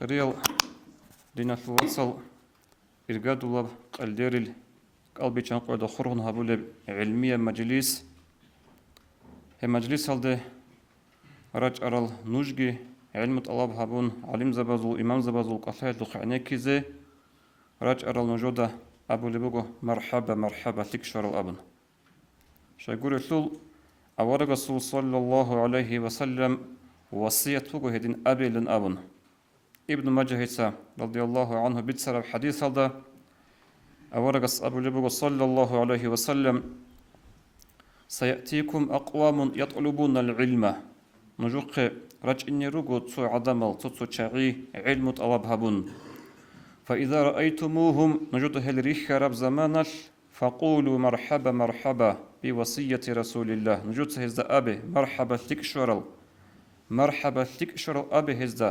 خريل دينا الوصل إرجاد الله قلدير قلبي كان قاعد خرون هبول علمية مجلس هم مجلس هذا رج أرال نوجي علم طلاب هبون علم زبازو إمام زبازو قصيد لقعني كذا رج أرال نجودة أبو لبوجو مرحبا مرحبا تكشر الأبن شايقول الثول أورق الرسول صلى الله عليه وسلم وصية فوجو هدين أبي لن أبن ابن مجهسة رضي الله عنه بيتسر الحديث هذا أورق أبو لبوجو صلى الله عليه وسلم سيأتيكم أقوام يطلبون العلم نجوق رج إني رجو تسو عدمل تسو شعي علم طلب هبون فإذا رأيتموهم نجد هل ريح رب زمانش فقولوا مرحبا مرحبا بوصية رسول الله نجد هزدا أبي مرحبا تكشرل مرحبا تكشرل أبي هزدا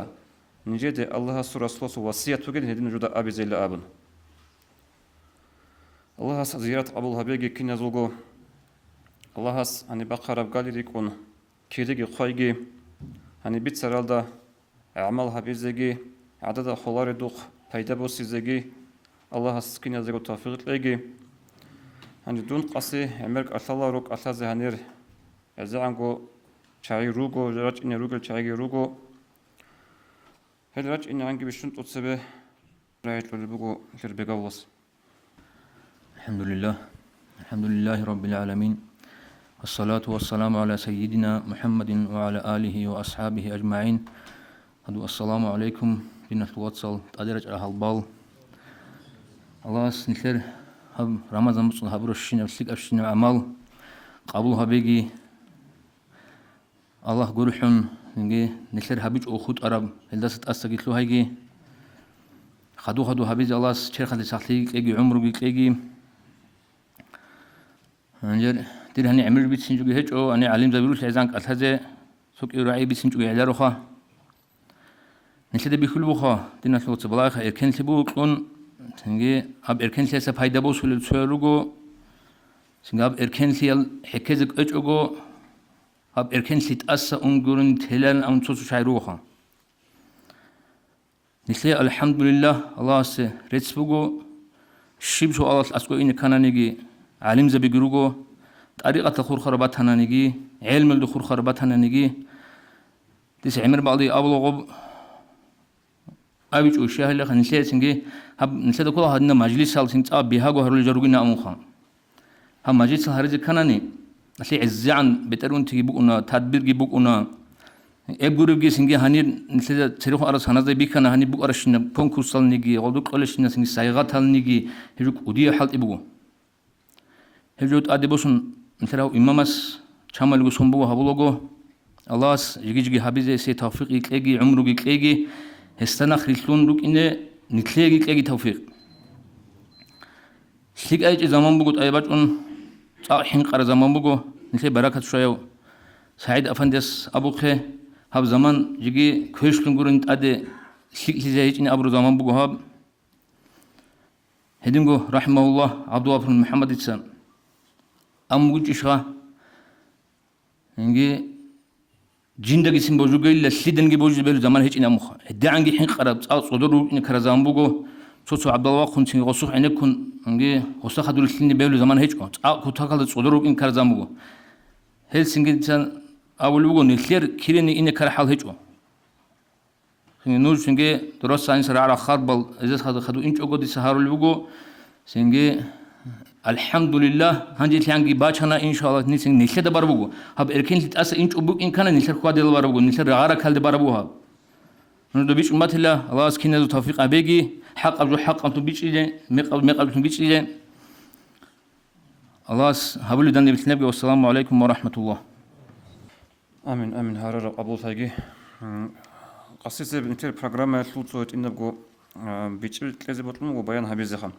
نجد الله سورة سلوس وصية تجد هدي نجد أبي زي الأبن الله زيارة أبو الهبيجي كنا زوجو الله هني بقرب قال ليكون كيرجي خايجي هني بيت سرالدا أعمال هبيزجي عدد خلار دوق پیدا بوسیزگی الله سکینه زگو توفیق لگی هنی دون قصی امرک الله روک الله زهنیر ازعنگو چای روگو جرات این روگل چای روگو هل رات این عنگی بشون تصبه رایت لبگو لربگاوس الحمد لله رب العالمين والصلاة والسلام على سيدنا محمد وعلى آله وأصحابه أجمعين السلام عليكم دينا الواتسال تقدرج على هالبال الله سنخير هب رمضان بصل هبرشين وسلك أشين عمل قبولها بيجي الله قرحون نجي نخير هبيج أخوت عرب هلداس تأسجت له هيجي خدو هبيج الله شير خد سحليك يجي عمره يجي نجر تير هني عمل بيت سنجوجي هج أو أنا علم زبيروش عزانك أثهزه سوق يراعي بيت سنجوجي على رخا نشده بيخل بخا دينا سلوت بلاخ إركن سبوك لون سنجي أب إركن سياسة فايدة بوس ولا تسويرجو سنجي أب إركن سيال حكزك أجوجو أب إركن سيت أسا أنجرن تهلال أم تصو شعروخا نسلي الحمد لله الله سه رتسبوجو شيبشو الله أسكو إن كان نيجي علم زبيجروجو طريقة الخور خربات هنا نيجي علم الدخور خربات هنا نيجي تس عمر بعضي أبلغ أبيج وشاهد لك نسيت سنجي هب نسيت كل هذا مجلس سال سنت بيها جوهر الجروجنا أموخا هم مجلس هرج كناني نسي عزعن بترون تجيبونا تدبير جيبونا أبغورب جي سنجي هني نسيت تروح أرس هنا زي بيكنا هني بوك أرشنا بونكوس سال نيجي غلطك أرشنا سنجي سايغات هال نيجي هجوك وديه حالت إبوه هجوت أدبوسون نسيرو إمامس شامل جسمبوه هبولوجو الله يجي حبيزه سي توفيق يكلي عمره يكلي هستنا خريطون لوك إنه نتلاقي كلاقي توفيق. سيك أيج زمان بقول أيبات أن حين قرر زمان بقول نتلاقي بركة شوية سعيد أفندس أبو خي هاب زمان جيجي كويش لنقولن أده سيك لزايج إن أبو زمان بقول هاب هدينغو رحمه الله عبد الله بن محمد السلام أم وجشها إنجي جندگی سیم بوجوگی لسیدنگی بوجود بیل زمان هیچ اینم خو دعنگی حین قرب صدور این کرزان بگو سوسو عبدالله خون سینگ قصوح اینه کن انگی قصه خدول سینی بیل زمان هیچ کن کتاکال صدور این کرزان بگو هل سینگی تن اول بگو نخیر کیرنی اینه کر حال هیچ کن نور سینگی درست ساینس را على خرب ازاز خدو اینچ اگودی سهارل بگو سینگی الحمد لله هنجي تلانجي باشنا إن شاء الله نيسين نيشة دباربوغو هاب إركين لتأس إنش أبوك إن كان نيشة خواد دباربوغو نيشة رغارك هل دباربوها نردو بيش أمات الله الله سكينة دو توفيق أبيجي حق أبجو حق أنتو بيش إيجين ميق أبجو بيش إيجين الله هبولي دان دي بسنبغي والسلام عليكم ورحمة الله آمين هارر أبو ثاقي قصيصة بنتير برنامج لوتسوت إنبغو بيش لازم بطلمو بيان هبيزي خان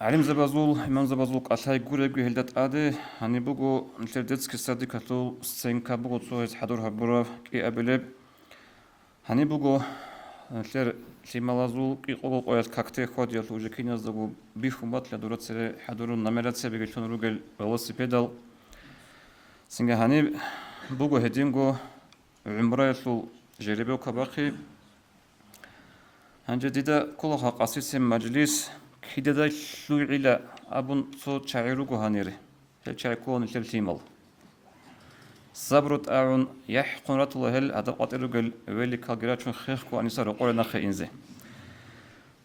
علم زبازول إمام زبازول قصاي قريب هلدت عادة هني بقو نترددس كسادي كتلو سينكا بقو تصوير حضورها براف كي أبلب هني بقو نتر سيمالازول كي قوقو قويت كاكتي خود يلو جكيناز دقو بيخومات لدورات سري حضورون نمرات سبي قلتون روغل велосипедال سنجا هني بقو هدينغو عمره يلو جريبو كباقي هنجي ديدا كلها قصيص مجلس كده دا شلو علا أبون صوت شعيرو هانيري هل شعيكون التلتيمل صبرت أعون يحقن رتل هل هذا قاتلو قل ويلي كالجراتشون خيخكو أني صار قول نخ إنزه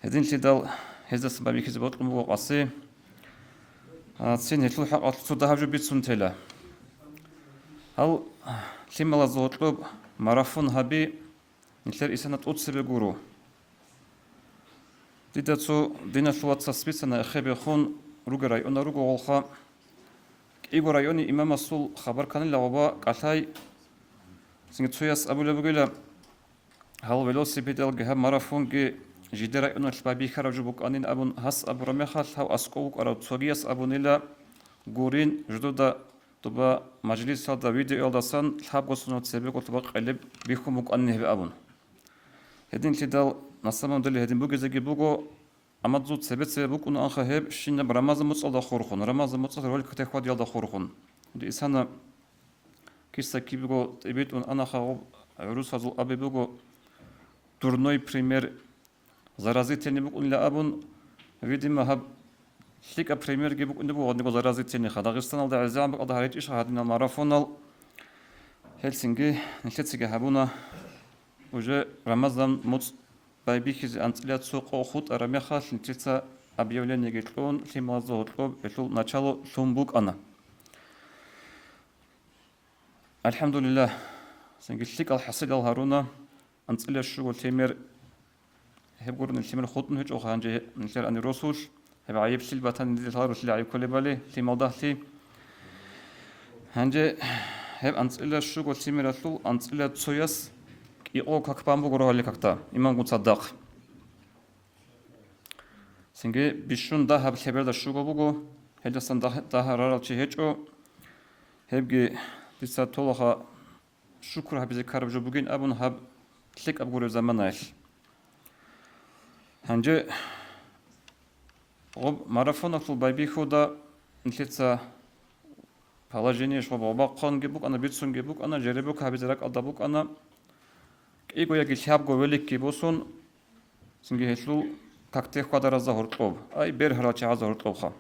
هذين تدل هذا سبب كذبات المو قصي سين هتلو حق صدها جو بيت سنتلا هل تيملا زوتلوب مارافون هبي نتلر إسانة أتصل بجورو ديداتسو دينا شوات سسبيسنا خبي خون روغ رايون روغ والخا إيغو رايوني إمام السول خبر كان لعبا قتاي سنتسوياس أبو لبغيلا هل ولوسيبيدال جهاب مارافون جي جدي رايون البابي خرجوا بوك أنين أبون هس أبو رميخال هاو أسكوك أرو تسوغياس أبو نيلا غورين جدودا تبا مجلس هذا فيديو يلدسان الحاب قصنو تسيبك وتبا قلب بيخو بوك أنيه بأبون هدين تدال نصمم دل هدين بوجي زكي بوجو أما زود ثبت بوك أن أخ هب شين برمز متصل دخورخون رمز متصل رول كتخواد يلا دخورخون دي إنسان كيسا كي بوجو تبيت أن أنا خاوب عروس هذا أبي بوجو تورنوي بريمير زرازيتني بوك أن لا أبون فيدي ما هب شيك بريمير جي بوك أن بوجو نبغى زرازيتني خداغستان على عزام بقى ظهرت إيش هادنا مارافونال هلسنجي نشتسي هابونا وجه رمضان مت بايبيكز أنتلات سوق أخوت أرميخال نتيجة أبيولين يجتلون في مازو طلب يطلب نشالو ثمبوك أنا الحمد لله سنجلتك الحصيل الهارونا أنتلا الشغل تيمر هبقول التيمر خطن هج أو خانجي نشال أني رسول هب عيب سلبة ندير هاروس اللي عيب كل بالي في موضحتي هنجي هب أنتلا الشغل تيمر أطلب أنتلا تسويس إيقو كاكبامبو غروها اللي كاكتا إمام قد صدق سنجي بيشون ده هب الخبر ده شوغو بوغو هجسان ده هرارل چه هجو هبگي ديسا طولها شكر هبزي كارب جو بوغين أبون هب تلك أبغور زمان نايل هنجي غب مارافون أطول بايبي خودا نتلتسا положение شو باباقان جبوك أنا بيتسون جبوك أنا جربوك هبزي راك أدبوك أنا إيجو يجي شاب قولك كيبوسون سنجي هتلو كاكتير قدر الزهور أي بير هراتي عزهور طوبخا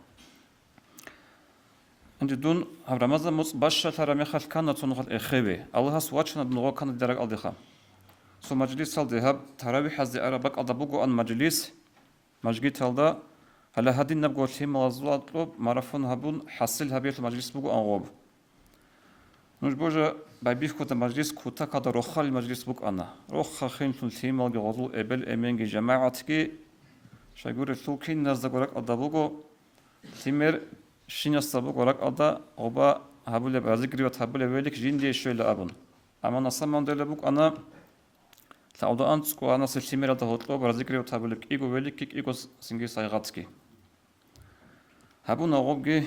عندي دون رمضان مص باشا ترى مخال كانت تنقل إخوي الله سواتشنا بنقول كانت درج ألدخا سو مجلس هل ذهب تراويح حز أربك أضبوجو أن مجلس مجلس هل ده هلا هدي نبغى شيء ملازوات طلب مارافون هبون حصل هبيت المجلس بوجو أنغوب نش بوجا بايبيف كوتا مجلس كوتا كذا روخا المجلس بوك أنا روخا خين في التيم اللي غزو قبل أمين جماعتك شايقول الثوكين ناس دقولك أضبوجو تيمر شين يستبوك ولك أضا غبا هبول بعزكري وتهبول ويلك جندي شوي لأبون أما نصمم دلبوك أنا تعود أنتسكو أنا سلتيمر ده هطلو بعزكري وتهبولك إيجو ويلك إيجو سنجي سايغاتكي هبون أغوبجي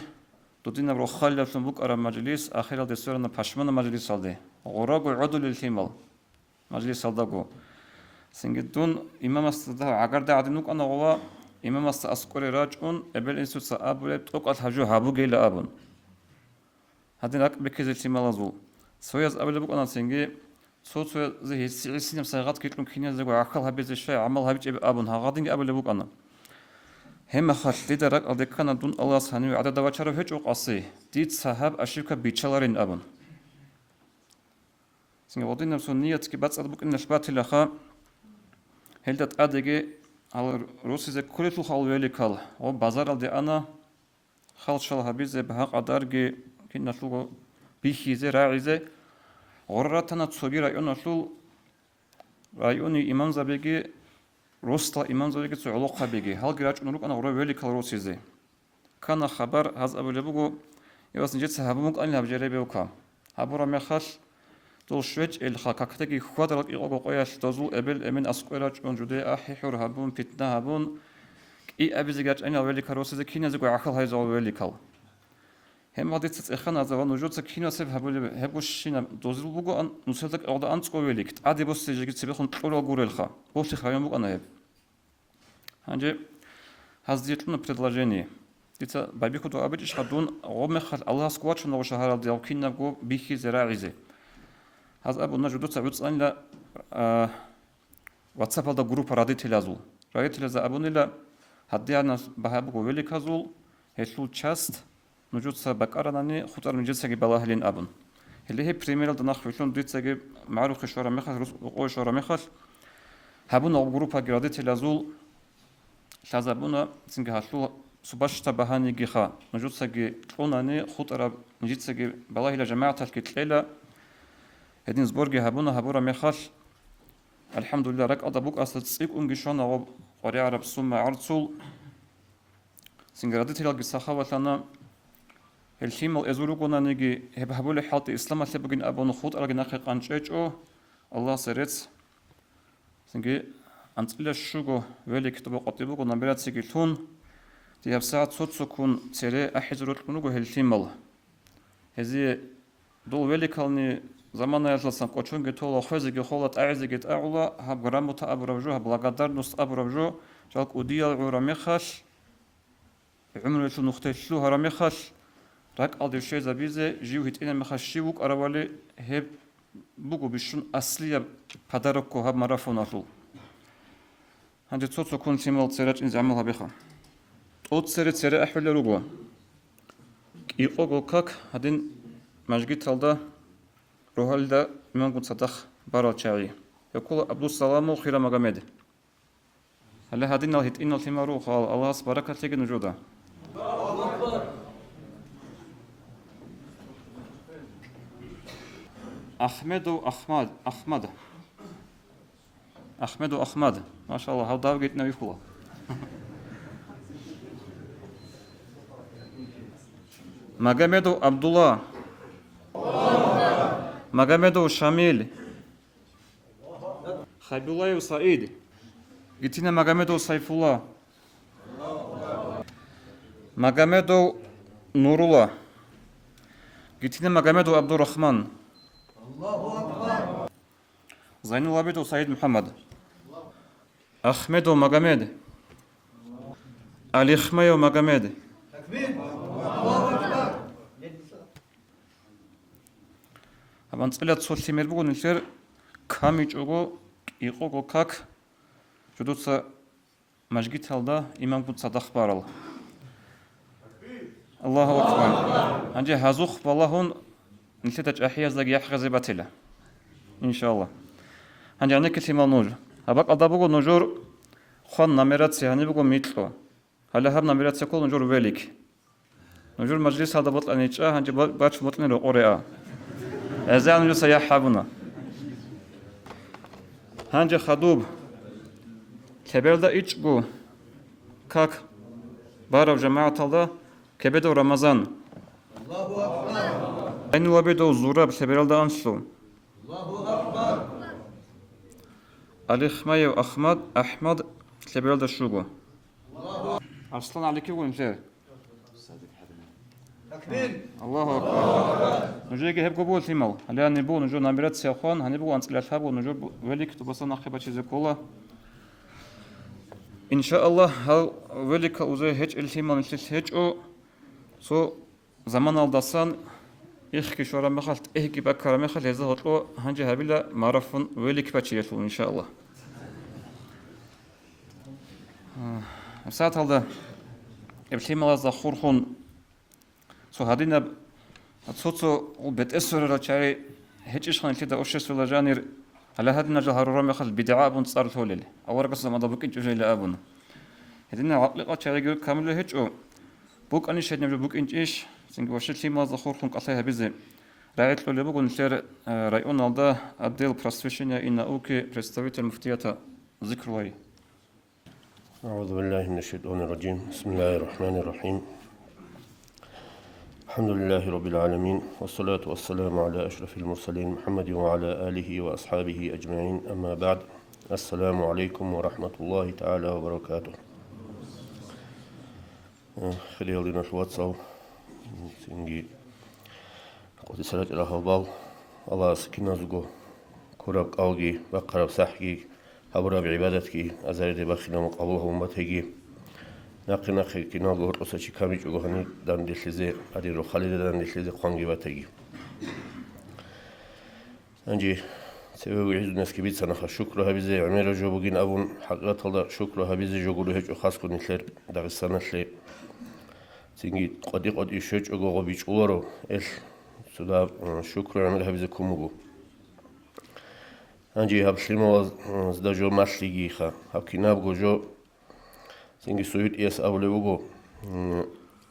تودينا بروخال لفنبوك أرى مجلس آخر الدستورنا باشمنا مجلس هذا غراق عدو للتيمال مجلس هذا سنجدون إمام استده عقرد عدنوك أنا غوا إمام أسكر راجعون قبل إنسو سأبول بتوقع الحجو هابو جيل أبون هذين أك بكذا التيمال زو سويز قبل بوك أنا سنجي صوت زي سيسين مساغات كيتلون كينيا زو عقل هبيز الشيء عمل هبيج أبون هغادين قبل بوك أنا هم خالد درك أديكنا دون الله سبحانه عدد دواتشر هج وقصي ديت صاحب أشيكا بيتشلرين أبون سنجي ودين نفسونية كبات أدبوك إن الشبات لخا هلدت أديجي على روسي زي كل الخال ويلكال وبازار الدي أنا خال شال هبيز بحق أدارجي كنا شو بيخيزة راعيزة غررتنا تصوير رايون شو رايوني إمام زبيجي روستا إمام زوجي تعلق بيجي هل جراج نروك أنا غرور ويلي كالروسيزي كان خبر هذا أبو لبوجو يوصل جت هبوك أنا هبجري بيوكا هبورا مخش دول شويج الخاكتكي خضر يقوق قياش تزول قبل من أسكولاج أنجودي أحيحور هبون فتنة هبون إي أبي زجاج أنا ويلي كالروسيزي كينا زوج عقل هاي زول ويلي كال هم هذا تتأخر هذا ونوجد سكينة سيف هبوش شينا دوزل بوجو أن نسلك أرض أنت قويلك عادي بس تيجي تسبخون طول وجور الخا بوش خيام بوك أنا هب هنجي هزيتلنا предложение ديتا بايبيكو دو أبيش خدون غمخ الله سكواتش نو شهر ديال كينا جو بيخي زراعيزي هذا أبو نجدو تعود أن لا WhatsApp алда группа родителей азул. Родители за абонила хаддиана бахабу великазул хешлу част нужутса бакаранани хутар нижсаги балахлин абун. اللي هي بريميرال دناخ وشلون ديتساجي معروف شورا مخال قوي شورا مخال هابونا جروبا جراديت لازول شازابونا سنجها شلو سباش تبهاني جيخا نجوتساجي قوناني خطرة نجيتساجي بالله إلى جماعة الكتليلة هدين زبورجي هابونا هابورا مخال الحمد لله رك أضبوك أصل تصيب أنجشونا وقري عرب سوما عرضول سنجراديت لالجي سخاوة لنا الشيم الأزورقنا نيجي هبهبول حالة الإسلام اللي بقين أبو نخوض أرجع نخي قانشيجو الله سرت سنجي أنت إلا شوجو ولي كتبوا قطيبو نبرات سجلتون دي بساعة صوت سكون ترى أحجرت كنوجو هالشيمال هذه دول ولي كلني زمان يجلسن قطعون جتولا خزج خالت أعزجت أعلا هبغرام متأبرجو هبلاقدر نص أبرجو جالك أوديال عرامخش عمره شو نختشلو هرامخش رك على الشيء زبيزة جيو هتينا مخشيوك أروالي هب بقو بيشون أصلية بدركو هب مرافون أطول هندي تصوت كون سيمال تسرج إن زعملها بخا أوت سرت أحول روجو يقوغو كاك هدين مجدي تلدا روحالدا من قد صدق بارال شاعي يقول عبد السلام وخير مجمد هلا هدين هتينا تيمارو خال الله سبارك تيجي نجودا أحمد ما شاء الله هذا وجدت نبي فلا مجمد عبد الله مجمد شامل خيب الله وسعيد جتنا مجمد سيف الله مجمد نور الله جتنا مجمد عبد الرحمن زين العابد وسعيد محمد أحمد ومجمد علي خمي ومجمد أبان تقلت صوت سمير بقول نشر كاميج أقو يقو كاك جدوس مجد هالدا إمام بود صدق بارل الله أكبر عندي هزوخ باللهون نسيت أحياز لقي يحغز باتله إن شاء الله عندي عنك كلمة نور أباك أضابو نجور خان نمرات سهاني بقول ميتلو هلا هب نمرات سكول نجور ويلك نجور مجلس هذا بطل أنيتشا عندي باتش بطلين القرية أزال نجور سياحبنا عندي خدوب كبردا إيشبو كاك بارو جماعة الله كبدو رمضان أين وبدو زورا بسبيرالدا أنسلو علي خمي وأحمد سبيرالدا شوغو أرسلان عليك ويمشي الله أكبر نجيك هب قبول ثمال هلا نبو نجور نمرات سيخوان هنبو أنت الألحاب ونجور وليك تبصنا خيبة زكولا إن شاء الله هل وليك وزي هج الثمال مثل هج أو سو زمان الدسان يخكي شورا مخالت إهكي بكرة مخال هذا هطلو هنجي هبلا معرفون وليك بتشيلو إن شاء الله ساعة هذا الثمال زخور خون سو هادينا تصوتو وبتأثر رجعي هيجش خان كده أوشس ولا جانير على هادنا جهر رامي خل بدعاء بون صار ثولل أول قصة ما ضبك إنت جاي لأبونا هادينا عقلقة شاري كامل هيج أو بوك أني شد نبي بوك إنت إيش سنج وشت لي ما زخور خون قصيها بزي رأيت له اللي بقول نشر رأيون الله أديل برستفيشنيا إن أوكي برستفيت المفتيات ذكر وعي أعوذ بالله من الشيطان الرجيم بسم الله الرحمن الرحيم الحمد لله رب العالمين والصلاة والسلام على أشرف المرسلين محمد وعلى آله وأصحابه أجمعين أما بعد السلام عليكم ورحمة الله تعالى وبركاته خلينا نشواتسو سنجي قد سرت إلى هالبال الله سكينة زوجو كرب أوجي بقرب سحجي هبرا بعبادتك أزايد بخنا مقابله أمتهجي نقي كنا غور أساتي كامي جوهني دان دلزي أدي رو خالد دان دلزي قانجي باتجي أنجي سوي عزنا سكبيت سنخ شكرها بزي عمير جوبوجين أبون حقيقة الله شكرها بزي جوجلو هيج أخاس كوني خير داغستان شلي تيجي قد يشوج أجو غبيش أورو إيش سودا شكر عميرها بزي كوموجو أنجي هاب سليمو زدا جو ماشليجي خا هاب كناب جو جو تيجي سويت إيس أولوجو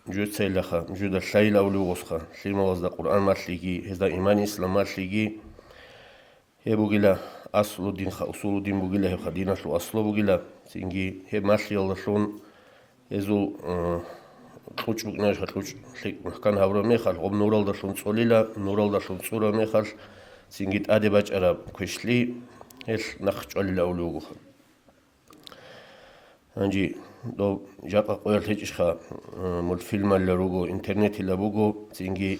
جو تسيلخا جو دا شايل أولوجوس خا سليمو زدا قرآن ماشليجي هزدا إيمان إسلام ماشليجي هي بوجيلا أصل الدين أصول الدين بوجيلا هي خدينا شو أصله بوجيلا تيجي هي ماشي الله شلون يزول خوش بقناش خوش كان هورا ميخال غب نورال دشون صوليلا نورال دشون صورة ميخال تيجي تأدي باج أراب كشلي هيش نخش على الأولوغو هنجي دو جاقا قويل هيش خا مول فيلم اللي روغو إنترنت اللي بوغو تيجي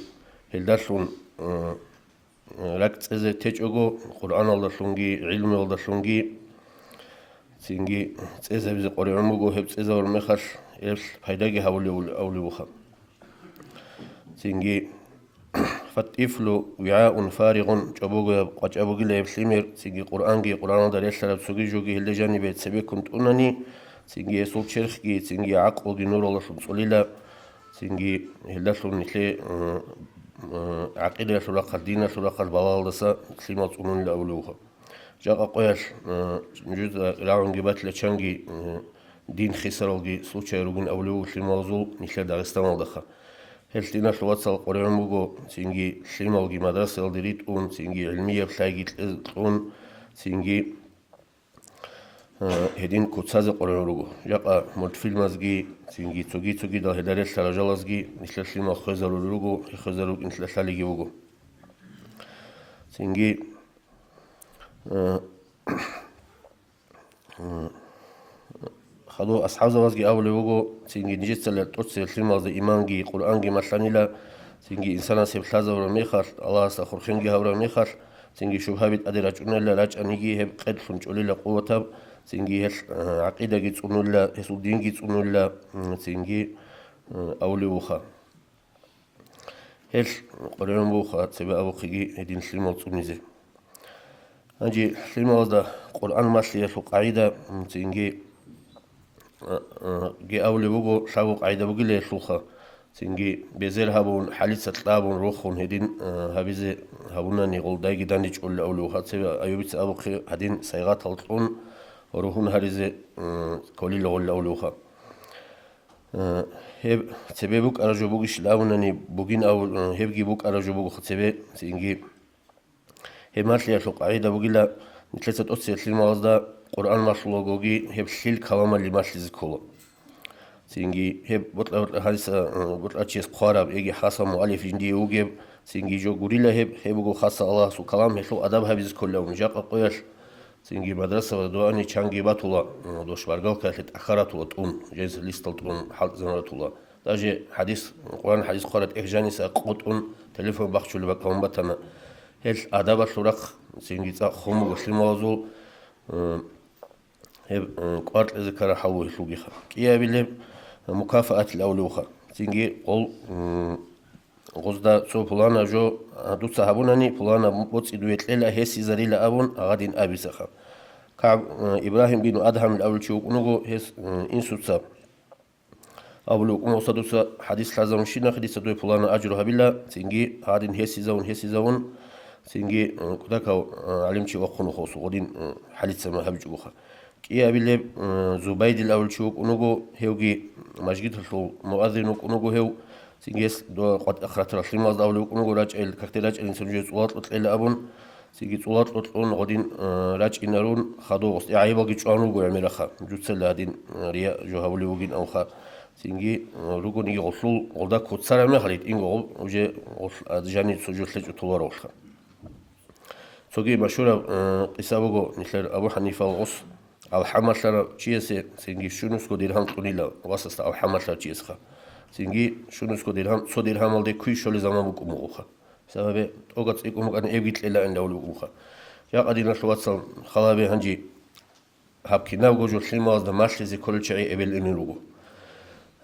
هلداشون ركت إذا تجوجو قرآن الله شونجي علم الله شونجي تيجي إذا بز قرآن مجو هبت إذا ورمخش إيش هيداجي هولي أولي وخا تيجي فتيفلو وعاء فارغ جابوجو قد جابوجي لا يبسمير تيجي قرآن الله دريش سلب سوجي جوجي هل جاني بيت سبي كنت أنني تيجي يسوق شرخي تيجي عقل نور الله شون صليلا تيجي هل شون نخلي عقيدة شرق الدين شرق البلال دسا كلمة أمون لأولوها جاء قويش نجد راعون جبات لشانجي دين خسرالجي سلوشة يروجين أولوه كلمة زول نخلي داغستان الدخا هل تينا شواتسال قرآن موجو تينجي كلمة مدرسة الدريت أون تينجي علمية بلاقي أون تينجي هدين كتساز قرآن روجو جاء ملتفيلم أزجي تيجي توجي ده هدارش تراجلازجي مثل شيء خزروا روجو خزروا مثل شاليجي وجو تيجي خدوا أصحاب زوجي أول وجو تيجي نجيت سلة توصل شيء مازي إيمانجي قرآنجي مثلاً لا تيجي إنسان سيف لازم ولا ميخر الله سخر خنجي هورا ميخر تيجي شو هابت أدرج لا لاج أنيجي هب قد فنج أولي لقوته تيجي هش عقيدة جيت أنولا هسول دين جيت أنولا تيجي أولي وخا هش قرآن بوخا تبع أبو خيجي هدين سليم وتونيزي أجي سليم هذا قرآن ماشي شو قاعدة تيجي جي أولي بوجو شو قاعدة بوجي ليه شوخا تيجي بزير هابون حاليس تلابون روخون هدين هابيزي هابونا نقول دايجي دانيج أول أولي وخا تبع أيوبيت أبو خي هدين سيغات هالطون وروحون هاريزي كولي لغول أولوخا هب تبي بوك أرجو بوكش لاونني بوجين أو هبجي بوك أرجو بوك تبي تيجي هب ماشي أشوق عيدا بوجيلا نتلسة أصل سليم غزدا قرآن ماشلو جوجي هب شيل كلام اللي ماشي زكولا تيجي هب بطل هذا بطل أشياء قارب يجي حاسة مؤلف جندي وجب تيجي جو غوريلا هب جو خاصة الله سو كلام هسلو أدب هب زكولا ونجاق قويش تيجي مدرسة ودواني تشانجي باتولا دوش بارجال كاتلت أخراتولا تون جيز ليستل تون حال زمرتولا داجي حديث قرآن حديث قرأت إخجاني ساقوتون تليفون بخشوا لبكون باتنا هل أدب شرق تيجي تأخم وسلم وزول هب قارت ذكر حوه شوجيخا كيا بيلي مكافأة الأولوخا تيجي قول غزدا سو بلانا جو دو صاحبوناني بلانا بوتس دويت ليلا هسي زريلا أبون أغادين أبي سخا كعب إبراهيم بن أدهم الأول شوك نوغو هس إنسوتسا أولو كم وصدوسا حديث لازم شينا حديث دوي بلانا أجرها بالله تيجي هادين هسي زون تيجي كذاك علمتي وقنو خوصو غادين حديث سما هبجوخا كيا بالله زبيد الأول شوك نوغو هيوجي مسجد الشو مؤذن نوغو هيو تيجيس دو قد أخرت رسلين ماز داولو كنو راج إل كاكتلاج إنسان جيس صوات لطل أبون تيجي صوات لطلون غادين راج إنارون خدو غص عيبا جيش عنو جو عمير خا جوتسل هادين ريا جو هولي وجين أو خا تيجي روجو نيجي غسول غدا كوتسر ما خليت إنغو وجه أدجاني سجوت لج طوار وخا تيجي مشهور قصابو نشر أبو حنيفة الغص أو حماشر تشيسه تيجي شنو سكو ديرهم قليلا واسست أو حماشر تشيسخا تيجي شنو سكو ديرهم سو ديرهم على كوي شغل زمان بكم مخا سبب أوقات يكون أنا أبيت إلا أن دولو مخا يا قدينا شو واتسال خلابي هنجي هابكي ناوجو جو سليماز ده ماشي زي كل شيء قبل إني روجو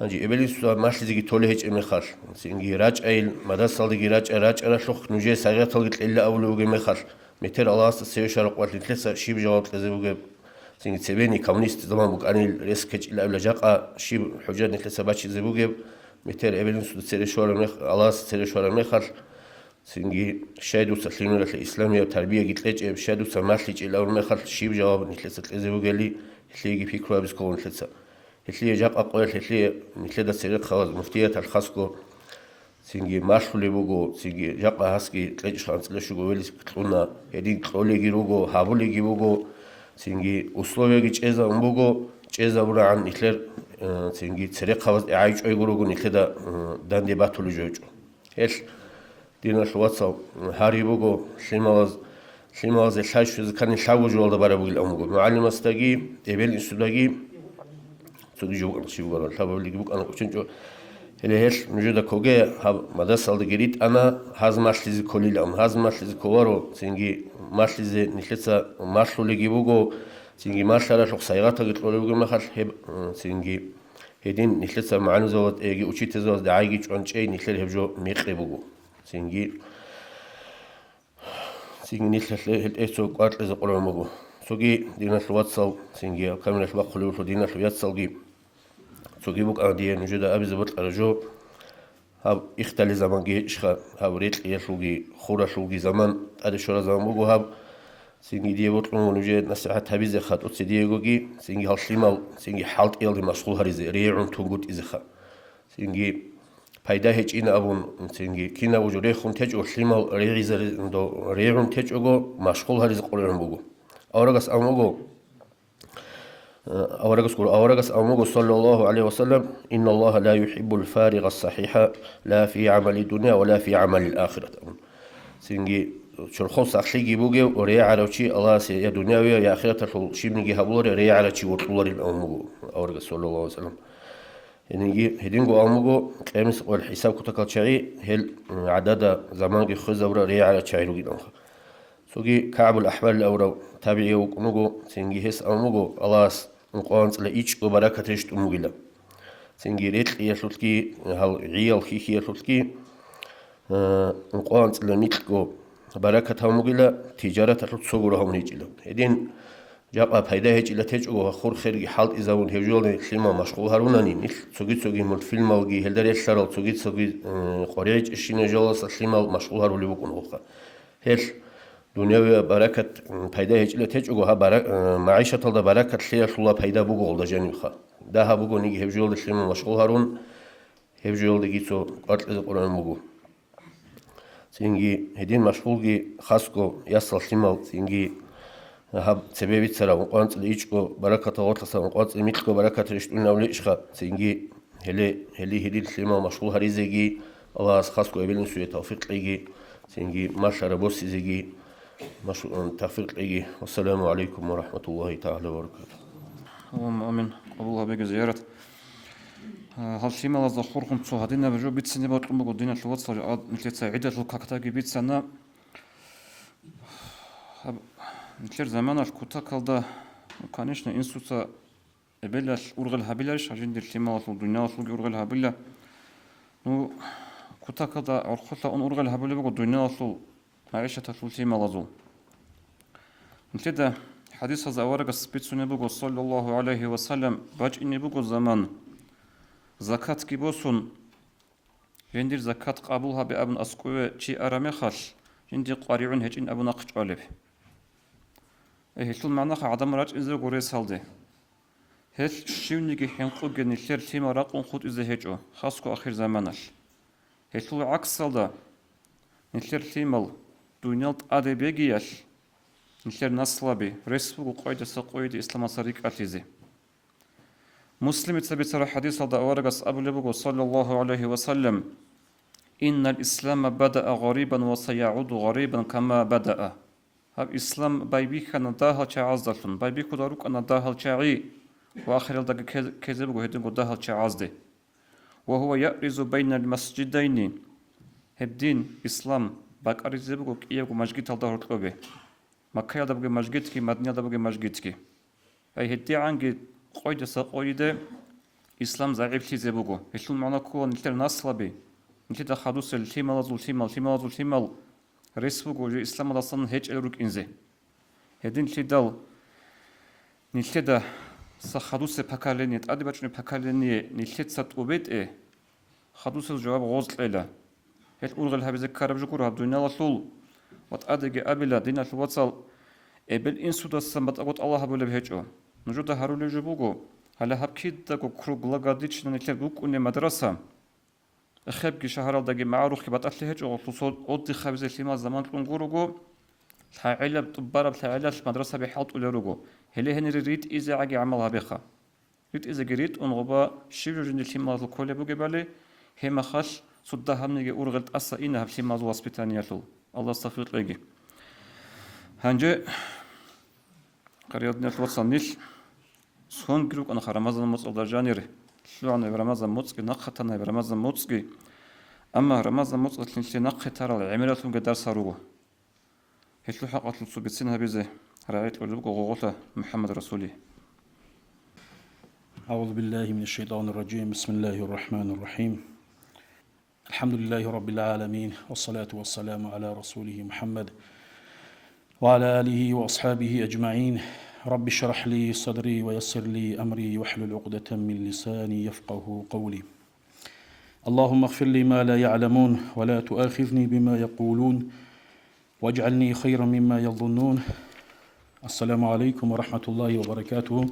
هنجي قبل يسوع ماشي زي كتولي هيج إمخاش تيجي راج أيل مدرسة دي راج أنا شخ نجي سعيات تلقت إلا أولو مخاش متر الله سير شرق وقت لثلاثة شيب جواب لزوجة سين تبيني كومونيست زمان بق أنا ريسكج إلا ولا جاقة شيب حجات لثلاثة باتش زوجة متر إبلين سود سير شوار مخ الله سير شوار مخر سينجي شادو تسليم الإسلامية وتربية قلت لك شادو سماحلك إلا ولا مخر شيب جواب لثلاثة زوجة لي هتلاقي في كرابس كون لثلاثة هتلاقي جاق أقوال هتلاقي مثل سير خلاص مفتية الخاصكو سينجي ماشلو لبوجو سينجي جاقة هاسكي تلاقي شانس لشوجو ويلس كتلونا يدين كلولي جيروجو هابولي جيبوجو سينجي أسلوبي جيجزا أمبوجو جيجزا برا عن إثلر سينجي تسرق خواص إعايش أي جروجو نخدا دان ديباتو لجوجو هل دينا شواتسا هاري بوجو سليماز الحاج كان يحاول جوال دبارة بقول أمبوجو معلم استاجي تبين استوداجي سودي جو شيء بقول الحباب اللي جبوك أنا كنت هلهش موجودة كوجي هاب مدرسة الدجريت أنا هذا ماشليز كولي لهم هذا ماشليز كوارو سينجي ماشليز نخلصا ماشلو اللي جيبوجو سينجي ماشلا شو سيارات قلت له بقول ما خل هب سينجي هدين نخلصا معنا زود يجي وشيت زود دعايجي عن شيء نخلي هبجو ميقبوجو سينجي نخلص هالإيش قارت إذا قرر مجو سوجي دينا الواتساب سينجي كامل الباق خلوه دينا الواتساب جيب سوجي بوك أندية نجدا أبي زبط أرجو هاب اختلي زمان جي إشخا هاب ريت يشوجي خورا شوجي زمان أدي شورا زمان بوجو هاب سينجي دي بطلون ونجد نصيحة هبيز خات أتسديه جوجي سينجي هالشيمال سينجي حالت إلدي مشغول هريزة ريعون تونجود إزخا سينجي فايدة هيج إن أبون سينجي كنا وجوري خون تج وشيمال ريعيزة دو ريعون تج أجو مشغول هريزة قررن بوجو أورجس أموجو أورجس أموجو صلى الله عليه وسلم إن الله لا يحب الفارغ الصحيح لا في عمل الدنيا ولا في عمل الآخرة سينجي شرخو سخشي بوجي وريا على شيء الله سي يا دنيا ويا آخرة شو شيء بنجي هبلور ريا على شيء وطلور الأموجو أورجس صلى الله عليه وسلم يعني هدينجو أموجو كامس والحساب كتكال شيء هل عدد زمان خذ ورا ريا على شيء لوجي نخ سوجي كعب الأحبال الأورو تابعي وكموجو سينجي هس أموجو الله نقانص لإيش وبركة رشت أموجلا سينجي ريت يشلتكي هال عيال خيخي يشلتكي نقانص لميتكو بركة أموجلا تجارة تصورها من هجلا هدين جاب فايدة هجلا تجوا خور خير حال إذا ون هجول خلما مشغول هروناني نيل سوجي مول فيلم أوجي هلدر يشتغل سوجي قريج الشين جالس خلما مشغول هرولي بكون أخا هل دنيا بركة فايدة هجلا تجوا معيشة تلدا بركة خير شلا فايدة بقول ده جاني خا ده بقول نيجي هجول خلما مشغول هرون هجول دقيسو قتل القرآن بقول سينجي هدين مشغولي خاصكو يصل خلما سينجي هاب سبب ترى وقانت ليشكو بركة وطلسا وقانت ميتكو بركة رشتنا وليشخا سينجي هدي الخلما مشغول هريزيجي الله خاصكو يبين سوية توفيق ليجي سينجي ما شربوس زيجي مشغول توفيق ليجي والسلام عليكم ورحمة الله تعالى وبركاته. اللهم آمين. الله بيجي زيارة. هالشيء ما لازخوركم تصهدينا بجو بيت سنة بقولكم بقولنا الوقت صار مثل سعيدة الكاكتاجي بيت سنة. مثل زمان الكوتا كلدا كانشنا إنسوتا بلاش أورغل هابيلاش عشان دير الشيء ما وصل الدنيا وصل أورغل هابيلا. نو كوتا كلدا أرخصة أن أورغل هابيلا بقول الدنيا وصل معيشة تشول شيء ما لازم. مثل ده حديث هذا ورقة سبيتسوني بقول صلى الله عليه وسلم باج إني بقول زمان زكاة كيبوسون يندير زكاة قبولها بأبن أسقوة شيء أرامي خاش يندير قارعون هج إن أبو ناقش عليه هل معناه عدم راج إذا قريس هالده هل شيونيجي حنقو جنيشير تيما راقون خود إذا هجو خاصكو آخر زمانش هل عكس هالده نشير تيمال دونيالت أدبيجيش نشير نصلابي رسبو قايدة سقويدة إسلام صريق أتيزي مسلم يتثبت حديث هذا أورجس أبو لبوغو صلى الله عليه وسلم إن الإسلام بدأ غريبا وسيعود غريبا كما بدأ هذا الإسلام بايبيك أن داهل تعزلتون بايبيك داروك أن داهل تعي وآخر الدقة كذبه هدنه داهل تعزده وهو يأرز بين المسجدين هبدين إسلام باك أرزبه كيابو مسجد الدهر القبه مكة دبقى مسجدك مدنيا دبقى مسجدك أي هدي عنك قايدة سقايدة إسلام زعيب تيزي بوغو هشون معنا كون نتر نصلبي نتر خدوس التيمال التيمال ريسبوغو جي إسلام داستان هيج الروك إنزي هدين لدال نلدا سخدوس بكاليني تأدي بچني بكاليني نلد ستوبيت خدوس الجواب غوز ليلا هل أولغل هبي ذكر بجكور هبدونا لطول وتأدي أبلا دينا الوصل إبل إنسو داستان بتأقوت الله بولا بهجو نجود هارولي جبوغو هلا هبكيد داكو كروغ لغاديش نلد بوك أني مدرسة خبكي شهر داكي معروف كي بتأتلي هجو وصول أودي خبزي لما زمان تنقورو العائلة بطبارة العائلة المدرسة بحالت أولروجو هلي هني ريت إذا عجي عملها بخا ريت إذا جريت أنغبا شيفو جند الحماز الكل بوجبالي هما خش صدها من يجي أورغلت أصلا إنها الحماز واسبتانياتو الله استغفر لقي هنجي قريتنا الوصل نيل سون جروك أنا رمضان مصر درجانير شو عن رمضان مصر نقطنا رمضان مصر أما رمضان مصر اللي نقطة العملات قدر صاروه هتلو حق أطلب بسنها بيزه رأيت ولبق غوغوطة محمد رسولي أعوذ بالله من الشيطان الرجيم بسم الله الرحمن الرحيم الحمد لله رب العالمين والصلاة والسلام على رسوله محمد وعلى آله وأصحابه أجمعين رب اشرح لي صدري ويسر لي أمري واحلل عقدة من لساني يفقه قولي اللهم اغفر لي ما لا يعلمون ولا تؤاخذني بما يقولون واجعلني خيرا مما يظنون السلام عليكم ورحمة الله وبركاته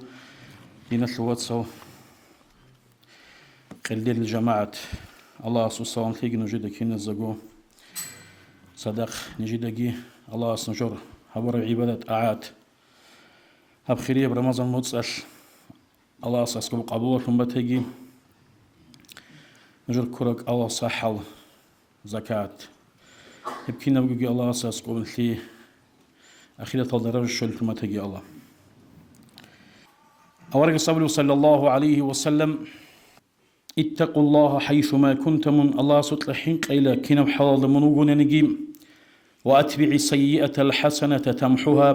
لنسل واتسو قلدر الجماعة الله سبحانه وتعالى نجدك هنا الزقو صدق نجدك الله سنجر هبر عبادة أعاد هب خيرية برمضان متصل الله سأسكب قبول ثم بتجي نجر كرك الله صحة زكاة يبكينا بقى الله أساس قوم لي أخيرا الدرجة شل ثم تجي الله أورق الصبر صلى الله عليه وسلم اتقوا الله حيثما كنتم الله سطلحين قيلا كنا بحلال منوغون نجيم وأتبع السيئة الحسنة تمحها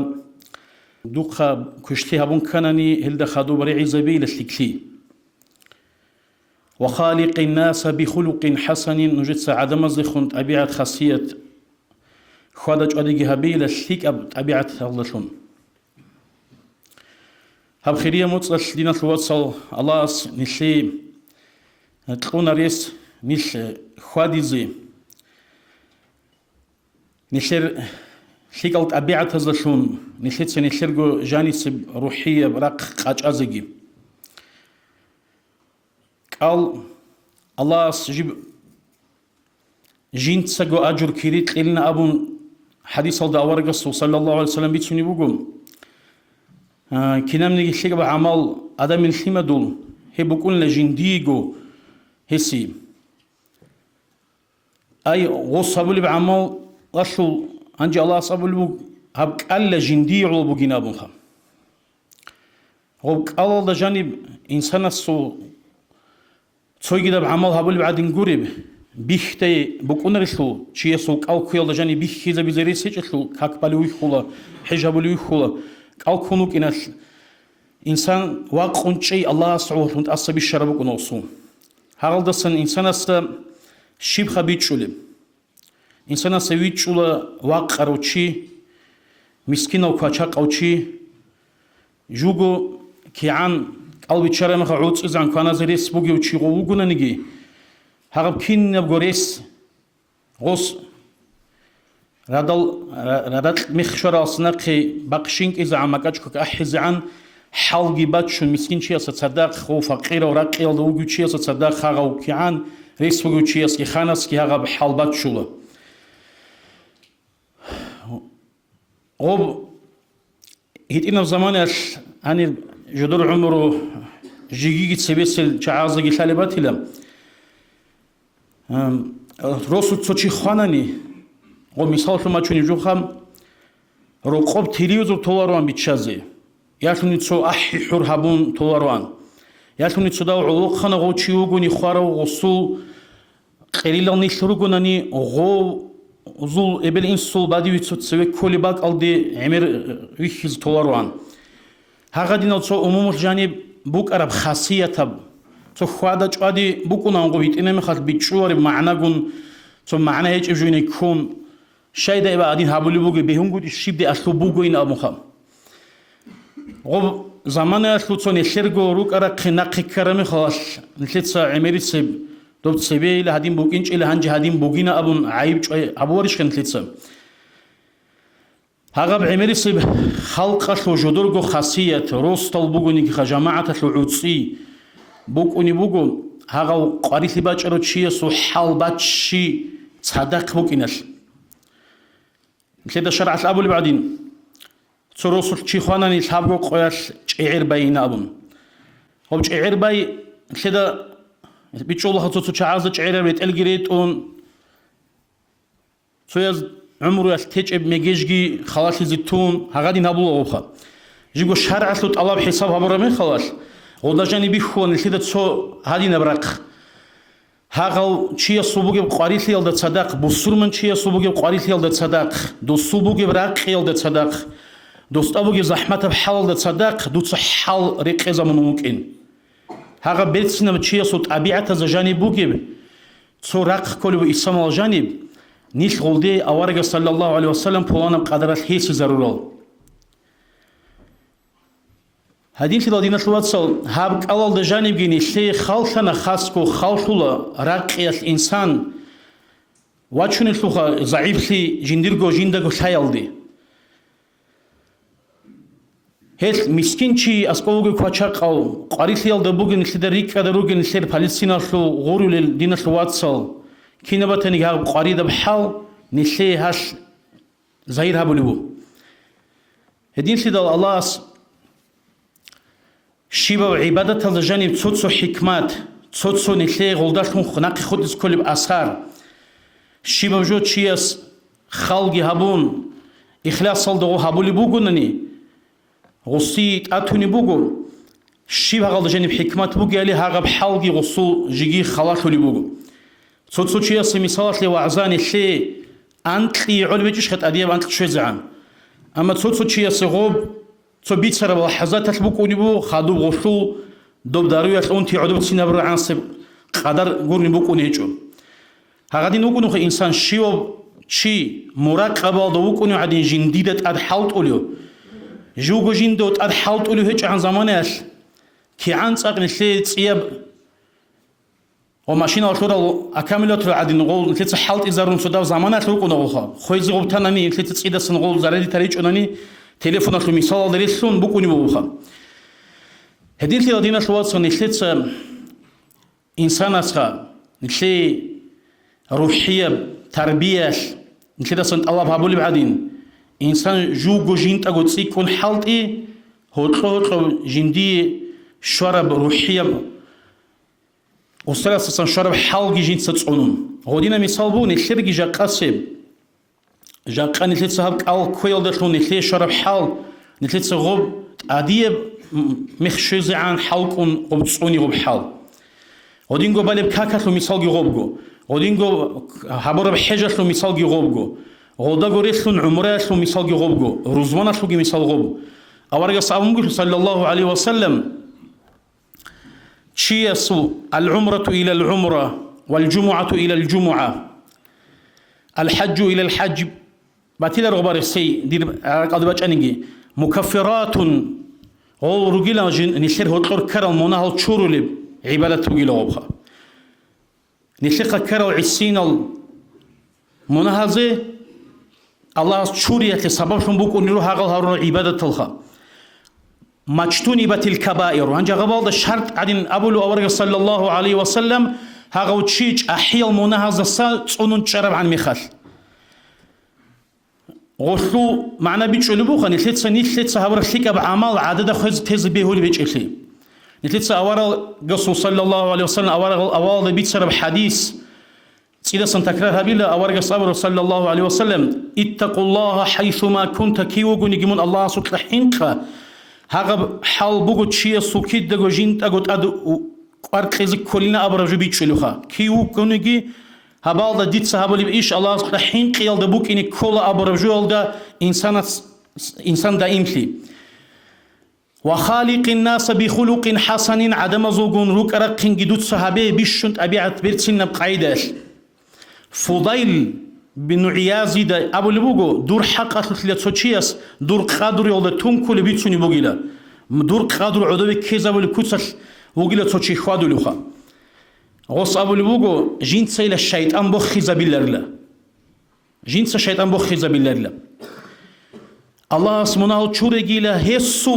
دوقا كشتها بنكنني هل دخدوا بريع زبيل السكلي وخالق الناس بخلق حسن نجد سعادة مزخون طبيعة خاصية خادج أديك هبيل الشيك أب طبيعة الله هب خيرية متصل لنا الوصل الله نشي تلقونا ريس نش خادزي نشر شيك أو طبيعة الله نشيت سنشرجو جانب روحية برق قاج أزجي قال الله سجيب جين تسجو أجر كريت لنا أبون حديث الدعوة صلى الله عليه وسلم بيتشني بقول كنا من الشيء بعمل أدم الحمى دول هي بقول لجنديجو هسي أي غصبوا لي بعمل غشوا أنجي الله صبوا لي هبك ألا جندي على بقينا بنخا هو الله ده جانب إنسان الصو تسوي كده بعمل هبول بعدين قريب بيختي بكون رسول شيء سوق أو كيل ده جانب بيخ إذا بيزري سيجلو كاك بالوي خلا حجاب بالوي خلا أو كونك إنس إنسان واقع شيء الله سعوه وانت أصبي الشرب ونوصوم هذا السن إنسان است شيب خبيت شلم إنسان سويت شلا واقع روشي مسكين أو كاشاق أو شيء جوجو كيان قلبي تشرم خعوت إذا كان زريس بوجي وشي غوجونا نجي هرب كين نبغوريس غوس ردل مخشرة أصناقي بقشينك إذا عمكاش كأحز عن حلقي باتشون مسكين شيء صدق خو فقير ورقي الله وجود شيء صدق خاغو كيان ريس وجود شيء كي خانس كي هرب حال باتشوله غوب هيتنا زمانش أنا جدول عمره جيجي تسبيسل تعازق خالبات له رسول تشي خانني ومثال ما تشوني جوخم رقب تلفزيون تواروان بتشازي ياشوني تسو أحي حر هبون تواروان ياشوني تسو علوق خنا غوتشيوغوني خوارو غسول قليلا نشروغونني غو زول ابل انسول بادي وتسوي كل باك الدي عمر ويخز تواروان هاغدين تسو عموم جانب بوك أرب خاصية تب تو خوادا جادي بوكونا نقول إنما خاط بيتشور معنى جون تو معنى هيج إبجوني كون شايدا إبا أدين هابولي بوغي بيهونغو دي شيب دي أسلو بوغو إن أمخام غو زمان أسلو تسو نسيرغو روك أرا قناقي كرمي خلاص نسيتسا عميري سيب دوبت سيبي إلا هادين بوغينش إلا هنجي هادين بوغينا أبون عيب أبواريش كان نسيتسا هاغب عميري سيب خلق أسلو جدورغو خاصية روستال بوغو نيكي جماعة أسلو عوتسي بوغو نيبوغو هاغو قاريثي باچرو چيه سو حال باچي صدق بوكينس كده شرع الابو اللي بعدين تروسل چي خواناني صابو قوياس چعير باين ابون هو چعير باي كده بيچول هاتو چعاز چعير بيت الجريت اون سويز عمرو ياس تيچ ميجيجي خلاص زيتون هاغادي نابو اوخا جيغو شرع سلو طلب حساب هبرمي خلاص غوداجاني بيخون كده تسو هادي نبرق هاغو چيه صبوغي قاريثي يلد صدق بوسرمن چيه صبوغي قاريثي يلد صدق دو صبوغي براق يلد صدق دوستابوغي زحمت بحال يلد صدق دو صحال ريق زمن ممكن هاغا بيتسنا چيه صوت طبيعه زجاني بوغي تسو راق كل اسم الجانب نيش غولدي اوارغ صلى الله عليه وسلم بوانا قدر هيس ضروري هادين في دينا شواتسل هاب قلال دجانب جيني شي خالصنا خاصكو خالصولا راقي الانسان واتشون الفوخا ضعيف لي جندرغو جندغو شايلدي هيس مسكين شي اسكوغو كواتشاقاو قاريثيال دبوغن سيدريك كدروغن سير فلسطين شو غورول دينا شواتسل كينباتني هاب قاري دبحال نشي هاش زهير هابولو هدين سيد الله شيبا عبادة الجانب تسوتسو حكمات تسوتسو نتلي غلداشون خناقي خودس كل بأثار شيبا وجود شياس خالقي هابون إخلاص صلدغو هابولي بوغونني غصيت أتوني بوغو شيبا غلد جانب حكمات بوغي علي هاغب حالقي غصو جيجي خلاشو لي بوغو تسوتسو شياس مثالات لي وعزاني شي أنتلي علبيجيش خط أدياب أنتلي شوي زعان أما تسوتسو شياس غوب تو بيت سر بلحظات تلبكوني بو خادو غشو دوب داروي أنتي عدو تسينا برا عنصب قدر قرني بكوني هجو هغادي نوكونو خي إنسان شيو شي مراقبة دوكوني عدين جنديدة أدحالت أوليو جوجو جندوت أدحالت أوليو هج عن زمانيش كي عنص أغني شي تسيب وماشينا وشورا أكاملات عدين نقول نتلت حالت إزارون سودا زمانيش لوكونو غوخا خويزي غبتاناني نتلت تسيدا سنقول زاردي تاريج أناني تليفون أخلو مثال دريسون بكوني بوخا هدين لي دينا شواتس نشلت إنسان أسخا نشلي روحية تربية نشلت سنت الله بابولي بعدين إنسان جوجو جنت أقول تسيكون حالتي هو جندي شرب روحية وصلت شرب حالجي جنت ستسعنون غودينا مثال بو نشلي جا قاسم جاقا نتلت سهب قال كويل دخلو نتلت شرب حال نتلت سغب عديب مخشوزي عن حالكون غب تصوني غب حال غدينغو بالي بكاكاتلو مثالجي غبغو غدينغو حبر بحجتلو مثالجي غبغو غداغو ريسلون عمراتلو مثالجي غبغو رزواناتلو مثال غب أورغا صابمغو صلى الله عليه وسلم شيسو العمرة إلى العمرة والجمعة إلى الجمعة الحج إلى الحج باتيلا رغبار السي دير قد باچانيغي مكفرات او رجلا نشير هوتلور كرال مناهل تشورولي عبادة رجلا غبخا نشيق كرال عسين المناهزي الله تشورية سبب شنبوك ونرو هاغل هارون عبادة الخا مجتوني باتي الكبائر وانجا غبال دا شرط عدين أبولو أورغ صلى الله عليه وسلم هاغو تشيج أحيال مناهزة سال تسونون تشرب عن ميخال غشلو معنا بيتشلو بوخا نتلتسا نتلتسا هورا شيكا بعمل عدد خوز تيز بيهولي بيتشلي نتلتسا أورا قصو صلى الله عليه وسلم أورا بيتسر بحديث سيدا سنتكرار هبيلا أورا قصو صلى الله عليه وسلم اتقوا الله حيثما كنت كيوغو نجمون الله سوك لحينك هاغا حال بوغو تشيه سوكيد دغو جينت أغوت أدو قارقيزي كلنا أبرجو بيتشلوخا كيوغو نجي هبال دا ديت صحابة بإيش الله سبحانه حين قيال دا بوك إني كولا أبرجو دا إنسان دا إمثلي وخالق الناس بخلق حسن عدم زوجون روك أرقين جدود صحابة بيشنت أبيعت بيرتسين بقايدة فضيل بنو عيازي دا أبو لبوغو دور حق أتلت لتوشياس دور قادر يولد تون كل بيتسوني بوغيلا دور قادر عدوي كيزا والكوتسل وغيلا توشي خوادو لوخا غوص أبو لبوغو جينسا إلى الشيطان بخيزا بالله جينسا الشيطان بخيزا بالله الله سبحانه وتعالى هسو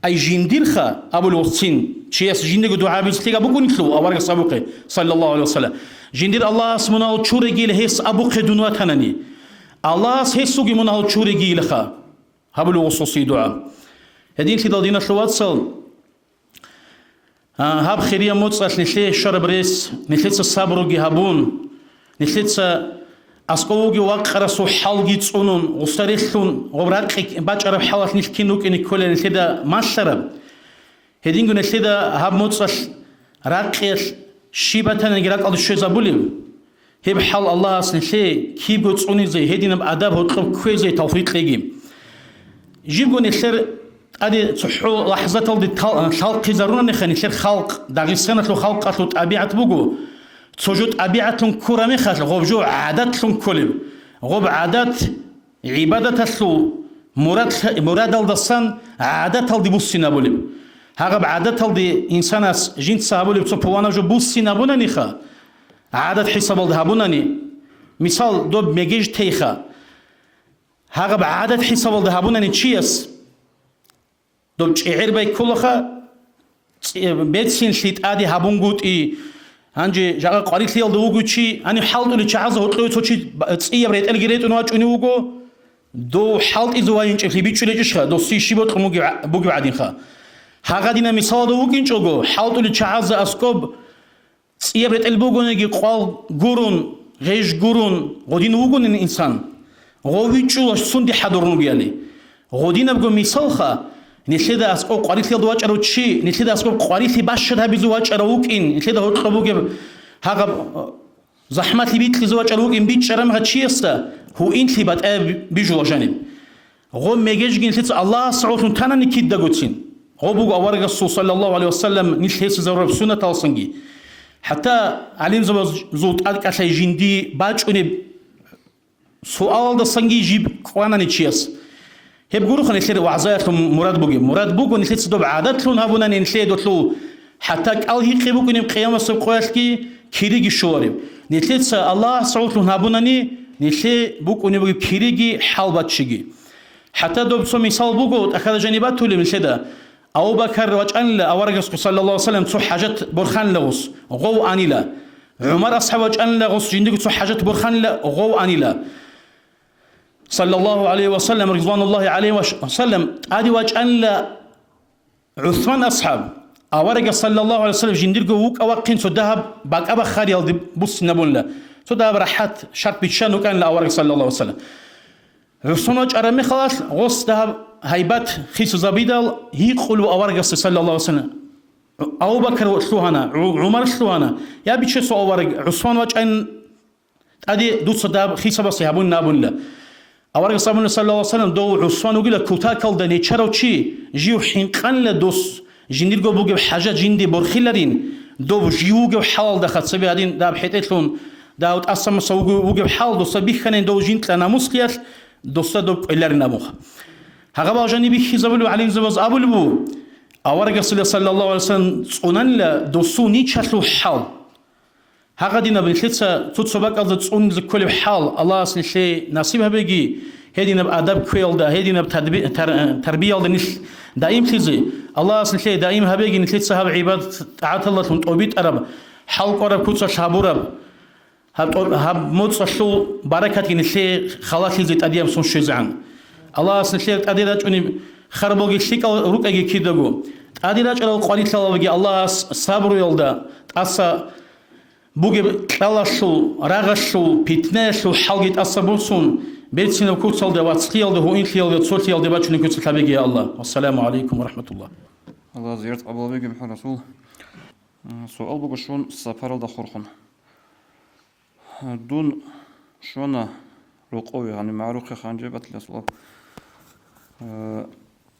أي جنديرخا أبو الوصين شيء جندير دعاء بيستيقى بقول نتلو أورك سابقه صلى الله عليه وسلم جندير الله سبحانه وتعالى هس أبو قدنوا ثاني الله هسو جمنا وتعالى لخا أبو الوصوصي دعاء هدين في دينا شوات صل هاب خيرية موتصل نشلي شرب ريس نشلي الصبر وجهابون نشلي أسقوجي وقرا سو حلقي تصونون وستريحون وبرقك باجر بحالات نشكينوك إن كل نشدا ما شرب هدينغو نشدا هاب موتصل راقيش شيبتنا نجراك على الشيء زبوليم هب حال الله أصلي كيف تصوني زي هدينا بأدب هطلب كويزي توفيق ليجيم جيبو نشر أدي تحو لحظة الدي خلق زرونا نخني نشر خلق داغستان لو خلق لو طبيعة بوجو توجد أبيعتهم كرامي خاطر غوبجو عاداتهم كلهم غوب عادات عبادة لو مراد الدسان عادات الدي بوسينا بولم هاغب عادات الدي إنساناس جنس سابولي بتوبوانا جو بوسينا بونانيخا عادات حساب الدهابوناني مثال دوب ميجيج تيخا هاغب عادات حساب الدهابوناني تشيس دوب شعير باي كلخا بيتسين شيت آدي هابونغوت أنجي جاء قريت لي الدوغوتشي أنا حالت اللي شعزه هطلعت توشي تصيب ريت الجريت ونواج ونوجو دو حالت إزواجين في بيتشو ليجشها دو سيشي بطل بوجي بعدين خا هاقدينا مثال دوغين شوجو حالت اللي شعزه أسكوب تصيب ريت البوجو نجي قال جورون غيش جورون غدين وجون الإنسان غويتشو سندي حضرون بيالي غدينا بقول مثال خا نشيدا أسقو قريت لي دواج أروتشي نشيدا أسقو قريت لي باشر هبي زواج أروكين نشيدا هو تقبوج هذا زحمة لي بيت لي زواج أروكين بيت شرم هالشيء استا هو إنت لي بات بيجوا جانب غو ميجيج جين تيت الله سعوتون تانا نكيد دعوتين غو بوج أورج الرسول صلى الله عليه وسلم نش هيس زور بسنة تالسنجي حتى عليم زوت أدك أشي جندي باج أني سؤال ده سنجي جيب قوانا نتشيس هب جورو خن يصير وعزايتهم مراد بوجو نسيت صدق عاداتهم هابونا ننسيد وتلو حتى قال هي قيبوك إنهم قيام السبقواتكي كيريجي شورب نسيت الله سعوتهم هابونا نسيت بوك إنهم كيريجي حالباتشجي حتى دوب سو مثال بوجو أخذ جانبات تولي من سيدا أبو بكر وجأن لا أورجس صلى الله عليه وسلم تسو حاجات برخان لغوس غو أنيلا عمر أصحاب وجأن لغوس جندك تسو حاجات برخان غو أنيلا صلى الله عليه وسلم رضوان الله عليه وسلم ادي وجأن لا عثمان اصحاب اورق صلى الله عليه وسلم جندير وك اوقين سو ذهب باق ابا خاري بص نبون لا سو ذهب راحت شرط بيتشان وكان لا اورق صلى الله عليه وسلم عثمان ارمي خلاص غص ذهب هيبات خيس زبيدل هي قلوا اورق صلى الله عليه وسلم ابو بكر وشلوهنا عمر شلوهنا يا بيتش سو اورق عثمان وجأن ادي دوس ذهب خيس بس يهبون نابون لا أورج صلى الله عليه وسلم دو عثمان وقيل كوتاكل دني شروشي جيو حنقان لدوس جندير جو بوجب حاجة جندي برخيلرين دو جيو جو حال دخل سبي هادين داب حيتلون داود أصلا مسوي وجب حال دوس بيخنين دو جنت لنا مسقيات دوس دو إلرنا مخ هغبا جانبي خزبلو عليهم زبز أبو لبو أورج صلى الله عليه وسلم صنن لا دوسوني شلو حال هقدينا بنخلصا تتصبق على تصون كل حال الله أصل شيء نصيبها بيجي هدينا بأدب كويل ده هدينا بتربية ده نش دائم تيجي الله أصل شيء دائم هبيجي نخلصا هب عباد تعات الله تنتوبيت أرب حال قرب كوتش شابورب هب موت شو بركة نشيء خلاص تيجي تأديم سون شزعان الله أصل شيء أديرات أني خربوجي شيك أو روك أجي كده جو أديرات على قليل الله بيجي الله صبر يلدا أسا بوجي كلاشو رغشو بيتناشو حلقة أصابوسون بيتسين وكوتسال ده واتسقيال ده هو إنخيال ده تصورتيال ده باتشون كوتسال تبيجي يا الله والسلام عليكم ورحمة الله الله زيارة أبو بيجي محمد رسول سؤال بقى شون سفر ده خرخن دون شونا رقوي يعني معروف خانجبت لسوا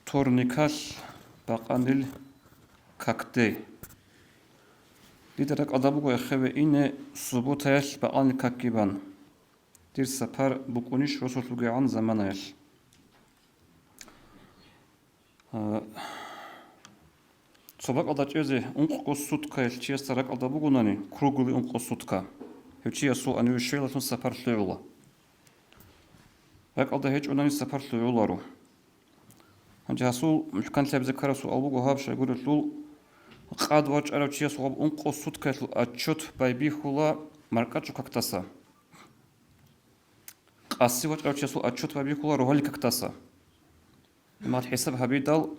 تورنيكاش باقانيل كاكتي لذلك أدبوا يخوي إن ثبوتش بقال ككيبان دير سفر بكونيش رسول لقي عن زمانيش صباح أضاء جزء أنق قصتك الشيء سرق أضاء بقولني كروغلي أنق قصتك هالشيء سو أنا وشيء لتون سفر لعلا هيك أضاء هيج أنني سفر لعلا رو هنجاسو مكان تلعب ذكر سو أبوه هاب شيء يقول لول قاد واج أنا وشيء سو أنق قصتك أشوت بايبي خلا مركز как تاسا قاسي واج أنا وشيء سو أشوت بايبي خلا روحي как تاسا ما تحسب هبيدال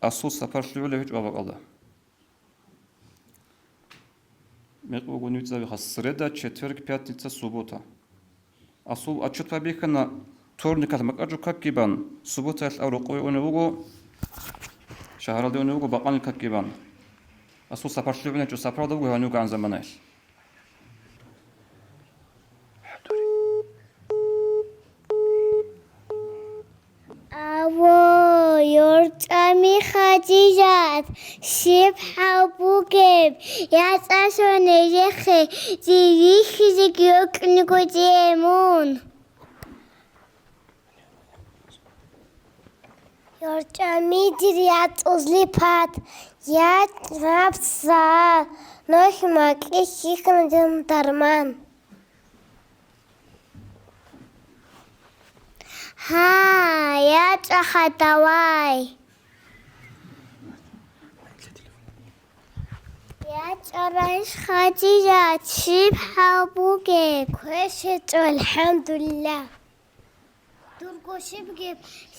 أصل سفر لعلا هيج أبغى الله ميقو نيتزا خاص سريدا четверг пятница суббота أصل أشوت بايبي كنا تورنيك المكاجو كاكيبان سبوتا الأوروقوي ونبوغو شهر دي ونبوغو بقان الكاكيبان أصو سفر شلوبنا جو سفر دوغو هنوغو عن زمانيش أوه يرتمي خديجات شيب حبوكب يتأسو نجيخي زيخي زيكيوك نكو ديمون يرتمي دريات أزليبات يات رابسا نوش ماكي شيخنا دم درمان ها يات أخدواي يات أرش خديجات شيب حبوكي كوشت الحمد لله درقو شبكي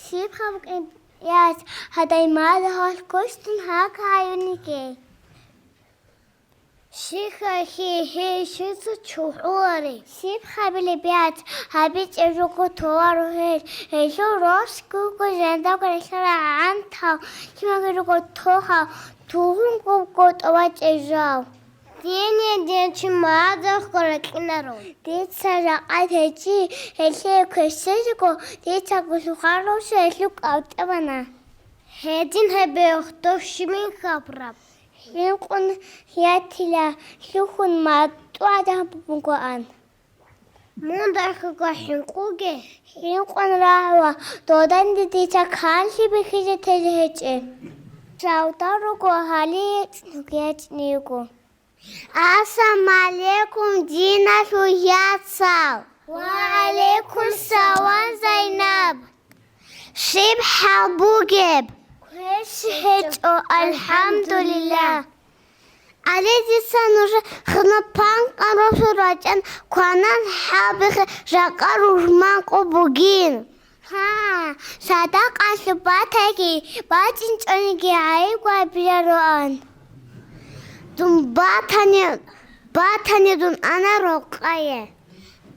شيب حبوكي يات هداي ماذا هالكوستن هاك هايونيكي شيخا هي شيزو تشوحوري شيب خابلي بيات هابيت اجوكو توارو هيشو روسكوكو زندوكو رشارة عنتاو شما كجوكو توها توهن كوكو توات اجاو ديني دينشي ماذا خوركينارو ديت سراقات هيشي هيشي كشيشكو ديت ساكوشو خاروشو هيشو كاوتابانا هيدين هبه اختو شمين خابراب ينقون ياتلا شوخون ما توعدها ببنقوان مون داركو حنقوغي ينقون راوا دودان ديتا كانشي بخيجة تجهج شاوتاروكو هالي نقيات نيوكو السلام عليكم دينا شويات ساو وعليكم السلام زينب شيب حبوجب هيتو الحمد لله عليه سنور خنبان قروش راجن كونان حابخ رقا روشمان قبوگين ها صدق أشباتكي باجين چونيكي عايقوا بيروان دون باتاني دون أنا رقاية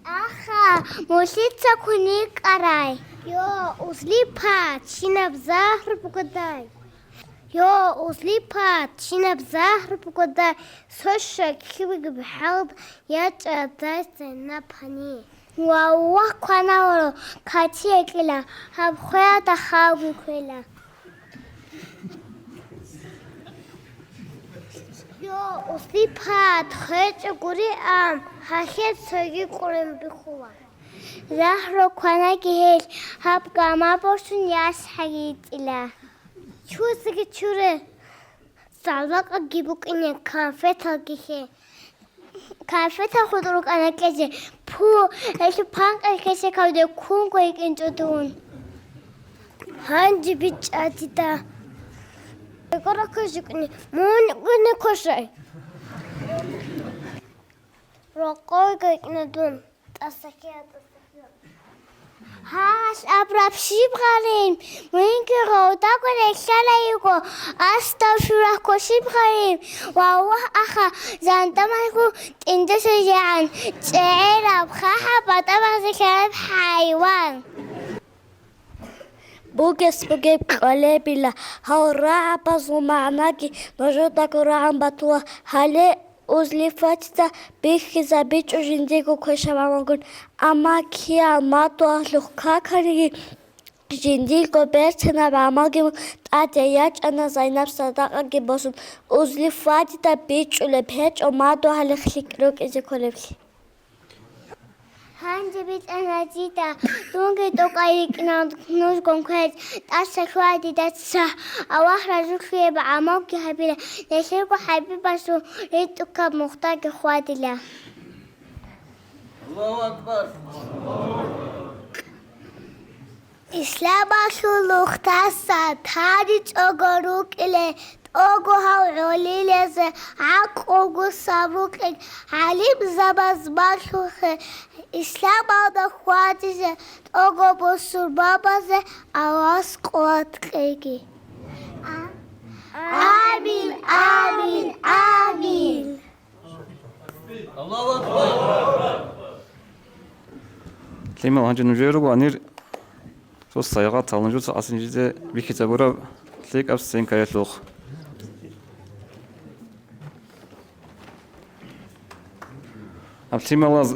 أخا موسيطة كونيك أراي يو أصلي بات شينا بزهر بقداي يو أصلي بات شينا بزهر بقداي سوشك كيبك بحلب يتعداي سنباني وواه كوانا ورو كاتيه كلا هب خويا تخاوبي كلا يو أصلي بات خيط قري هاشيت سوغي قرم بخوا زهر كوانا كهيل هب قاما بوشن ياس حقيت إلا شو سكي چوره سالوك أجيبوك إني كافتا كيه كافتا خودروك أنا كيه پو ایشو پانگ ایکشه کاوده کون کو ایک انجو دون هنجی بیچ آتیتا اگرا کشی کنی مون کنی کشه رقای که اینه دون تسکیه هاش ابراب شیب غریم من که رودا کنه شلایگو استفسر کشیب غریم واه آخا زندمایگو اینجا شجعان چهرب خواهم بادا بازی کرد حیوان بوجس بوجب قلبي هورا بازو معناكي نجدا كرام بتوا هله أزلي فاتتا بيخ زبيج وجنديكو كوشا مامون أما كيا ما تو لوكا كاري جنديكو بيرتنا بعماكي تاتياج أنا زينب صداقة جبوسون أزلي فاتتا بيج ولا بيج وما تو هله خليك روك إذا كلبي Hangi bir enerjide dungi dokayık nuz konkret tasa şuadi datsa Allah razukhiye ba'amak habila nesirku habiba su rituka muhtaj khwadila Allahu Akbar İslam'a şuluhtasa tariç ogoruk ile ogu havlileze hak ogu sabruk halim zabaz başuhe İslam'a da khwadize ogu bosur babaze avaz qotqegi Amin amin amin Lima hangi nujeru anir sos sayga talınjut asıncıda bir kitabura tek absen kayatlık. Abtim Allah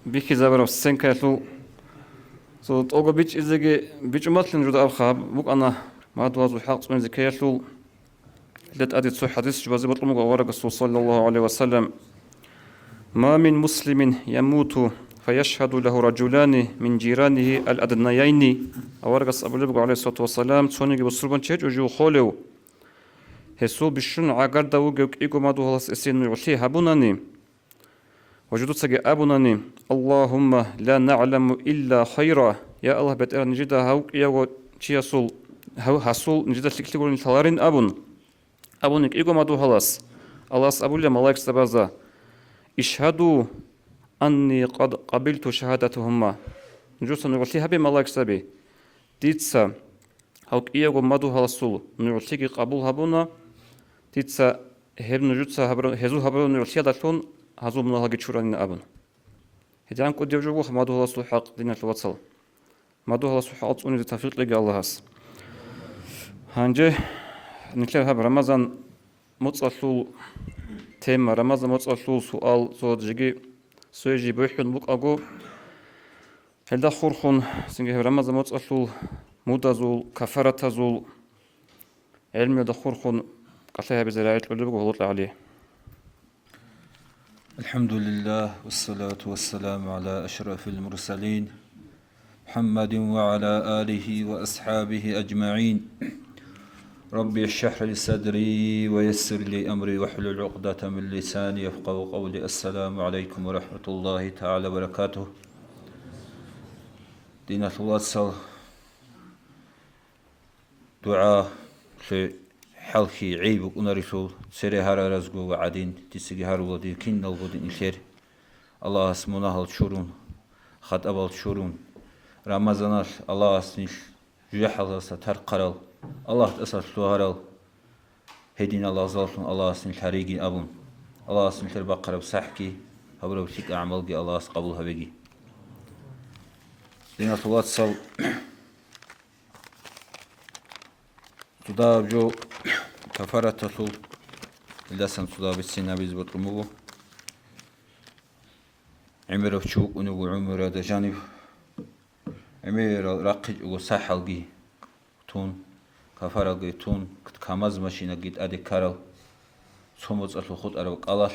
bir kitabura sen kayatlık. So ogo biç izlege biç umatlın juda abkhab buk ana ma duazu haq son zekayatlık. Let adit su hadis jwazi batlumu gawara sallallahu aleyhi ve sellem. ما من مسلم يموت فيشهد له رجلان من جيرانه الأدنيين أورقص أبو لبق عليه الصلاة والسلام تونيجي بسربان تشيج وجو خولو هسول بشون عقار داوغيوك إيقو مادو هلاس إسين نعطيه هبوناني وجدو تساقي أبوناني اللهم لا نعلم إلا خيرا يا الله بتأر نجد هاوك إيقو تياسول هاو حسول نجد تلكتقول نتلارين أبونيك إيقو مادو هلاس الله أبو لي ملايك سبازا اشهدوا أني قد قبلت شهادتهما نجوس نقولي هبي ملاك سبي ديتسا هاوك إيغو مادو هالسول نقولي قبول هبونا ديتسا هب نجوتسا هزو هبرو نقولي داتون هزو من هاجي شورانين أبون هديان قد يوجو مادو هالسول حق دينا الوصل مادو هالسول حق أني تفريق لقى الله هاس هانجي نكلم هب رمضان متصلول تيما رمضان متصلول سؤال زوجي سويجي بيحون بوك أقو هلدا خورخون سنجي رمضان متصلول مودازول كفارتازول علمي دا خورخون قصيها بزراعة القلوب وغلط عليه الحمد لله والصلاة والسلام على أشرف المرسلين محمد وعلى آله وأصحابه أجمعين ربي اشرح لي صدري ويسر لي أمري واحلل عقدة من لساني يفقهوا قولي السلام عليكم ورحمة الله تعالى وبركاته دينة الوصل دعاء في حلقي عيبك ونرسول سري هارا رزقو وعدين تسيقي هارو ودين كين الودين الخير الله اسمنا هل شورون خط أبل شورون رمضان الله اسنش جحل ستر قرال الله تأسس سوهرال هدين الله زالتون الله اسنش حريقين أبون الله اسنش البقرة بسحكي هبرو بسيك أعمالك الله قبولها بيجي دينة الوصل تداب جو كفارة تطول لسان تداب السنة بيزبط رموه عمره بشوق ونقو عمره دا جانب عمره راقج وصاحل جي تون كفارة جي تون كت كامز ماشينا جيت أدي كارل صمت أطلو خود أروك ألاش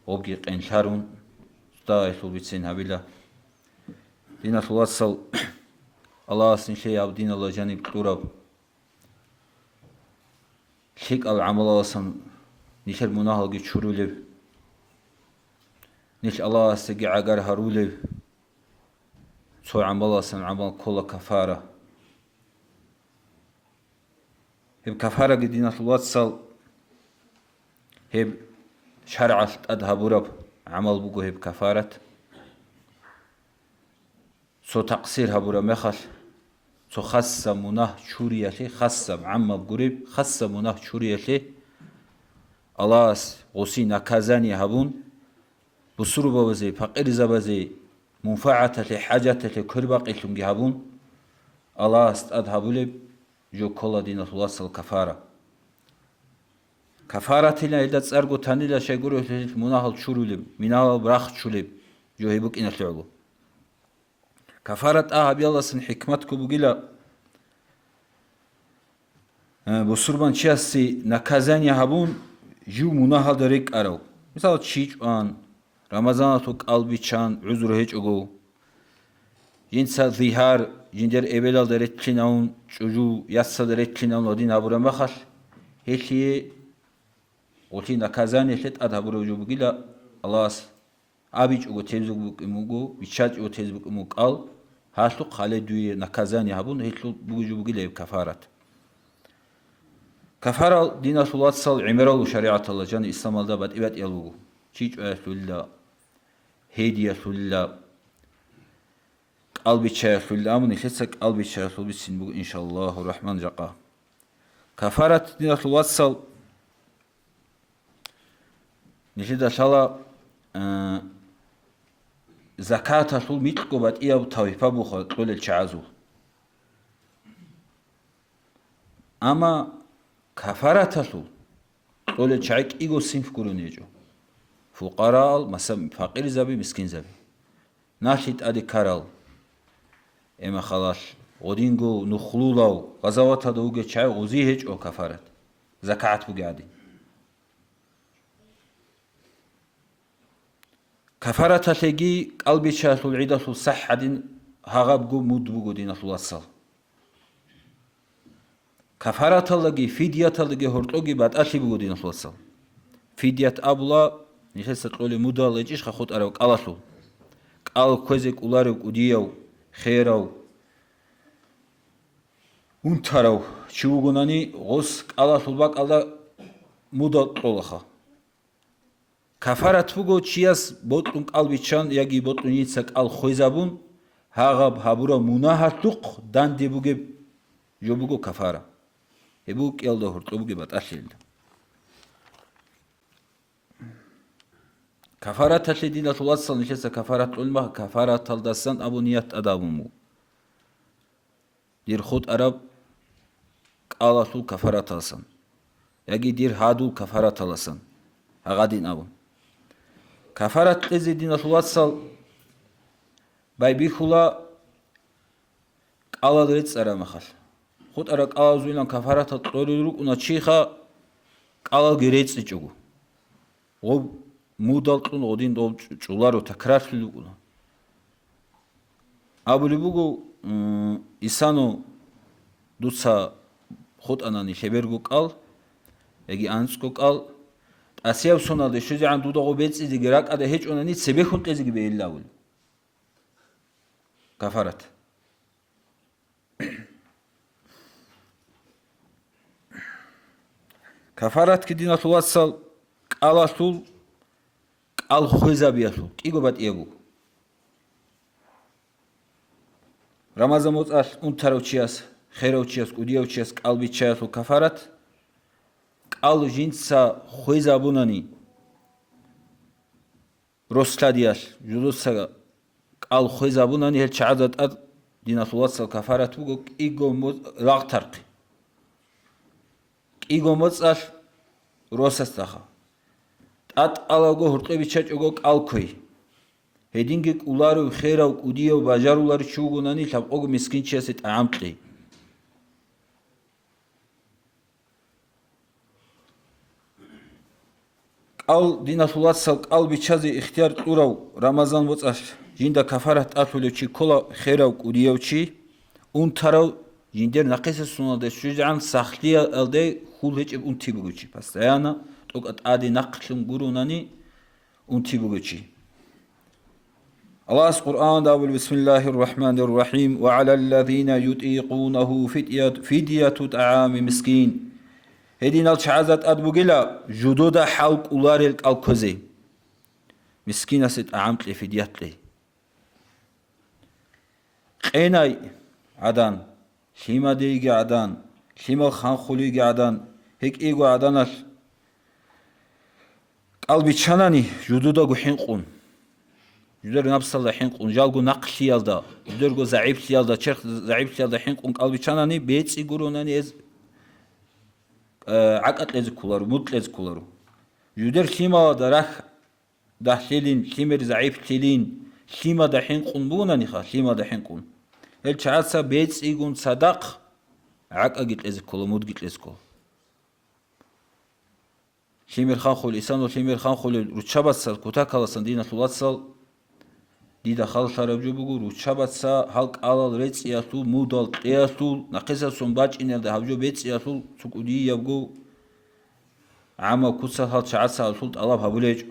وبجي قنشارون تداب يطلو بيتسين هبيلا دينة الوصل الله سنشي عبد دين الله جانب تورب شيك العمل أصلا نيش المناهل جي تشورولب نيش الله سجى عجر هرولب سو عمل أصلا عمل كل كفارة هب كفارة جدينة الوصل هب شرعت أدها برب عمل بقو هب كفارة سو تقصير هبورا مخل سو خاصة مناه شورية خاصة عم بقريب خاصة مناه شورية الله غسي نكازاني هبون بصرو بوزي فقير زبزي منفعة حاجة كرباقي لنجي هبون الله أدهبولي جو كل دين الله الكفارة كفارة لا إذا تسأرقو تاني لا شيء قريب مناه شورولب مناه براخ شولب جو هيبوك إن العلو كفارة بيلا سن حكمتكم بقيلا بصربان شاسي نكازانيا هبون جو مناهل دريك أرو مثال تشيج آن Ramazanatu qalbi çan uzru hiç ogu. Jinsa zihar jinder evelal deretçinaun çocuğu yassa deretçinaun odin abura mahal. Heçiye otina kazan eşet adabura ucu bugila Allah'as abiç ogu tezbuk imugu biçaç ogu tezbuk imug al. Haşlu kale düye nakazani habun heçlu bucu bugila kafarat. Kafara dinasulat sal imeralu şeriat Allah canı İslam'da bat evet yalugu. Çiç öğütülla hediyetulla qalbi çayasulla amın işetsek qalbi çayasul bitsin bu inşallahurrahman jaqa. Kafarat dinasulat sal nişida şala zakata sul mitqu bat iya tawifa bu qul çazul. Ama kafaratasul qul çayk igo sinf kurunejo. Fuqaral masam faqir zabi miskin zabi. Nashit adi karal. Ema khalas odingo nukhululav gazawata da uge çay ozi hiç o kafarat. Zakat bu gadi. Kafarata tegi qalbi çasul idasul sahhadin hagabgu mudbugu dinasul asal. Kafaratallagi fidyatallagi hortogi bat ashibugu dinasul asal. Fidyat abla nişesat qoli mudal ejish khot arav qalasul. Qal kozek ularev udiyav kherav untarav chugunani gos qalasul baqalda mudal qolaxa. Kafarat bugo chias botlun qalbi chan yagi botlun yitsak al khoizabun hagab habura munahatuq dan debuge jobugo kafara. Ebu qelda hortobuge bat ashilda. Kafarat taşıdığında tulatsan işese kafarat olma kafarat aldasan abu niyat adamı. Dir khut arab qalasul kafarat alsan. Yagi dir hadul kafarat alasan. Agadin abu. Kafarat tezidina tulatsal bay bir khula qaladır tsara mahal. Khut arab qalazulan kafarat atoluruk una chixa qala gerets çogu. O mudaltun odin dol çularo takrarluguna. Abulugu isano dutsa khot anani shebergu qal egi ansko qal asiyav sonalde shujan duda gobetsi digerak ada hiç onani sebehun qezi gibi illavul. Kafarat. Kafarat ki dinatulasal qalasul al khoizabiasu qigobat iegu Ramazan motsal untarovchias khairovchias udiovchias qalbi chayasu kafarat qal jinsa khoizabunani rosladias judusa qal khoizabunani hel chaadat ad dinasulasal kafarat bugo qigo raqtarqi qigo motsal rosastaxa at alago hortqebi chachogo qalkoy hedinge ularu kherav udiyo bajarular chugunani tabqogo miskinchiasit amqi qal dinasulasal qalbi chazi ikhtiyar turav ramazan votsas jinda kafarat atuluchi kola kherav udiyovchi untarav jinder naqisa sunalde shujan sakhliya elde khulhech untibuguchi pastayana toqat adi naqlum gurunani untibuguchi Allah Qur'an da bismillahirrahmanirrahim ve alellezina yutiqunahu fidyatu ta'am miskin hedinal chazat adbugila jududa halq ularil qalkozi miskinasit amqi fidyatli qenay adan himadegi adan himal khankhuligi adan hek ego adanal qalbi chanani jududa guhinqun juder nafsalla hinqun jalgu naqliyalda judergo zaifliyalda cherx zaifliyalda hinqun qalbi chanani beetsi gurunani ez aqatlez kularu mutlez kularu juder hima darah dahlilin himer zaif tilin hima da hinqun bunani kha hima da hinqun el chaatsa beetsi gun sadaq aqagitlez kulu mudgitlez kul Химер ханхул исану химер ханхул ручабатсал кутакаласан дина сулатсал дида халшарабжу бугу ручабатса халк алал рециясул мудал qiyasул нақисасун бачинел да хавжу бециясул цукуди ябгу ама кутсал хал чаатсал султ алаб хабулеж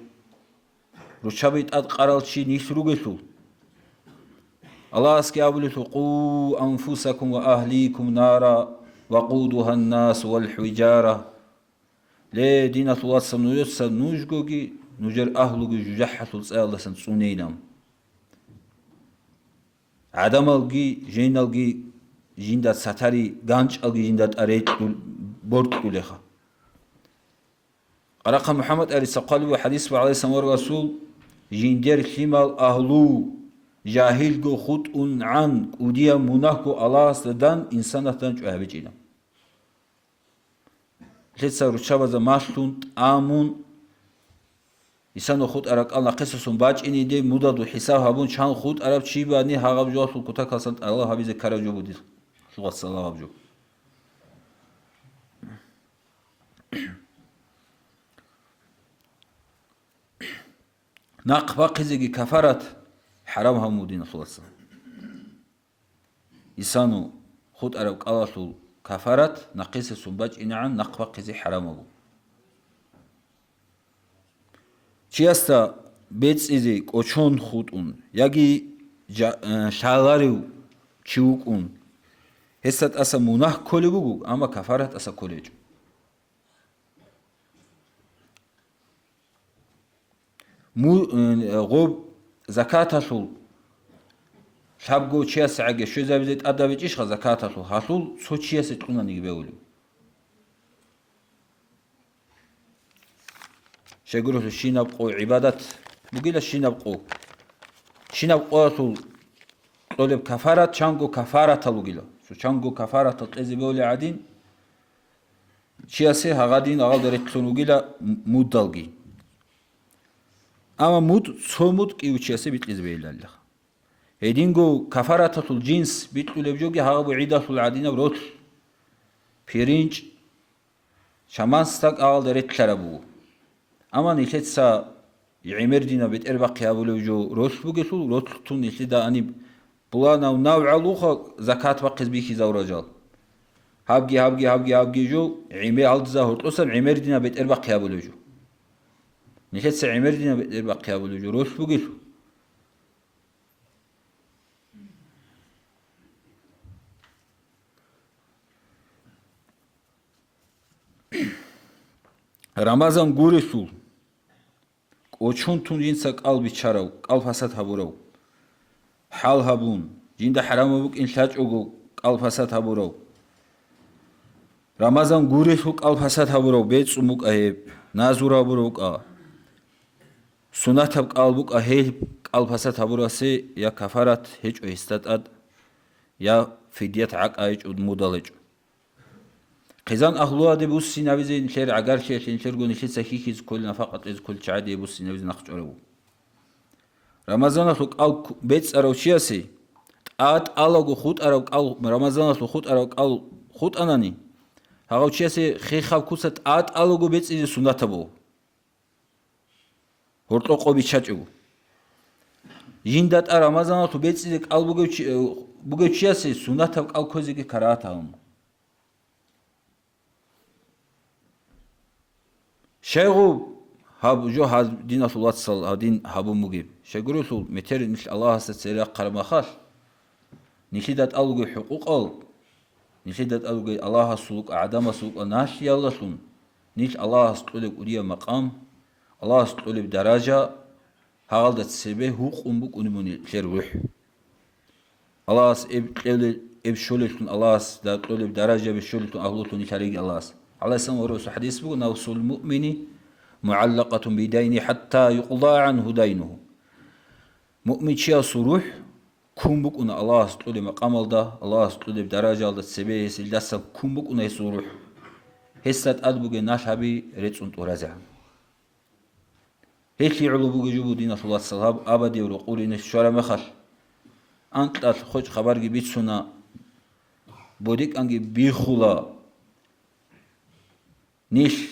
ручабит ад қаралчи нисругесул Allah'ski abulutu qu anfusakum ve ahlikum nara وقودها الناس والحجارة لا دينا ثلاثة نويتسا نوجوغي نجر أهلوغي ججحة السالة سنسونينام عدم الغي جين الغي جيندات ساتاري غانش الغي جيندات أريت بورت كلها أرقى محمد أري سقال وحديث عليه السلام والرسول جيندير خيمال أهلو جاهل go خطء عن وديا مناكو الله سدان إنسانتان جوهبجينا لسه رشابة ماشلون آمون إنسانو خط أرق الله قصصون باج إني دي مدد وحساب هبون شان خط أرب شي باني هاغب جوات الكتا كاسنت الله هبيز كارجو بودي صلى الله عليه وسلم ناق باقي كفارات حرام همودين صلى الله عليه وسلم إنسانو خد أرب قالوا كفارات نقيس سنباج إنعان نقبا قزي حرام أبو چياستا بيتس إزي قوچون خودون ياگي شاغاريو چيوكون هستات أسا مناه كولي بگو أما كفارات أسا كولي جو غوب زكاة شول شابگو چياس عاگه شو زبزيت أدابيج إشخا زكاة شول حصول سو چياس تقونا نيجبولو شغلو شينابقو عبادات بقيل شينابقو شول طلب كفارات شانغو كفارات لوغيلو شو شانغو كفارات تزبولي عادين چياسي هغادين أغال دريتلونوغيلا مودالغي أما مود صومود كيو چياسي بيتلزبيلا الله هيدينغو كفارة الجنس بيتلو لبجوغي هاغبو عيدة العادين بروت بيرينج شامان ستاق أغال دريت لربو أما نيشتسا يعمر دينا بيت إرباق يابو لبجو روت بوغيسو روت تون نيشتدا أني بلانا وناو علوخا زكاة باقز بيكي زاو رجال هابجي جو عمر عالدزا هرطوسا عمر دينا بيت إرباق يابو لبجو نيشتسا عمر دينا بيت إرباق يابو لبجو روت بوغيسو رمضان گورسول قوچون تون جنسا قلب چراو قلب حسد هبورو حال هبون جند حرام بوك انشاج اوگو قلب حسد هبورو رمضان گورسول قلب حسد هبورو بیت سموک اهب نازور هبوروك سنت هب قلبوك اهب قلب حسد هبورو سي يا كفارات هج استاد يا فدية عق ايج مودالج قزان أهلوا دي بوسي نبيزين شر عقار شيء شرقون شيء سخيكيز كلنا فقط إذ كل شعدي بوسي نبيز نخش عليه رمضان أخلق أو بيت أرو شياسي آت ألاقو خود أرو أو رمضان أخلق خود أرو أو خود أناني هاو شياسي خيخاب كوسات آت ألاقو بيت إذا سنة بو هرطوقو بيشاجو جندات رمضان أخلق بيت إذا أل بوجو شياسي سنة أو كوزي كراتهم شيخو هاب جو هاد دين الله صل هادين هابو مجيب شيخو رسول متر نش الله سسيرا قرما خاش نشيدت ألقي حقوق نشيدت ألقي الله سلوك أعدام سلوك ناش يلا سون نش الله سلوك أولياء مقام الله سلوك درجة هذا السبب حقوق أمك ونموني شروح الله إب شولتون الله سلوك درجة بشولتون أهلتون شريك الله على سنة ورسول حديث بقول نوص المؤمن معلقة بدين حتى يقضى عنه دينه مؤمن شيء صروح كم بقول الله سطول مقام الله الله سطول بدرجة الله سبيه سلدس كم بقول يصروح هسات أدبوج ناشبي رتسون تورزع هيك يعلو بوج جبو دين الله الصلاب أبدي ورقول إن الشرع مخش أنت تخرج خبر جبيت سنة بوديك أنجي بيخلا نيش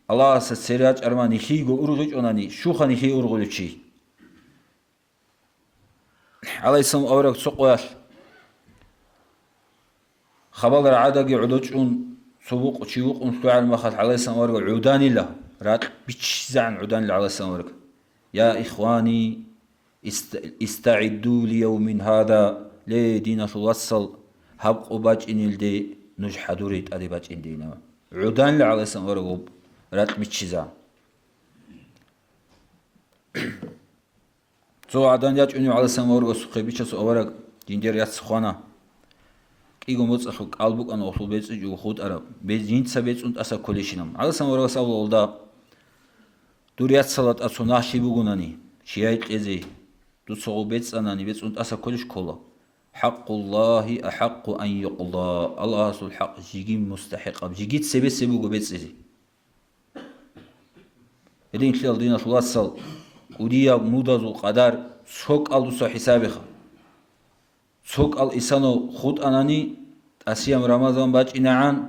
Allah sa seriaç armani higo uruç onani şuhani hi urguluçi. Alaysam avrak soqoyal. خبر عادة عدوش سبوق شيوق سؤال ما خد على سن ورق عوداني له رات بتشزعن عودان على سن ورق يا إخواني استعدوا ليوم هذا لدينا توصل هبق باج إن الدي نجح دوريت أدي باج إن دينا عودان على سن ورق رات بتشزعن سو عدان ياج إنه على سن ورق سخي بيشس ورق جندير يات سخوانا إيجو متصل قلبك أنا أصل بيت إيجو خود أرب بيت جنت سبيت أنت أسا كلشينام على سما ورا سأول الله دوريات صلاة أصنع شيء بقولني شيء إزاي تصو بيت أناني بيت أنت أسا كلش كلا حق الله أحق أن يقضى الله أصل الحق جيجي مستحق جيجي سبيت سبوق بيت إزاي يدين خلال دين الله صل وديا مودز القدر سوق ألدوس حسابها سوق الإنسانو خود أناني أسيام رمضان باج إنعان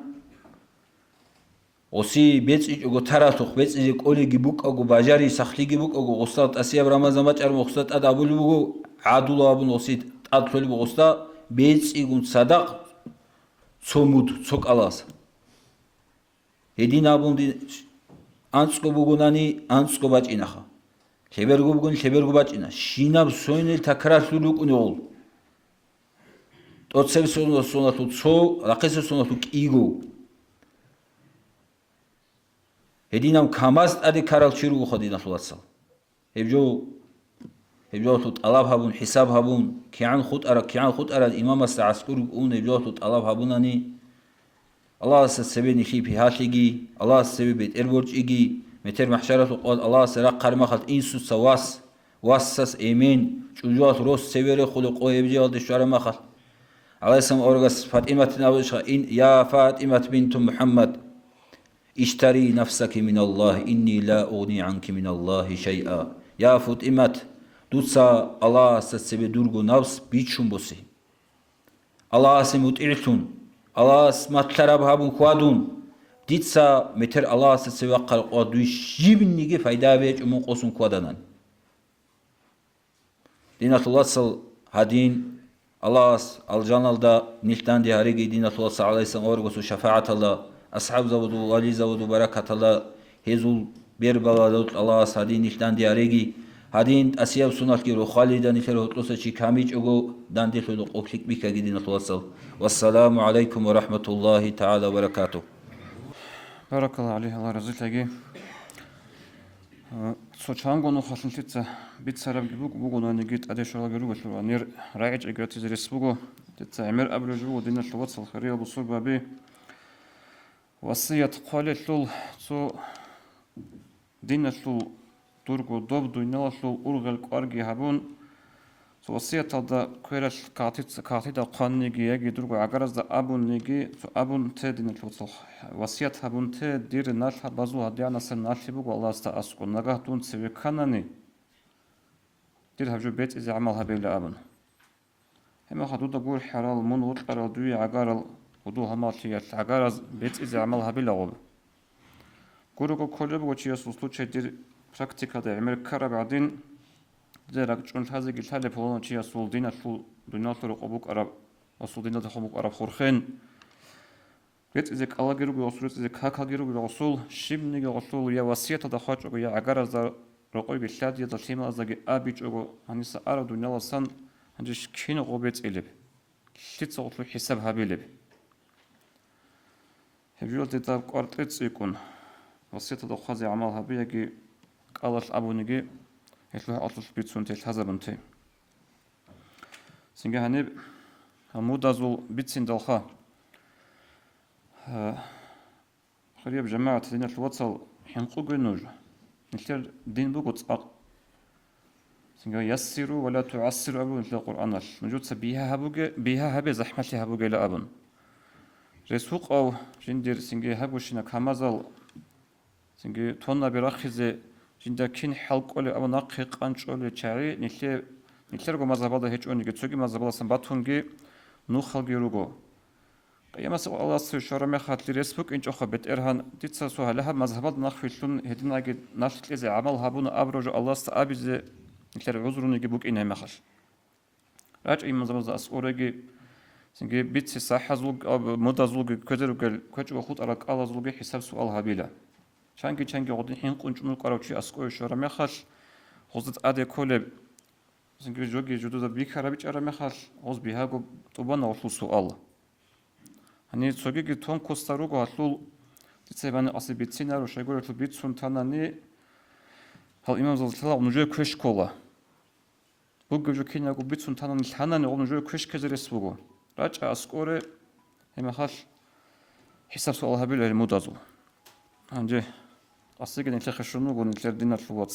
وسي بيت إيجو تراتوخ بيت إيجو أولي جيبوك أو باجاري سخلي جيبوك أو غصات أسيام رمضان باج أرم غصات أدابول بوغو عادول أبون وسي أدخل بغصتا بيت إيجو صدق صمود سوق ألاس هدين أبون دي أنسكو بوغوناني أنسكو باج إنخا خبرغو بوغون خبرغو باج إنخ شيناب سوينل تكرار سلوك أنيول توتسب سونا تو تسو رقيس سونا تو كيغو هدينام كاماست ادي كارال شيرو خدينا خلاص هبجو تو طلب هابون حساب هابون كيان خود ارا امام العسكر اون هبجو تو طلب هابوناني الله سببني في بهاشيغي الله سبب بيت اربورجيغي متر محشرات قال الله سرا قرمخت انسو سواس واسس ايمين جوجات روس سيفر خلق ويبجي ود شعر مخل عليه السلام أورغس فاطمة إن يا فاطمة بنت محمد اشتري نفسك من الله إني لا أغني عنك من الله شيئا يا فاطمة دوتسا الله سسبي دورغو نفس بيتشون بوسي الله سموت إعتون الله سمت تراب هابون خوادون ديتسا متر الله سسبي وقال قادوي جيبنيجي فايدا بيج أمون قوسون خوادانان دينة الله صل هدين الله الجنالدا نيلتان دي هاريجي دين الله صلى الله عليه وسلم أورغسو شفاعة الله أصحاب زودو ولي زودو بركة الله هزول بيربلا دوت الله هدين نيلتان دي هاريجي هدين أسياب سنات كيرو خالدا نيلتان تلوسا شي كاميج أغو دان دي خلو قوكليك بيكا دين الله صلى والسلام عليكم ورحمة الله تعالى وبركاته بارك الله عليه الله رزق لك سوچانگونو خاصنتيتsa бит сарабги бугуна нигит адешалагеру шло нер раич играти зересбуго тетса эмер аблужу дина шловат салхари абусур баби васият qalelul су дина шлу тургу добду иналашлу ургал qargi habun су васият алда квераш катида qanниги яги тургу агаразда абунниги су абун те дина шловат васият habun те дир налха базу адианасен налхибуго алласта аску нагатун цевеканани دير هجو بيت إذا عملها بيلا أبن هما خدودا قول حرال من وطقر دوي عقار ودوها مالتيات عقار بيت إذا عملها بيلا غوب قولوا كل بوشي يسوسلو دير براكتيكا دا عمل كارا بعدين دير أكتشون هذا قلت هالي بولون شي يسول دينا شو دينا طرق أبوك أراب وصول دينا تخبوك أراب خورخين بيت إذا كالا جيرو بيوصول إذا كاكا جيرو بيوصول شبني بيوصول يا وسيطة دا خاج يا عقار رقوي بالشاد يضلتيما أزاقي أبيج أغو هنسا أرى دنيا لسان هنجيش كين غوبيت إلب شتيت سغطلو حساب هابيلب هبجول تتاب قارتيت سيكون وسيطة دو خازي عمال هابيجي قالت أبونيجي يتلوها أطلش بيتسون تيل هزابنتي سنجا هنب همودازول بيتسين دالخا خريب جماعة دينا الواتسال حنقو قنوج نتر دين بوجود أق سنجا يسروا ولا تعسروا أبو نتلا القرآن موجود سبيها هبي زحمتها هبوجي لا أبن رسوق أو جندير سنجا هبوشنا كمازال سنجا تونا برخزة جندا كين حلق ولا أبو نقيق أنش ولا شعري نتلا جو مزبالة هيج أوني جتسوجي مزبالة سنباتونجي نو خلقي روجو قيامس الله سوشورا مخات لرسبك إنش أخو بترهن تتصل لها مذهبات نخفيلون هدنا جد نشط إذا عمل هابون أبرج الله استأبز مثل عذرون يجيبوك إنها مخش راج إيمان زمز أسورة سنجي بيت صح زوج أو مدة زوج كذا وكل كذا وخود أراك الله زوج حساب سؤال هابيلا شانكي قدين حين كنت من قراوشي أسكوي شورا مخش خذت أدي كله سنجي جوجي جدود بيكارا بيجرا مخش غز بيها جو طبعا وصل سؤال هني تسوجي تون كوستاروغو هاتلو تتسبان أصل بيتسينا روشيغور تلو بيت سنتاناني هل إمام زلزلة ونجوي كوش كولا بوجو جو كينا جو بيت سنتاناني الحناني ونجوي كوش كزريس بوجو راجع أسكوري هم خاش حساب سؤال هبيل المدازو هنجي أصل كده نتلاقي شنو قول نتلاقي دينا الفوات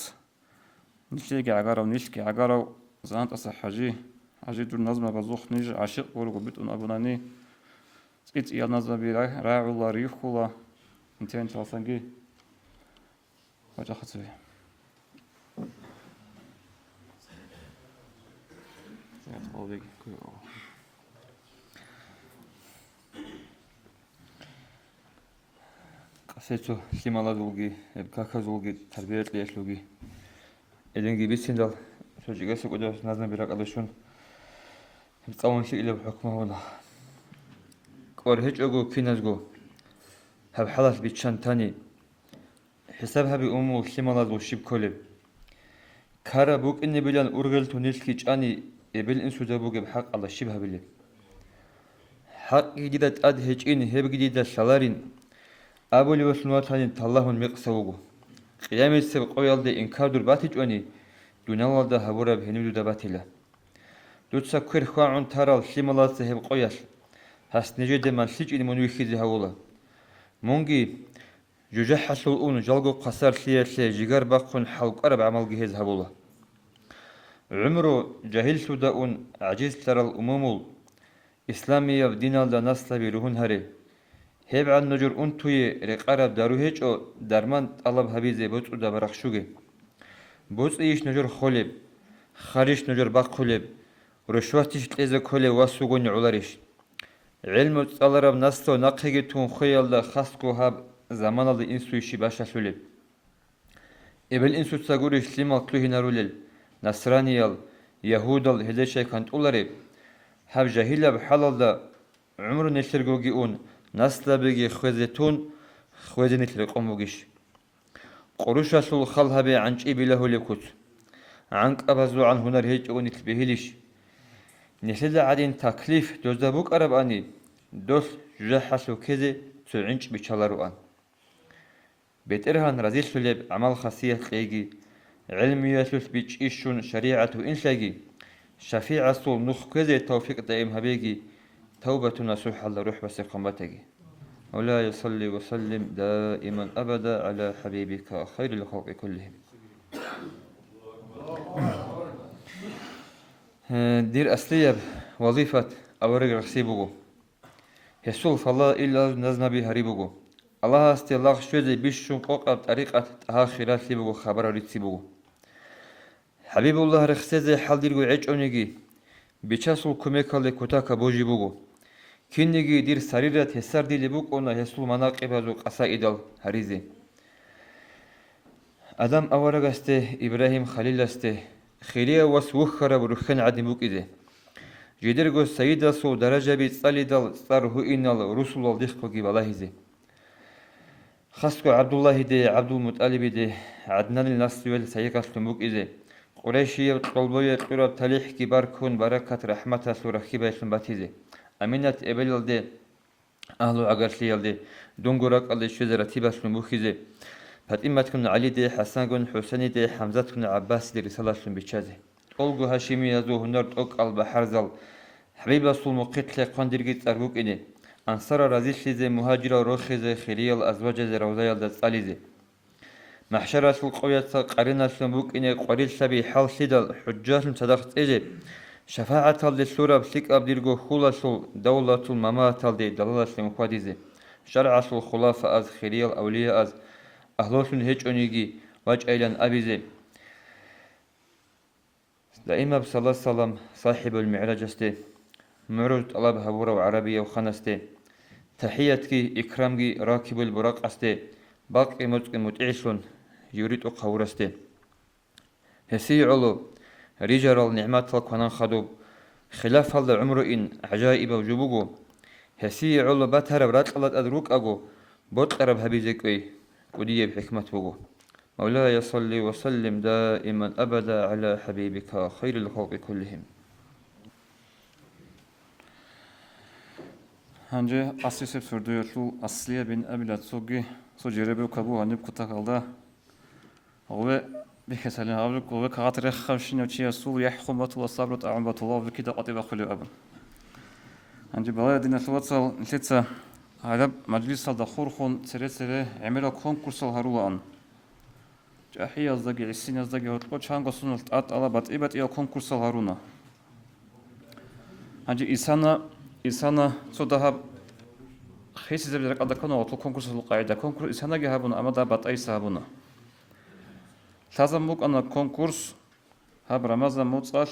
نتلاقي عقارة ونيشكي عقارة زانت أصل حاجي دور نظمة بزوخ نيج عاشق ورقو بيت أبوناني إت يالنازا بيرا راعولا ريخولا انتين تلاسانجي وجا خطبي قصيتو سيمالا زولجي كاكا زولجي تربية ليشلوجي إذن بيسندال سوجي سقودا نازنا بيراك أدشون بتقوم شيء إلا بحكمه ولا ورهج أجو كينازجو هب حلاس بيتشان تاني حساب هبي أمو سيمالا زول شيب كولب كارا بوك إني بلان أرغل تونيسكي جاني إبل إنسو دابوك بحق الله شيب هبلي حق جديدة أدهج إن هب جديدة سالارين أبو لي وسلواتانين تاللهون مقصوغو قيامي سبق قويال دي إنكار دور باتج واني دون الله دا هبورا بهنودو دا باتلا دوتسا كوير خواعون تارال سيمالا سهب قوياس هاس نجد من سيج إن منوي خيزي هولا مونجي جوجح حسول أون جالغو قصار سياسي جيغار باقون حلق أرب عمل جهاز هولا عمرو جاهل سوداؤون عجيز ترى الأمومول إسلامية بدينال دا نسلا بيروهن هري هيب عن نجور أنتوي رقارب داروهيج أو درمان طلب هبيزي بوت دا برخشوغي بوت إيش نجور خولب خارج نجور باق خولب رشواتيش تلزا كولي واسوغوني عولاريش علم تطالرب نسلو نقهيجي تون خيال دا خاصكو هاب زمان دا إنسو يشي باشا سولب إبل إنسو تساقوريش لما تلوهي نارولل نصرانيال يهودال هدشي كانت أولاريب هاب جاهيلا بحلال دا عمر نسرقوغي أون نسلا بيجي خوزتون خوزي نتلق أموغيش قروش رسول خالها بي عنج إبي له لكوت عنك أبازو عن هنر هيج أو نتلبهيليش نسلا عدين تكليف دوز دابوك أرب أني دوس جحسو كذي تو عنج بيشالارو أن بيترهان رزيل سليب عمل خاصية خيجي علم يسوس بيش إيشون شريعة إنساجي شفيع رسول نخ كذي توفيق دائم هبيجي توبة نصوح الله روح وسقمتك ولا يصلي وسلم دائما أبدا على حبيبك خير الخلق كلهم دير أصلية وظيفة أورق رخصيبوغو يسول فالله إلا نزنبي هريبوغو الله استيلاغ شوزي بيشون قوقع بطريقة آخرات ليبوغو خبر ريتسيبوغو حبيب الله رخصيزي حال ديرغو عجونيجي بيشاسول كوميكالي كوتاكا بوجيبوغو كينيجي دير سريرة هسار دي لبوك أونا يسول مناقب هزوك أسائدال هريزي أدم أورغ استه إبراهيم خليل استه خيريا وسوخرا بروخن عدموك إذا جدرغو سيدا سو درجة بيت صالدال صاره إنال رسول الله ديخكو جبالهزي خاصكو عبد الله دي عبد المطلب دي عدنان النصر سيقاس لموك إذا قريشية طلبوية قرب تليح كبار كون بركة رحمة سورة خيبا سنباتيزي أمينة إبليل دي أهلو عقرسيال دي دونغوراك اللي شوزة رتيبة سنبوخيزي فاتمة كن علي دي حسن كن حسين دي حمزة كن عباس دي رسالة سنبيتشازي أولغو هاشيمي يزو هنرد أوك البحرزال حبيب رسول مقيت لقان ديرجيت أربوك إني أنصار رزيش لزي مهاجرة روخيزي خيريال أزواج زي روزايال دي صاليزي محشر رسول قوية قرينة سنبوك إني قريل سبي حال سيدال حجاج صدقت إجي شفاعة دي سورة بسيك أبديرغو خلاصل دولة الممات دي دلالة سنخواديزي شرع سل خلافة أز خيريال أولياء أز أهلوسن هيج أنيجي واج أيلان أبيزي دائما بصلاة الله صاحب المعراج استي معروج طلب هبورة وعربية وخنستي تحياتكي إكرامكي راكب البراق أستي باقي ملك متعسون يريد قورستي هسي علو رجال النعمات القنان خدوب خلاف هذا العمر إن عجائب وجبوغو هسي علو باتهر برات الله أدروك أغو بوت قرب هبيزيكوي قدية بحكمة بوغو مولاي صل وسلم دائما أبدا على حبيبك خير الخلق كلهم. Hangi asli sürdüğü asliye bin abilat sogi so cerebe kabu hanip kutakalda ve bir keselin avluk ve kağıt rekhavşin uçiya sul yahkumat ve sabrat a'batullah ve kida qatiba khulu abun. Hangi baladina suwatsal nitsa هذا مجلس هذا خورخون سرسرة عمله كونكورس الهروان جاهي أزدقي عسين أزدقي هتقول شان قصون التأت على بتقبت إلى كونكورس الهرونا هنجي إنسانا صدها خيس زبدك أدا كنا وطل كونكورس القاعدة كونكورس إنسانا جهابنا أما دا بتأي سهابنا لازم مك أنا كونكورس هب رمضان موتصل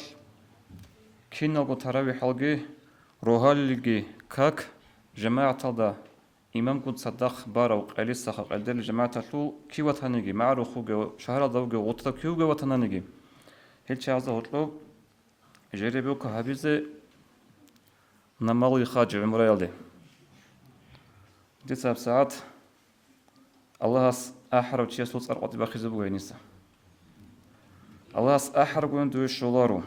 كنا قطراوي حلقي روحالجي كاك جماعة هذا إمام كنت صدق بارو قليل سخق الدل جماعة شو كي وطنيجي معروف خوجو شهر ضوجو وطلع كيوجو وطنانيجي هل شيء هذا هطلب جربوا كهابيزة نمالو يخاج عمره يلدي دي ساعات الله أحرق شيء صوت أرقط بخيزبو ينسى الله أحرق وين دوش شلارو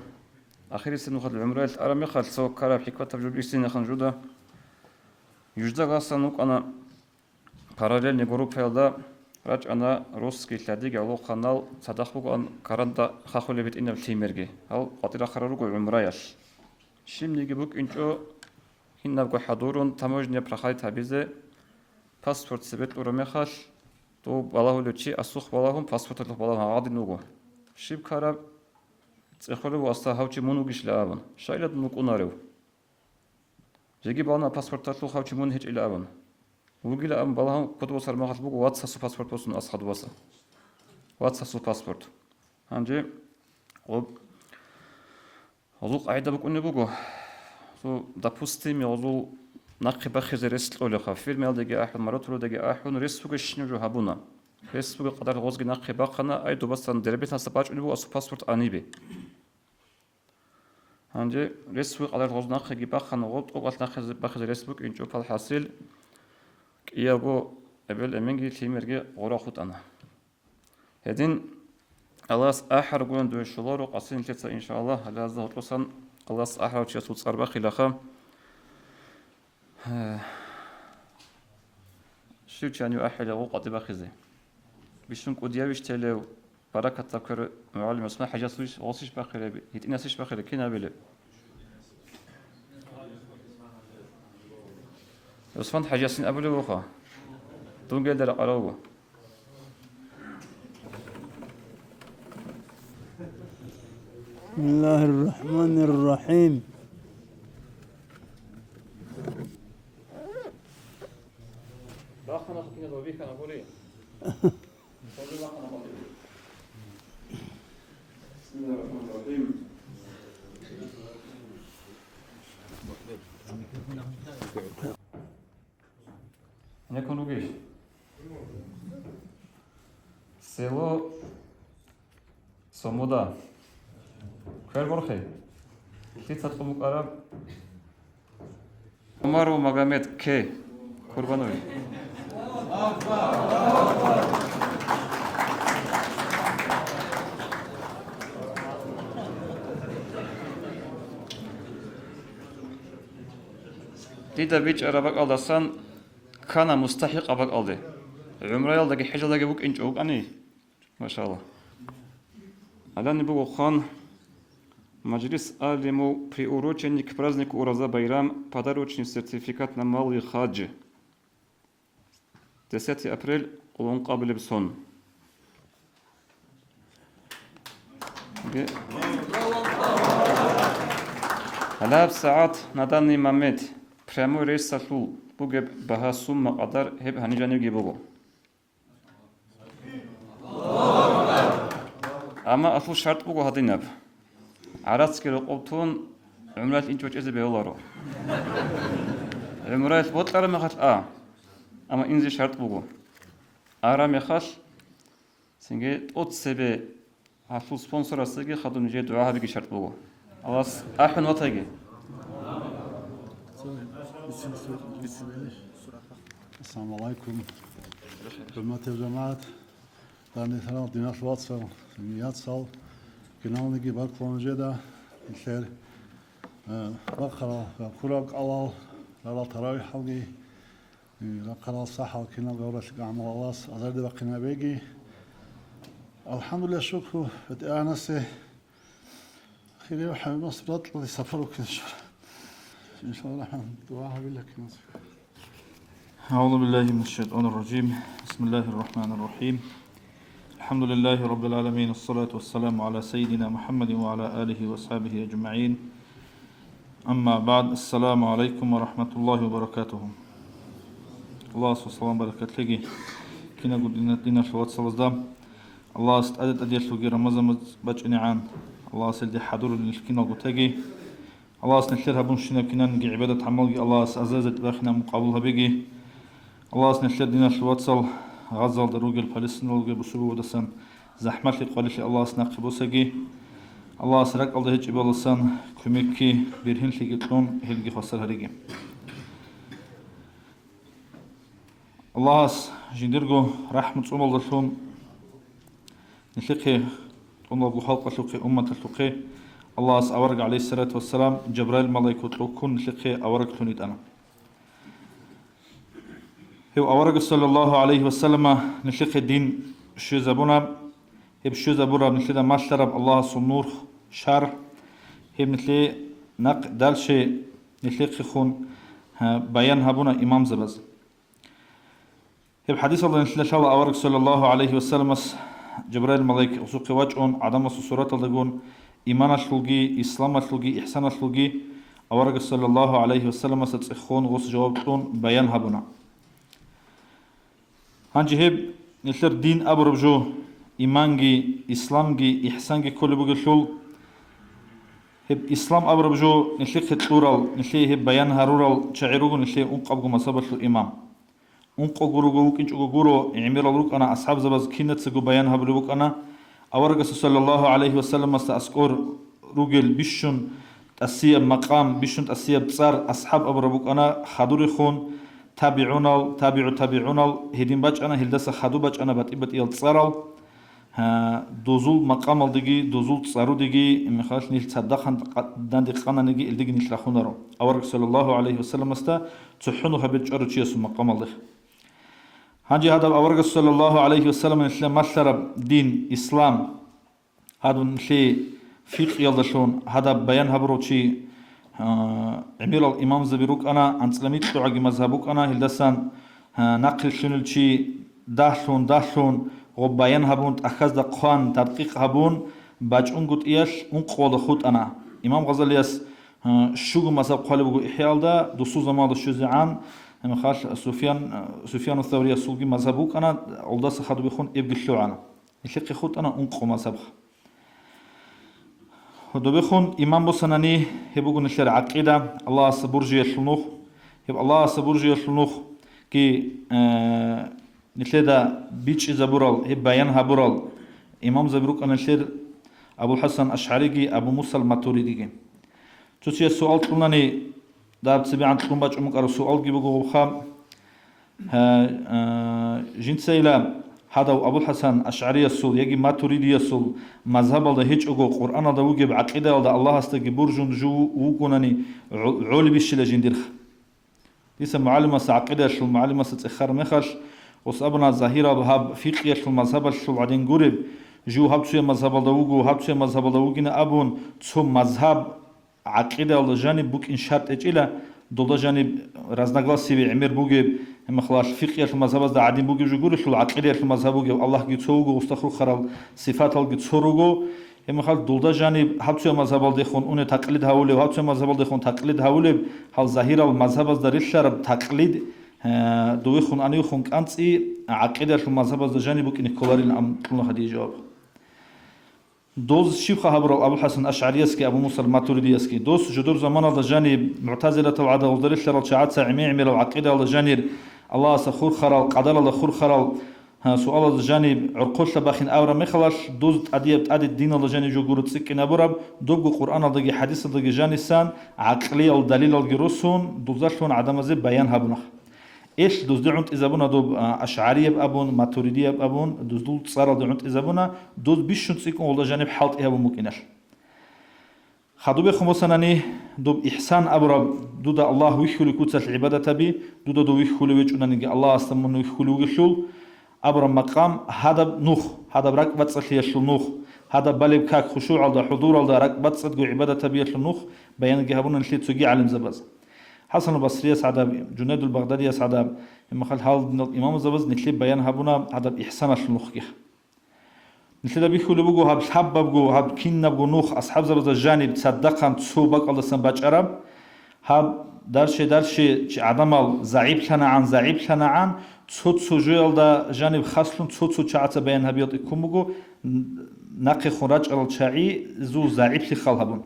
آخر سنة خد العمره الأرمي خد سو كلام حكمة تجربة سنة خنجودة Yüzde gasanuk ana paralelni grupelda raç ana rусский ладиги ало канал садахбук ан каранда хахулебит инев тимерги ал атира харарук умраяш şimdiki bu inço hinnavgo hadurun taможня прохай табизе паспорт себет уромехаш то балахулучи асух балахум паспортлук балахум адинуго шиб кара цехолу астахавчи мунугишлааван шайлат нукунарев جيجي بانا باسبورت تطلو خاوتي مون هيج إلى أبن وقيل أم بالهم قد وصل ما خطبوك واتسا سو باسبورت وصل أصحد وصل واتسا سو باسبورت هنجي وضوق عيدا بك أني بوكو سو допустим وضوق نقي بخيز ريست أولي خا فيلم يلدقي أحد مرات ولدقي أحد ريست بوك الشنجو هابونا ريست بوك قدر غوزقي نقي باقنا أي دو بسان دربيتنا سباج أني بوك أسو باسبورت أنيبي هنجي ريسبوك على الغزنا خجي بخن غوت أو أصلا خز بخز ريسبوك إنشو فالحاصل كيابو قبل أمينجي تيمرجي غرا خد أنا هدين الله أحر قون دو شلور وقصين تلتا إن شاء الله على هذا الوصن الله أحر وشيء صوت صار بخيلها شو كانوا أحد غو قد بخزي بيشون قديا بيشتلو بركة تذكر معلم اسمه حاجة سويش غوصيش بخير يتناسيش بخير كنا بله يوسفان حاجة سين أبله وخا دون قدر أراوه بسم الله الرحمن الرحيم باخنا خكينا ذو بيك أنا بوري بسم الله الرحمن الرحيم نكون وجيش село Сомуда Кверборхе Хицат Хумукара Умару Магомед Ке Курбанович Dida biç arabak aldasan kana mustahik abak aldı. Umre aldaki hicaldaki buk inç ok ani. Maşallah. Alan bu khan Majlis alimu при урочении к празднику Ураза Байрам подарочный сертификат на малый хадж. 10 апрель он قبل بسون. Алаб саат на данный момент прямой рейс сатлу буге баха сумма qaдар hep hani janib gibi bu. Ama asıl şart bu hadinab. Aratskeri qoptun umrat inçoç eze beyolaro. عمره بطل ما خش أما إنزي شرط بقول آرام يخش سنجي أوت سبب هالفو سبونسر أصدقي خدوا نجي دعاء بيجي شرط بقول خلاص أحن وطاقي السلام عليكم حرمة الجماعة داني ثلاث دينار واتسال سميات سال كنال نجي بركون جدا الخير بقرة كرق الله لا تراوي حلقي بقرة صحة كنال غورش عمل الله أزرد بقينا بيجي الحمد لله شكر بتأنسه خير وحبيب نصبت اللي سفروا إن شاء الله الرحمن دعاء بالله كنصر أعوذ بالله من الشيطان الرجيم بسم الله الرحمن الرحيم الحمد لله رب العالمين الصلاة والسلام على سيدنا محمد وعلى آله وأصحابه أجمعين أما بعد السلام عليكم ورحمة الله وبركاته الله سبحانه بركات لقي كنا قد دينا شوات صلصدام الله استعدت أدير لقي رمضان بجعني عن الله سيدي حضور للكنا قتاقي الله سنحلرها بنشنا كنا نجي عبادة عمالي الله سأزازت باخنا مقابلها بيجي الله سنحلر دينا شوات صل غزال دروج الفلسطين والجي بسبب ودسان زحمة قالش الله سنقي بوسجي الله سرق الله هج بالسان كميكي برهن لقيتلون هلقي خسر هريجي الله جندرجو رحمة الله دلهم نلقي الله بخلق لقي أمة لقي الله أورج عليه الصلاة والسلام جبرائيل ملاك لقون نلقي أورج تونيت أنا هو أورج صلى الله عليه وسلم نلقي الدين شو زبونا هي بشو زبونا نلقي ماشترب الله صنور شر هي نلقي نق دالشي نلقي خون بيان هبونا إمام زبز هي بحديث الله نلقي شاء الله أورج صلى الله عليه وسلم جبرائيل ملاك وسوق وجهون عدم سورة الدجون إيمان الشلقي إسلام الشلقي إحسان الشلقي أورج صلى الله عليه وسلم ستخون غص جوابتون بيان هبونا هنجيب نشر دين أبربجو إيمانجي إسلامجي إحسانجي كل بقول هب إسلام أبربجو نشلي خطورال نشلي هب بيان هرورال شعيروجو نشلي أنقبجو مسابة الإمام أنقبجو وكينج أجورو عمير الروك أنا أصحاب زبز كينت سجو بيان هبلوك أنا أورج صلى الله عليه وسلم استأذكر رجل بيشون تأسيب مقام بيشون تأسيب صار أصحاب أبربوك أنا خدور خون تابعونال هدين باج أنا هلدس خدو باج أنا بات يلتصارال دوزول مقام الدقي دوزول تصارو دقي مخالش نيل تصدقان داندي قانا نجي الدقي نشلخونارو أورج صلى الله عليه وسلم تحنو هبج أرجي اسم مقام الله هاجي هذا أورج صلى الله عليه وسلم نشلا مشرب دين إسلام هذا نشي فقه يلدشون هذا بيان هبروتشي عمير الإمام زبيروك أنا عن سلاميت تعجي مذهبوك أنا هلدسان نقل شنلشي داشون وبيان هبون أخذ دقان تدقيق هبون باجون قط إيش أنقوى دخوت أنا إمام غزاليس شو مذهب قالبو إحيال دا دوسو زمان الشوزعان مخاش سفيان الثوري السلقي مذهبوك أنا عوداس خدو بيخون إبقى أنا يشقي خود أنا أنقو مذهب خدو بيخون إمام بسناني هبوغو نشر عقيدة الله سبورجي يشلنوخ هب الله سبورجي يشلنوخ كي نشر بيتش زبورال هب بيان هبورال إمام زبروك أنا نشر أبو الحسن أشعريجي أبو موسى الماتوريدي تسي السؤال تقولني دار تبعان تكون باج أمك السؤال جيبوا خام جنسيلا هذا أبو الحسن أشعري السول يجي ما تريدي السول مذهب الله هيج أجو قرآن الله وجب عقيدة الله استجي برجون جو وكونني علي بالشلة جنديرخ ليس معلمة عقيدة شو معلمة تأخر مخش وصابنا ظاهرة بهاب فقه شو مذهب شو بعدين قرب جو هبتشي مذهب الله وجو هبتشي مذهب الله وجينا أبون ثم مذهب عقيدة الله جانب بوك إن شرط إجلا دولا جانب رزنقلاس سبي عمر بوجب هم خلاص فقه المذهب ده عادين بوجب جو قول شو العقيدة المذهب بوجب الله جتوجو واستخرج خرال صفات الله جتسرجو هم خلاص دولا جانب هبتو مذهب الله دخون أون تقليد هؤلاء وهبتو مذهب الله دخون تقليد هؤلاء هل ظاهر المذهب ده رشار تقليد دوي خون أني خون كأنتي عقيدة المذهب ده جانب بوك إن كلارين أم كل هذه جواب دوز شيخ هبر أبو الحسن أشعريسكي أبو موسى الماتوريديسكي دوز جدور زمان الله جاني معتزلة العادة وضريش شرط شعات ساعمي عمل وعقيدة الله جاني الله سخور خرال قدر الله خور خرال سؤال الله جاني عرقوش لباخين أورا مخلاش دوز أديب أدي الدين الله جاني جو جورت سكي نبرب دوغو قرآن الله حديث الله جاني سان عقلية والدليل الجروسون دوزاشون عدم زي بيان هبنخ إيش دوز دعونت إذا بنا دوب أشعرية بأبون ماتوريدية بأبون دوز دول صار دعونت إذا بنا دوز بيشون تسيكون والله جانب حالت إيه ممكنش خدو بخم وسناني دوب إحسان أبرب دودا الله ويخلي كوتس العبادة تبي دودا دو ويخلي ويجونا نيجي الله استمنو ويخلي ويخلو أبرب مقام هذا نوخ هذا بركبة صحيح نوخ هذا بالي كاك خشوع على حضور على ركبة صدق عبادة تبي النوخ بيان جهبون اللي تسوقي علم زبز حسن البصري سعد جنيد البغدادي سعد إما خل حال الإمام الزبز نتلي بيان هبونا هذا إحسان النوخ نتلي بيخلو بقو هب حب بقو هب كين بقو نوخ أصحاب زبز الجانب تصدقا تصوبك الله سنباج عرب هب درشي عدم زعيب لنا عن تصوت سجل دا جانب خاصلون تصوت شعات بيان هبيط إكمبقو نقي خراج على الشاعي زو زعيب لخال هبون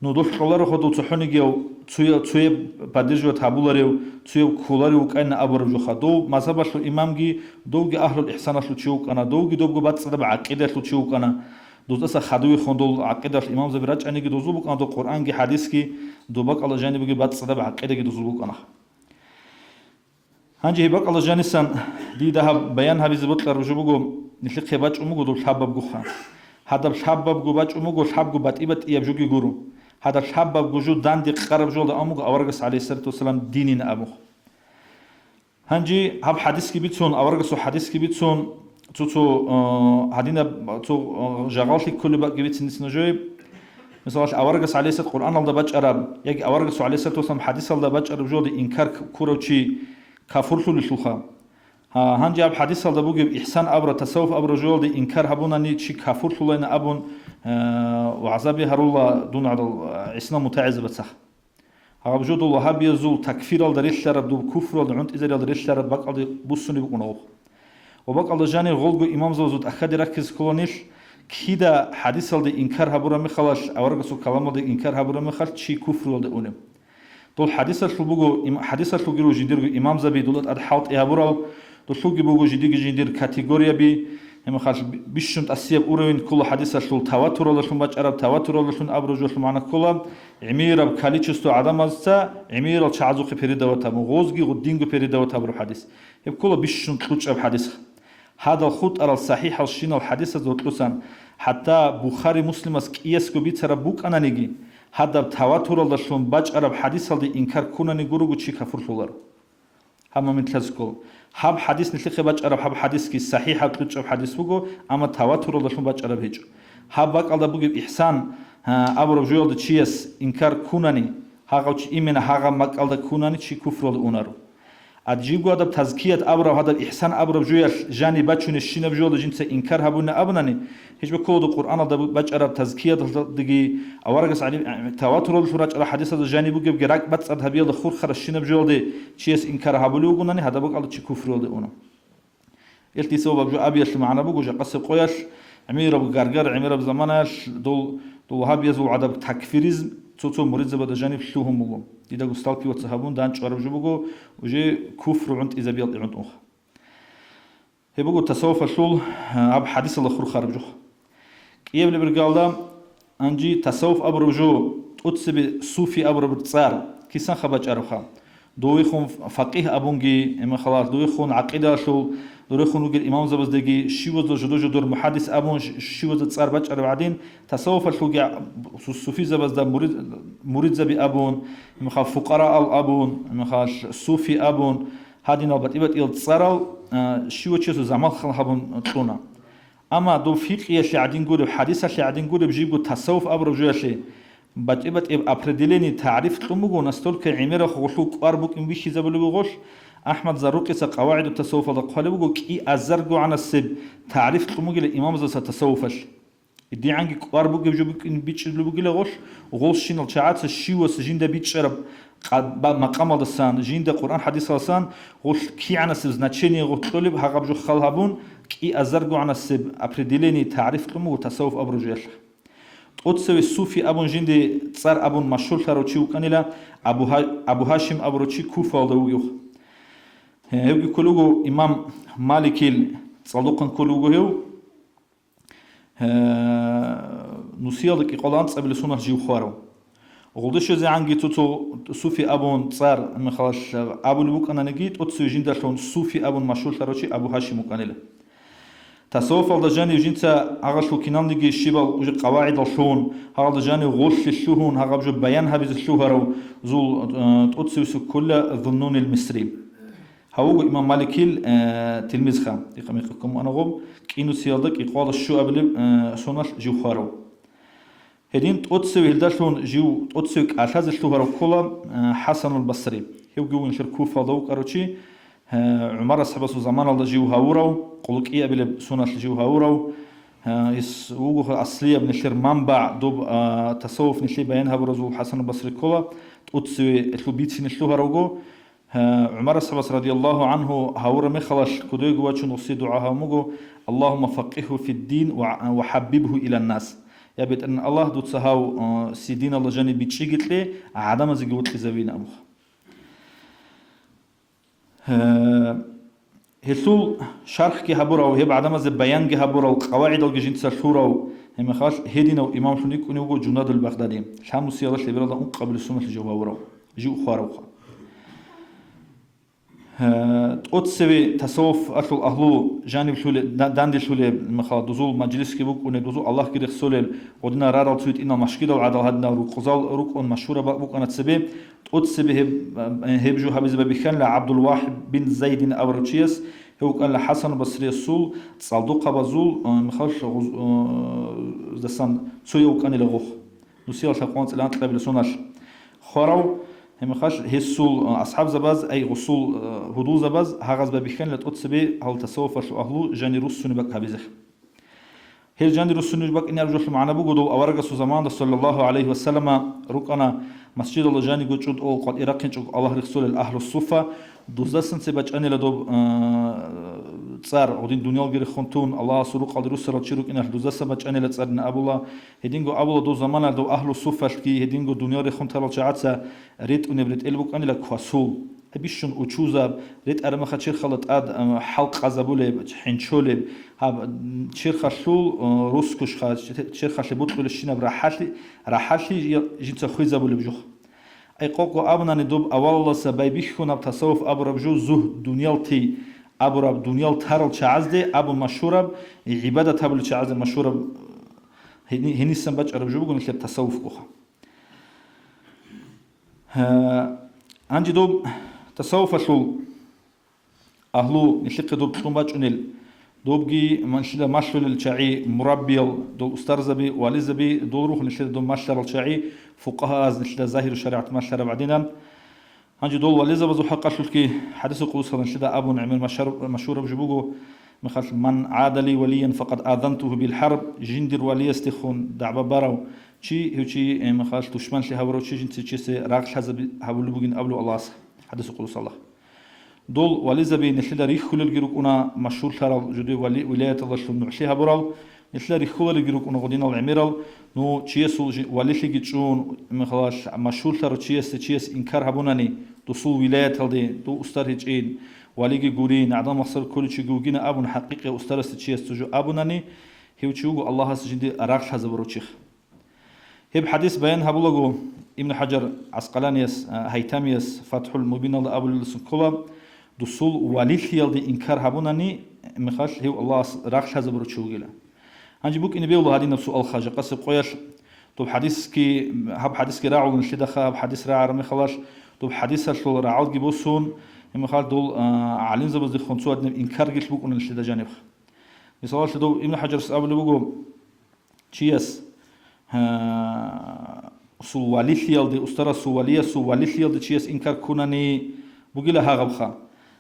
نودول خلاره خدو تحونيجيو تسوي بديجو تابولاريو تسوي كولاريو كأن أبرجو خدو مذهب شو إمامجي دوغي أهل الإحسان شو تشوك أنا دوغي بعد صدق عقيدة شو تشوك أنا دوز أسا خدوي خندول عقيدة الإمام زبيراج أني جدوزو بك أنا دو قرآن جي حديث كي دوبك الله جانبي بعد صدق عقيدة جدوزو بك أنا هنجي هبك الله جانسان دي ده بيان هبي زبط لرجوبو نخلق خباج أمو جدول حبب جوخا هذا الحبب جوباج أمو جول حب جوبات إبت يبجوجي جورو هذا الحبب جوجود داندي قرب جول أمو أورجس عليه الصلاة والسلام دينين أبوه هنجي هب حديث كي بيتون أورجس وحديث كي بيتون تو هدينا تو جعلت كل بقى جبت نسنجوي مثلا أورجس عليه الصلاة القرآن الله باج أرب يجي أورجس عليه الصلاة والسلام حديث الله باج أرب جول إنكار كوروشي كفرشو للشوخة هنجي أب حديث الله بوجي إحسان أبر تصوف أبر جول دي إنكار هبونا نيتشي كفرشو لنا أبون وعذابي هرولا دون على عسنا متعز بتصح هذا بجود الله هب يزول تكفير الدريش شرب دو كفر العنت إذا الدريش شرب بق على بوسني بقناه وبق على جاني غلق إمام زوجود أخذ ركز كلانيش كده حديث الله إنكار هبورا مخلاش أورجسو كلام الله إنكار هبورا مخال شيء كفر الله أونم دول حديث الشلبوجو حديث الشلبوجو جدير إمام زبي دولت أدحالت إهبورا دول شلبوجو جدير كاتيجوريا بي هم خالص بيشون تأسيب أورين كل حديث الشل تواتر الله شون باج عرب تواتر الله شون أبرز شون معنا كلام عمير بكاليتشستو عدم أزتا عمير الشعزوق بريدة وتام غوزجي غدينجو بريدة وتام حديث هب كل بيشون تلوش أب حديث هذا الخط على الصحيح الشين الحديث ذوتلوسان حتى بخاري مسلم اسكيس كبيت سربوك أنا نيجي هذا تواتر الله شون باج عرب حديث هذا إنكار كونا نيجورو قتشي كفر شولار هم من تلزكو حب حديث نتلقي باج عرب حب حديث كي صحيح هتلوش أب حديث بوجو أما تواتر الله شون باج عرب هيج حبك الله بوجي إحسان أبرو جوال دشيس إنكار كوناني هاغوش إيمنا هاغا مك الله كوناني شي كفر الله أونارو أجيبوا هذا تزكية أبرو هذا الإحسان أبرو جوال جاني باتشون الشين بجوال جنس إنكار هبونا أبناني هيج بكل القرآن هذا باج عرب تزكية دقي أورجس عليه تواتر الله شراج على حديث هذا جاني بوجي بجراك بس أذهب يلا خور خر الشين بجوال ده شيس إنكار هبولو قناني هذا بق الله شي كفر الله أونا التسوا بجو أبي يسمع معنا بوجو جقص قياش عمير أبو جرجر عمير أبو زمانش دول هابي يزو عدب تكفيريزم تو مريض زبادة جانب شلوهم بقول إذا قستالكي وتصحبون دان شعرب جو بقول وجي كفر عند إذا بيض عند أخ هي بقول تصوف شلول أب حديث الله خر خارج جو كيف اللي برجال ده أنجي تصوف أبرو جو أتصب صوفي أبرو بتصار كيسان خبج أرخام دويخون فقيه أبونجي إما خلاص دويخون عقيدة شو دويخون وجل إمام زبزدقي شيوز جدور محدث أبون شيوز تصار بج بعدين تصوف الشوجع صوفي زبزد مريد زبي أبون إما خال فقراء الأبون إما خال صوفي أبون هذه نوبت إبت إل تصاروا شيوز شيء زمان خلهم تلونا أما دو فقيه اللي عادين قول حديث اللي عادين قول بجيبوا تصوف أبرو جواشي بات أبردلني تعريف تلمجو نستولك عميرة خلوق أربك إن بيشي زبلو بغش أحمد زروقي قواعد التصوف هذا قالوا بقول كي أزرقوا عن السب تعريف تلمجو الإمام زس تصوفش الدي عنك أربك بجوبك إن بيتش لو بقول غش وغش شين الشعات الشيوة سجين ده بيتشرب макамалдасан жинда Qur'an hadis алсан гол кианасib значение готолиб хагабжу халхабун ки азаргуанасib определение тариф куму тасаввуф абружел отсеви суфи абун жинди цар абун машхур харочи уканила абу хашим аброчи куфалда угюх хевги колуго имам маликил цалдукан колуго хев нусиялык иқолан цабил сунах живхаро غلطش زي عنجي توتو صوفي أبون صار مخالش أبو البوك أنا نجيت أتصو جين دارشون صوفي أبون مشهور تروشي أبو هاشم مكانله تصوف الدجاني وجينتا أغشلو كنان نجي الشبال وجي قواعد الشون هذا الدجاني غش الشهون هذا بجو بيان هبز الشهر زول أتصو كل ظنون المصري هو إمام مالكيل تلميذ خام يقوم أنا غب كينو سيادك يقال الشو قبل سونال جوهرو هدين تقصي هلداشون جيو تقصي عشاز الشهر كله حسن البصري هو جون شركو فضو كروشي عمر الصحابة زمان الله جيو هاورو قولك إيه قبل سنة جيو هاورو يس وجه أصلية بنشر منبع دوب تصوف نشلي بيانها برزول حسن البصري كله تقصي الخبيت نشلوها روجو عمر الصحابة رضي الله عنه هاورو مخلش كدوي جواتشون وصي دعاها مجو اللهم فقهه في الدين وحببه إلى الناس يا بيت أن الله دوت سهاو سيدين الله جاني بيتشيجت لي عدم زجوت خزوين أمخ هسول شرح كي هبورا وهب عدم ز بيان كي هبورا وقواعد الجين تسرشورا هم خاش هدينا وإمام شنيك ونيوجو جناد البغدادي شامو سيالش لبرا ده قبل السنة الجوابورا جو خاروخا تقصي تصوف أصل أهلو جانب شولي داندي شولي مخا دوزول مجلس كيبوك وندوزول الله كده سولل ودنا رارال تسويت إنا مشكلة وعدل هدنا رقزال ركن مشهورة بوك أنا تسبب تقصي هب جو هبز ببيخان لعبد الواحد بن زيد أبرتشيس هو كان لحسن بصري السول تصالدوق بزول مخاش دسان سويو كان لغوخ نسيال شقوانت الآن تقبل لسوناش خراو هم خاش هسول أصحاب زباز أي غسول هدول زباز هغز ببيخان لتقصي هل تصوف شو أهلو جاني روس سنبك هبزخ هل جاني روس سنبك إني أرجوش معنا بقول أورجا زمان صلى الله عليه وسلم ركنا مسجد الله جاني قد أو قد إراقين الله رسول الأهل الصوفة دوزدسن سبج أني لدوب صار ودين دنيا غير خنتون الله سروق على روس راتشيروك إن دوزدس سبج أني لتصارن أبولا هدينغو أبولا دو زمان دو أهل الصوفة كي هدينغو دنيا غير خنتر الشعاتة ريت ونبرت إلبوك أني لكواسول أبيشون أوتشوزا ريت أرمخ شير خلط أد حلق عزبولة حنشولة هاب شير خشول روس كش خاش شير خش بطل الشينا براحلي جنس خويزة بولة بجوخ أي قوقو أبنا ندوب أول الله سباي بيخون أب تصوف أبو ربجو زه دنيالتي أبو رب دنيال تارل شعزده أبو مشهورب عبادة تابل شعزده مشهورب هني سنبج أربجو بقول نشلب تصوف كوخا عندي دوب تصوف شو أهلو نشلق دوب تنبج أنيل دوبجي منشلا مشلول الشعي مربيل دول أسترزبي والزبي دول روح نشلا دول مشلول الشعي فقهاء نشلا ظاهر شريعة مشلول بعدين هنجي دول والزبي زو حق شلكي حديث قدس نشلا أبو نعمل مشهور بجبوجو مخاش من عاد لي وليا فقد آذنته بالحرب جندر ولي استخون دعبة براو شي هو شي مخاش دشمن شي هبرو شي جنس شي سي راقش حزب هبلو بوجين قبل الله حديث قدس الله دول والزبي نشلا ريخ كل الجروك أنا مشهور شرال جدي ولاية الله شلون نعشيها برال نشلا ريخ كل الجروك أنا غدينا العميرال نو تشيس وليش يجتشون مخلاش مشهور شرال تشيس إنكار هبوناني دوسول ولاية هذه دو أستر هجين وليجي جورين عدم مصر كل شيء جوجينا أبون حقيقة أستر تشيس تجو أبوناني هو تشوجو الله سجدي أراش هذا بروتشيخ هب حديث بيان هبولغو ابن حجر عسقلانيس هيتاميس فتح المبين الله أبو السكولا دوسول وليخي يلدي إنكار هبوناني مخاش هو الله راخش هذا بروتشوجيلا هنجي بوك إن بيولو هذه نفسه الخاجة قصب قياش طب حديث كي هب حديث كي راعو نشدخا هب حديث راع رمي خلاش طب حديث شو راعو جيبوسون مخال دول علين زبز دي خنسو أدنى إنكار جيش بوك ونشد جانب مثال شدو ابن حجر سأبل بوجو تشيس سواليخي يلدي أسترا سوالية سواليخي يلدي تشيس إنكار كوناني بوجيلا هاغبخا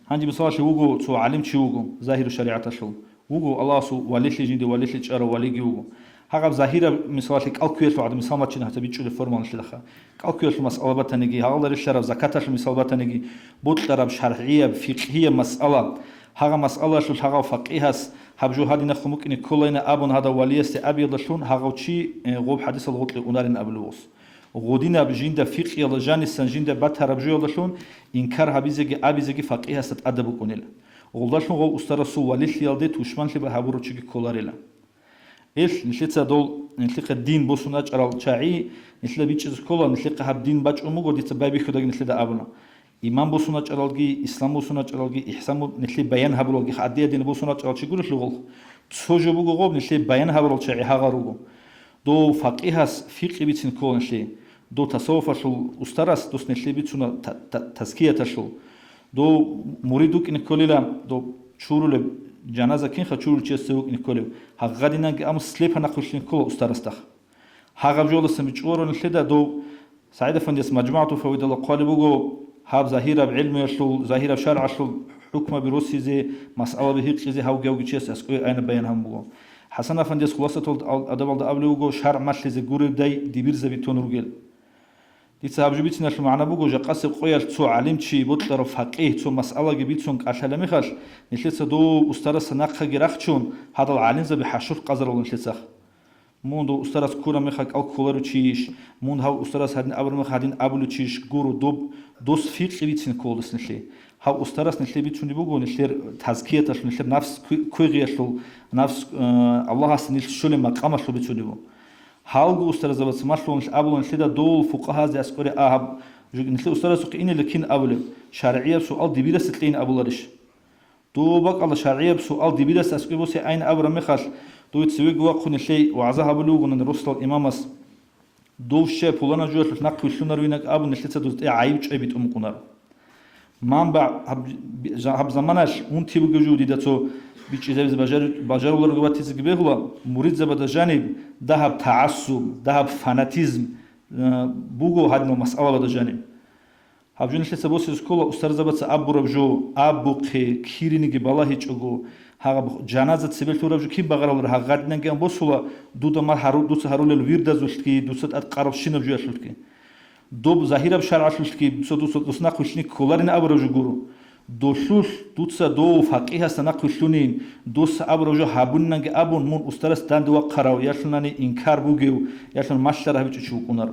هنجي مثال شو وجو سو علم شو وجو ظاهر شريعة شو وجو الله سو وليش جندي وليش تشارو وليجي وجو هاغاب ظاهرة مثال كالكويل وعد مثال ما تشينها تبي تشوف فورمان شلخا كالكويل مسألة بتنجي هاغلر الشرف زكاة مثال بتنجي بطلب شرعية فقهية مسألة هاغا مسألة شو هاغا فقيهس هبجو هادي نخو ممكن كلنا أبون هذا وليست أبي دشون هاغو شي غوب حديث الغطل ونارين أبلوس غودينا بجيندا فقه يلا جاني سنجيندا باتها ربجو دشون إنكار هبيزجي أبيزجي فقيه ست أدب كونيل غولداشون غو أسترسو وليش يالدي توشمان لبه هبورو تشجي كولاريلا إيش نشيت دول نشلق الدين بوسوناج أرال شاعي نشلق بيتش كولا نشلق هب دين باج أمو قدي تبايبي خداق نشلق أبنا إمام بوسوناج أرالجي إسلام بوسوناج أرالجي إحسان نشلق بيان هبرالجي خدية دين بوسوناج أرال شجور شغل تسوجو بوجو غوب نشلق بيان هبرال شاعي هاغروجو دو فقيهس فقه بيتين كول نشلق دو تصوف شو أسترس دوس نشلق بيتسونا تزكية شو دو مريدوك إن كللا دو شورو جنازة كين خشور تشيسوك إن كله هغادينا أم سليب هنخشين كله أسترستخ هغبجول سمجورو نشدا دو سعيد فندس مجموعة فويد الله قالبوجو هاب ظاهرة بعلم يشلو ظاهرة بشرع يشلو حكم بروسي زي مسألة بهيك زي هاو جو تشيس أسكوي أين بيان هم بوجو حسنا فندس خلاصة أدبل دابلوجو شرع ماشي زي جوري داي دبير زبيتون رجل ديتها بجبيتنا شو معنا بوجو جقاس قويل تسو علم شيء بطلر فقيه تسو مسألة جبيتون كأشلا مخش نشلت دو أستاذ سناق جرختشون هذا العالم زي بحشر قزر ولا نشلتخ مون دو أستاذ كورا مخك أو كولر تشيش مون هاو أستاذ هادين أبر مخ هادين أبلو تشيش جورو دوب دوس فيق جبيتين كولس نشلي هاو أستاذ نشلي بيتون بوجو نشلي تزكية تشلي نشلي نفس كوي شلو نفس الله هستنيل شلي مقام شلو بيتون بوجو هاوغو أستاذ زبط سماشلون أبلون شدا دول فقهاء زي أسكوري أهب نشلي أستاذ سقيني لكن أبل شرعية بسؤال دبيرة ستلين أبلارش دو بق الله شرعية بسؤال دبيرة أسكوري بس أين أبر مخش دو يتسوي جوا خن شيء وعزها بلوغ من الرسل الإمامس دو شيء بولنا جوات نقل شلون روينك أبل نشلي تدوز عيب شيء بيت قنار منبع هب زمانش اون تيبو جودي دتو بيش إذا بجار ولا رجوات تزجبه هو مريض زبادة جانب ذهب تعصب ذهب فاناتيزم بوجو هذا المسألة بدأ جانب هبجون لسه سبوس السكولة أستاذ زبادة أبو ربجو أبو كيريني جبالة هيج أجو ها جنازة سبيل تو ربجو كي بغرا ولا ها غادنا جام بوسولا دودا مال هارو دوس هارو للويرد زوجتكي دوسات أتقرب شنو بجو أشلتكي دوب ظاهرة بشرع أشلتكي دوس ناقشني كولارين أبو ربجو جورو دوشوش دوتسا دو فقيه سناقشونين دوس أبرجو هابوننج أبون مون أسترس داند وقراو ياشلناني إنكار بوجيو ياشلن ماشتره بيجو شوكونر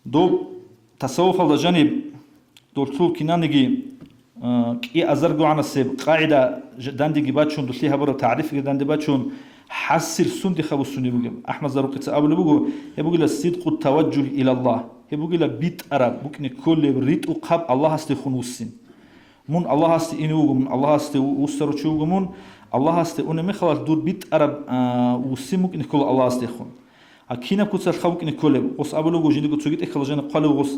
دو تصوف على جانب دوشو كنانجي كي أزرقو عن السب قاعدة داندي باتشون دوشلي هبرو تعريف داندي باتشون حسر سندي خبو سني بوجي أحمد زروقي أبو بوجو يبوجي الصدق التوجه إلى الله يبغى له بيت عرب ممكن كل ريت وقاب الله هستي خنوسين من الله هستي إنه من الله هستي وستر شو من الله هستي أنا مخلص دور بيت عرب وسي ممكن كل الله هستي خن أكينا كنت أخاف ممكن كل قص أبلو جوجين كنت سجيت إخلاجنا قالوا قص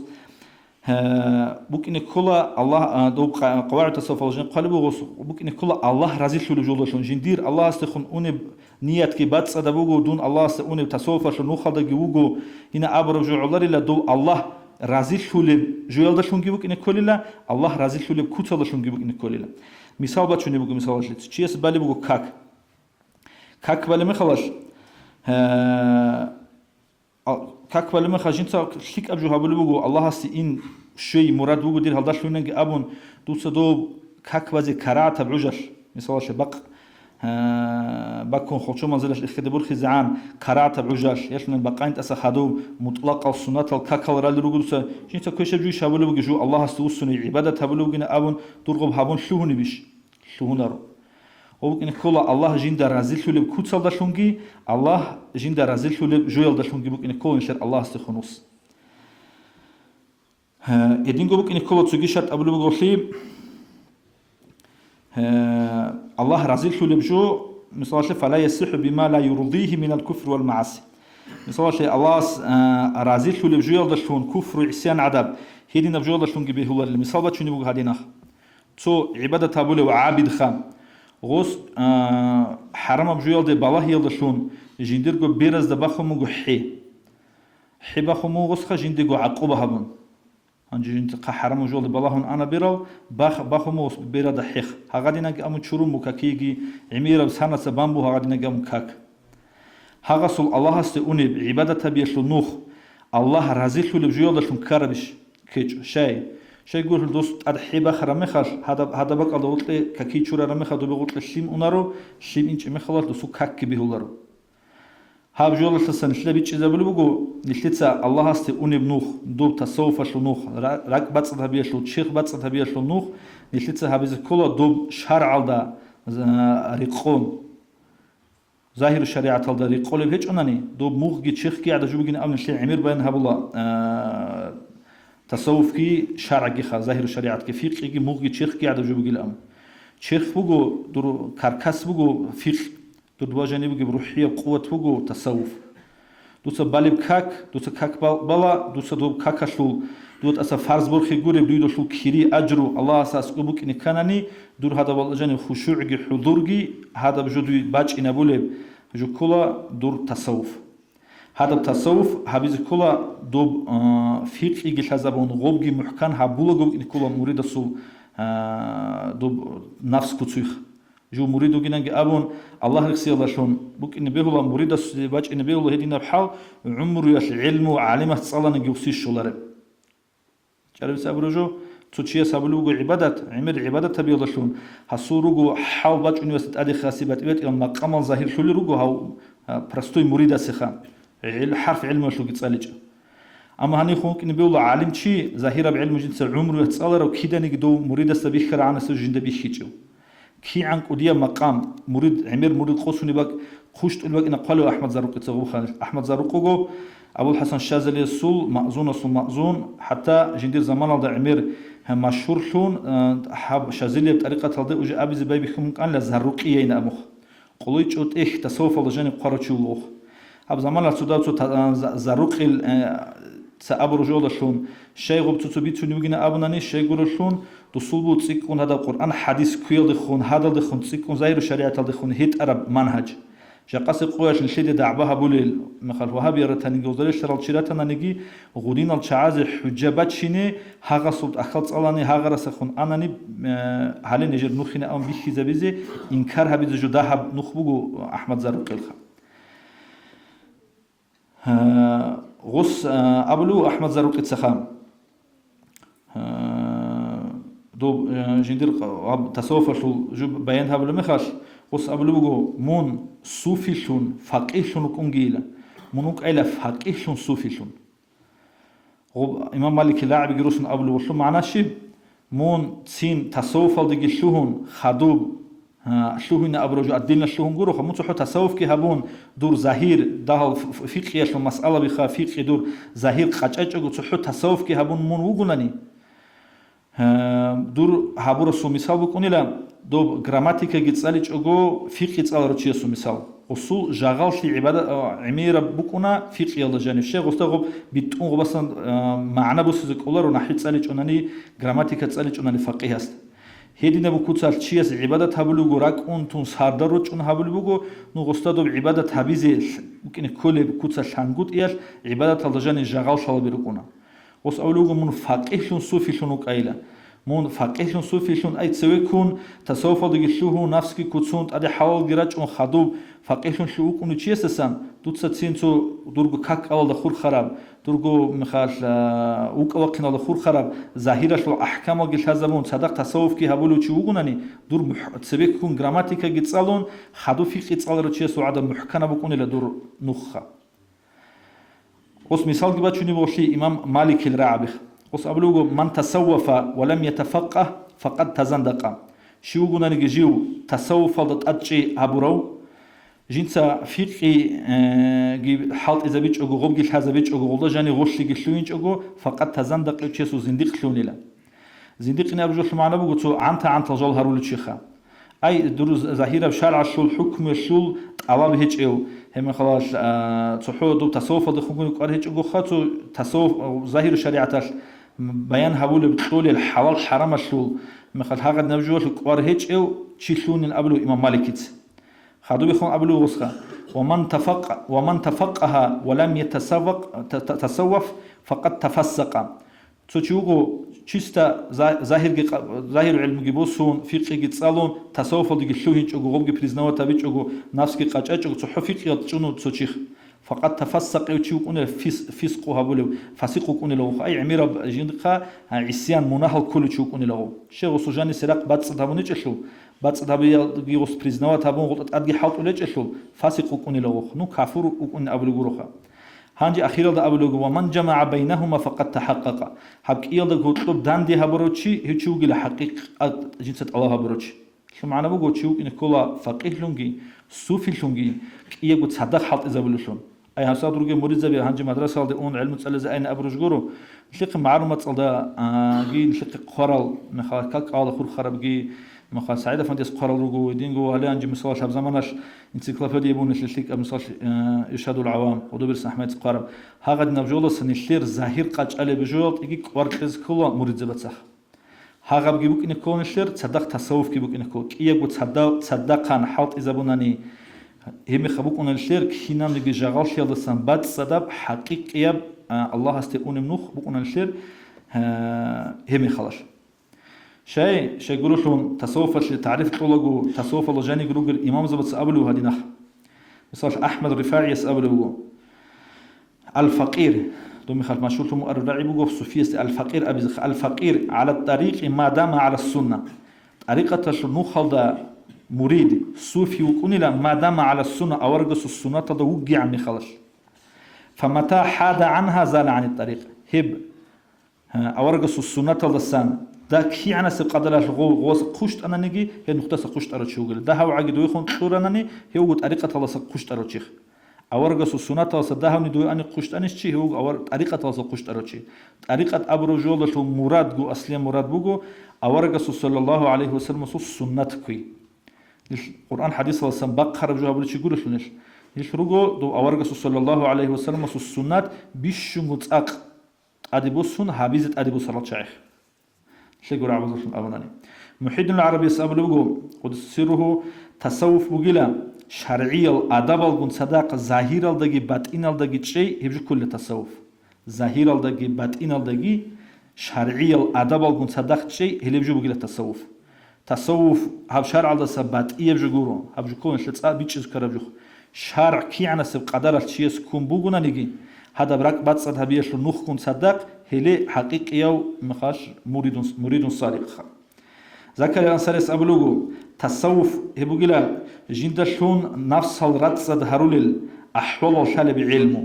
ممكن كل الله دو قواعد تصوف الجن قالوا قص ممكن كل الله رزق شو الجودة شون جندير الله هستي خن أنا نيات كي بات صدبوجو دون الله سأوني تصوف شنو خالد جوجو هنا أبرج جعلر إلا دو الله رازي شولب جوال ده شون جيبوك إن كل لا الله رازي شولب كوتا ده شون جيبوك إن كل لا مثال باتشوني بوجو مثال جلت شيء بالي بوجو كاك بالي مخلاص كاك بالي مخلاص جنتا شيك أبجو هبلي بوجو الله هستي إن شيء مراد بوجو دير هذا شلون نجي أبون دوس دو كاك بازي كرات بعجر مثال شبق بكون خلشوا منزلش الخدبور خزعان كرات بعجاش يشلون البقاين تأسخدوا مطلق السنة الكاكل رال رجولسا جنتا كويش بجوي شابلو بجو الله استوسني عبادة هبلو بجنا أبون ترغب هبون شلون بيش شلون رو وبكن كل الله جند رازل شلون بكوتسال دشونجي الله جند رازل شلون جويل دشونجي بكن كل إن شاء الله استخنوس يدينكو بكن كل تسوي شرط أبلو بجوشي الله رازل شو لبجو مثلا فلا يصح بما لا يرضيه من الكفر والمعاصي مثلا الله رازل شو لبجو يلدشون كفر وعصيان عذاب هيدي نبجو يلدشون جبه هو المثال بتشوني بقول هدينا تو عبادة تابولة وعابد خام غوس حرام بجو يلد بالله يلدشون جندير بيرز دبخم وحي بخمو غوس خا جندير عقوبة هبون анжи қахарам жолы балахун ана берал бахумос берада хех хагадинаги аму чуруму какиги эмираб санаса бамбу хагадинаги аму как хагасул аллахасте униб ибадата биешлу нух аллах разилхулиб жуялдашлун карабиш кеч шай гурл дост ад хиба харамехал хада бакал дотле каки чурара мехал добгутле шим унаро шим инч мехал досу как бихуларо هاب جول سن شلبي تشزبل بوغو نلتسا الله است اونب نوح دو تصوف شلو نوح راك بص تبي شلو شيخ بص تبي شلو نوح نلتسا هابز كولا دو شرع الدا ريقون ظاهر الشريعه الدا ريقول هيج انني دو موغ شيخ كي عدا جوبين امن شي عمير بين هبلا تصوف كي شرع كي ظاهر الشريعه كي فقه كي موغ شيخ كي عدا جوبين ام شيخ بوغو دور كاركاس بوغو فقه دو جانب کی روحیه قوت بگو تصوف دوست بالب کاک دوست کاک بالا دوست دو کاکشلو دوست اصلا فرض برخی گوره بدو شلو کیری اجرو الله اساس کو بک نکنانی دور هذا بالا جانب خشوعی حضورگی هذا بجودی باج اینابوله جو کلا دور تصوف هذا تصوف حبیز کلا دو فقهی که حزبون غوبگی محکم هبوله گو کلا مرید سو دو نفس کتویخ جو مريدو جنانج أبون الله رخصي الله شون بوك إن بيهولا مريد السباج إن بيهولا هدينا بحال عمر يش علم وعلمة صلاة نجوسي الشولار. تعرف سابرجو تشيء سابلوجو عبادة عمر عبادة تبي الله شون حصوروجو حاو باج إنوست أدي خاسبات إبت إلى مقام ظاهر شولروجو هاو برستوي مريد السخام حرف علم شو قتصالج. أما هني خونك إن بيهولا عالم شيء ظاهرة بعلم جنس عمر يتصالر وكيدا نجدو مريد السبيخ كرعان سجند بيخيجو. كي عنك وديا مقام مريد عمير مريد خوشني بك خوشت الوقت إن قالوا أحمد زاروق تزغو خالد أحمد زاروقو أبو الحسن الشاذلي السول مأزون حتى جندير زمان هذا عمير مشهور شون حب شاذلي بطريقة هذا وجا أبي زباي بيكون كان لزاروقية إن أمخ قلوي شوت إيه تصوف الله جانب قارتشولوخ أب زمان السودان شو زاروقي سأبرجوا شون شيء غبت تبيتون يمكن أبناني شيء يقولوا شون تصلبوا تسيكون هذا القرآن حديث كيل دخون هذا دخون تسيكون زاير الشريعة دخون هيت أرب منهج جاقاس قويش نشيد دعبها بوليل مخالف وهابي رتاني جوزري شرال شيراتنا نجي غودين الشعاز حجابات شيني هاغا صوت أخلص علاني هاغا رسخون أناني حالي نجر نخينا أم بيخي زبيزي إنكار هبيز جداها نخبوغو أحمد زاروق الخا غص أبلو أحمد زاروق تسخام دو جندير تصوف شو جب بيان هبل مخاش غص أبلو بقو مون صوفي شون فقيه شون كونجيلا مونك إلى فقيه شون صوفي شون غب إمام مالك لاعب يجروسن أبلو وشو معنا شيء مون تسين تصوف الدقي شوهن خدوب شوهن أبرجو الدين شوهن جرو خمون صحو تصوف كي هبون دور ظاهر ده فقه شو مسألة بخا فقه دور ظاهر خجاج أجو صحو تصوف كي هبون مون وجونني دور هابور سو مثال بكوني لا دو غراماتيكا جيتساليج أجو فقه يتسال رتشي سو مثال أصول جعل في عبادة عميرة بكونا فقه يلا جانب شيء غستغب بتقول غبصن معنى بس ذكولر ونحيت تساليج أنني غراماتيكا تساليج أنني فقه است هدينا بكوتسال تشيس عبادة هبلو غراك أنتون ساردروج أن هبلو بقو نغستادو عبادة هبيزيل ممكن كل بكوتسال شانغوت إيش عبادة الجانب جعل شال بيركونا وس أولوغو من فقه شون صوفي شونك أيلا من فقه شون صوفي شون أي تسويكون تصوف دقي شوهو نفسكي كوتسون أدي حوال جراج أن خدوب فقه شون شوك أنو تشيس سام دوتسا تسينتو درجو كاك أول دخور خراب درجو مخال وك وقنا دخور خراب ظاهرة شو أحكام وجل هزمون صدق تصوف كي هبولو تشوغونني دور تسويكون غراماتيكا جتسالون خدو في جتسال رتشيس وعدم محكمة بكون إلى دور نخا وس مثال جبت شنو بوشي إمام مالك الرعبخ وس أبلوغو من تصوف ولم يتفقه فقد تزندق شو قلنا نجيو تصوف ضد أتشي أبورو جنسا فقه حالت إذا بيج أجو غبج الحزب بيج أجو غلط جاني غش لجلوينج أجو فقد تزندق لتشيسو زندق لونيلا زندق نبجو معنا بقول تو عن تجال هرول تشيخا أي دروز ظاهرة بشرع شو الحكم شو الله بهج إيو هم خلاص تصحو دو تصوف دخون قاره هج أجو خاتو تصوف ظاهر الشريعة بيان هبول بطول الحلال حرام شو مثل هذا نبجو قاره هج إيو تشيلون الأبلو إمام مالكيت خدو بيخون أبلو وسخة ومن تفقها ولم يتصوف فقد تفسق تشوفوا чисто захир علمي بوسون فقهي تصالون تصوف دي شلوهين چوغو غوغي признавать таби чугу навски قاچا чугу цохо فقهي چуну цочих فقط تفسق يچوكون فسق هابولو فسق كون لو اي عميره جندقه عصيان مناهل كل چوكون لو شيخ سوجاني سرق باص تابوني چشلو باص تابي يغوس признавать табон غوت ادغي حاطو چشلو فسق كون لو نو كافر كون ابلو غروخه هانجي أخيرا دا أبلغ ومن جمع بينهما فقد تحقق حق إيال دا قطلب داندي هبروتشي هيتشوغي لحقيق جنسة الله هبروتشي شو معنى بقول شو إن كلا فقيه لونجي صوفي لونجي كي يقول صدق حط إذا بلوشون أي هسا دروجي مريض زبي هانجي مدرسة دا أون علم تسأل زين أبروج جورو نشق معلومات دا جي نشق قرال نخال كاك على خور خرب جي مخال سعيدة فانتيس قرال روجو دينجو عليه أنجي مثال شاب زمانش انسيكلوبيديا بونش لشيك مثال إرشاد العوام ودبرس أحمد قارب هاغد نبجولا سنشلير ظاهر قاج على بجوال يجي قوارقز كلا مريض زبط صح هاغب جيبوك إنكون شلير تصدق تصوف جيبوك إنكون كي يجو تصدق عن حاط إذا بناني هم خبوك أن الشلير كينام لجي جغال شيال السنبات صدق حقيقي الله استيقون منوخ بوك أن الشلير هم خلاص شيء يقولوا لهم تصوف تعريف طلقوا تصوف الله جاني يقولوا الإمام زبط سأبلوا هذه نخ مثال أحمد الرفاعي سأبلوا الفقير دومي خالف ما شلتم الرعي بقوا في صوفية الفقير أبي الفقير على الطريق ما دام على السنة طريقة شنو خلدا مريد صوفي وكون لا ما دام على السنة أو رجس السنة تضوجي عن خلاص فمتى حاد عنها زال عن الطريق هب أو رجس السنة تلسان دا كي أنا سبقدر غوص قشت أنا نجي هي نقطة سقشت أرتشوغل ده هو عقد ويخون طورنا هي وقت طريقة الله سقشت أرتشيخ أورجس السنة تاس ده هم ندوي أنا قشت أنا شيء هو أور طريقة الله سقشت أرتشي طريقة أبرجول شو مراد جو أصلي مراد بوجو أورجس صلى الله عليه وسلم سنة كوي القرآن حديث الله سبق خرج جو أبرج يقول شنش يشرجو دو أورجس صلى الله عليه وسلم سنة بيشونغ أق أديبوسون حبيزت أديبوس الله شيخ شيء عبد الله أبناني محيد العربي يسأل بقول قد سره تصوف بقيلا شرعي الأدب الجن صدق ظاهر الدقي باطن الدقي شيء يبجو كل تصوف ظاهر الدقي باطن الدقي شرعي الأدب الجن صدق شيء هل يبجو بقيلا تصوف هب شرع الله سبات يبجو جورو هبجو كون شتى بيتشز كربجو شرع كي عنا سب قدر الشيء سكون بوجونا نيجي هذا برك بعد صد هبيش نوخ كون صدق هلي حقيقي أو مخاش مريد صادق ذكر الأنصار أبلغو تصوف هبوجلا جند شون نفس الرد صد هرول أحوال الشال بعلمه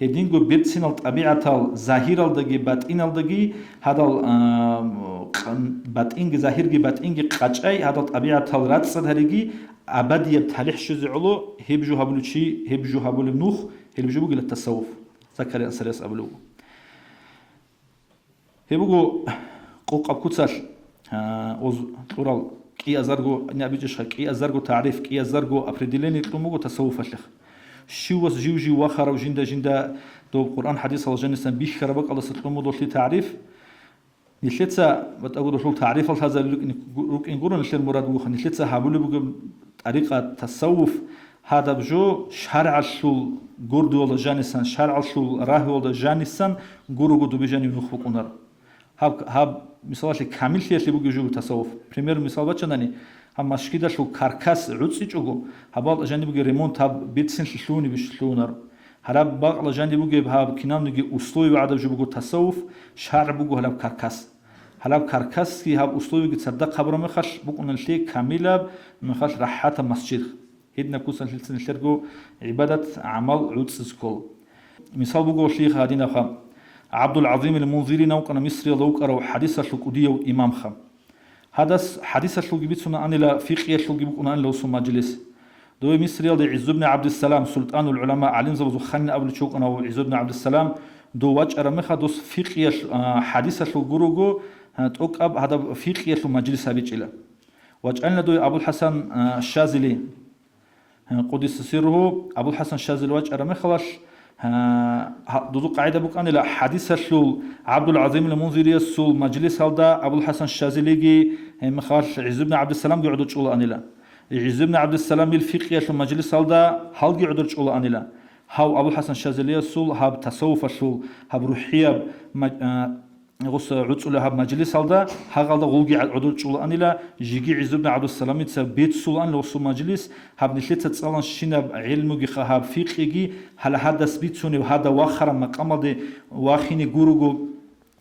هدينجو بيتسين الطبيعة الظاهر الدقي باطن الدقي هذا باطن ظاهر باطن قاچاي هذا الطبيعة الرد صد هريجي أبدي بتحليح شزعلو هبجو هبلوشي هبجو هبول نوخ هبجو بوجلا التصوف ذكر الأنصار أبلغو هبوجو قوق أبكتساش أوز طورال كي أزرقو نبيجش كي أزرقو تعريف كي أزرقو أبردلني تلمو تصوف الشيخ شو وس جوجي وخر وجندا دو القرآن حديث الله جنسا بيش خربك الله ستلمو دوشلي تعريف نشلتسا بتقول دوشل تعريف هذا روك إنقولون نشل مراد بوخ نشلتسا هابولي بقى طريقة تصوف هذا بجو شرع شو جورد ولا جانسان شرع شو راه ولا جانسان جورو جودو بيجاني نخبق ونر هاب مثال كامل شيء اللي بيجوا تصوف بريمير مثال بتشناني هم مشكلة شو كاركاس عدسي جوجو هبال جاني بيجي ريمونت هاب بيتسن شلوني بشلونر هرب باقلا جاني بيجي هاب كنام نجي أسلوي بعد بيجوا تصوف شرع بيجوا هلاب كاركاس هلاب كاركاس كي هاب أسلوي بيجي تصدق خبره مخش بقول الشيء كاملة مخش راحات المسجد هيدنا كوسن شلتن شرقو عبادة عمل عدس سكول مثال بيجوا شيخ هادينا خام عبد العظيم المنذري نوقنا مصري لوك أرو حديث شلقودية وإمام خم هذا حديث شلقي بيتسنا عن لا فقه شلقي بيكون عن لو سو مجلس دو مصري عز بن عبد السلام سلطان العلماء علم زبزو خن قبل شوك أنا عز بن عبد السلام دو وجه أرمخ دوس فقه حديث شلقوروجو توك أب هذا فقه شل مجلس هبيجلا وجعلنا دو أبو الحسن الشاذلي قدس سره أبو الحسن الشاذلي وجه أرمخ خلاص دوزو قاعدة بك أنا لا حديث شو عبد العظيم المنذري سول مجلس هذا أبو الحسن الشاذلي مخاش عز بن عبد السلام قعدوا تقول أنا لا عز بن عبد السلام الفقه شو مجلس هذا هل قعدوا تقول أنا لا هاو أبو الحسن الشاذلي سول هاب تصوف شو هاب روحية غوس عطول هاب مجلس هذا هذا غولجي عدول شولان إلى جيجي عز بن عبد السلام بيت سولان لوسو مجلس هاب نشلت تصالن شيناب علمي خهاب فقهي هل هذا سبيتسوني وهذا واخر مقام ده واخيني جوروجو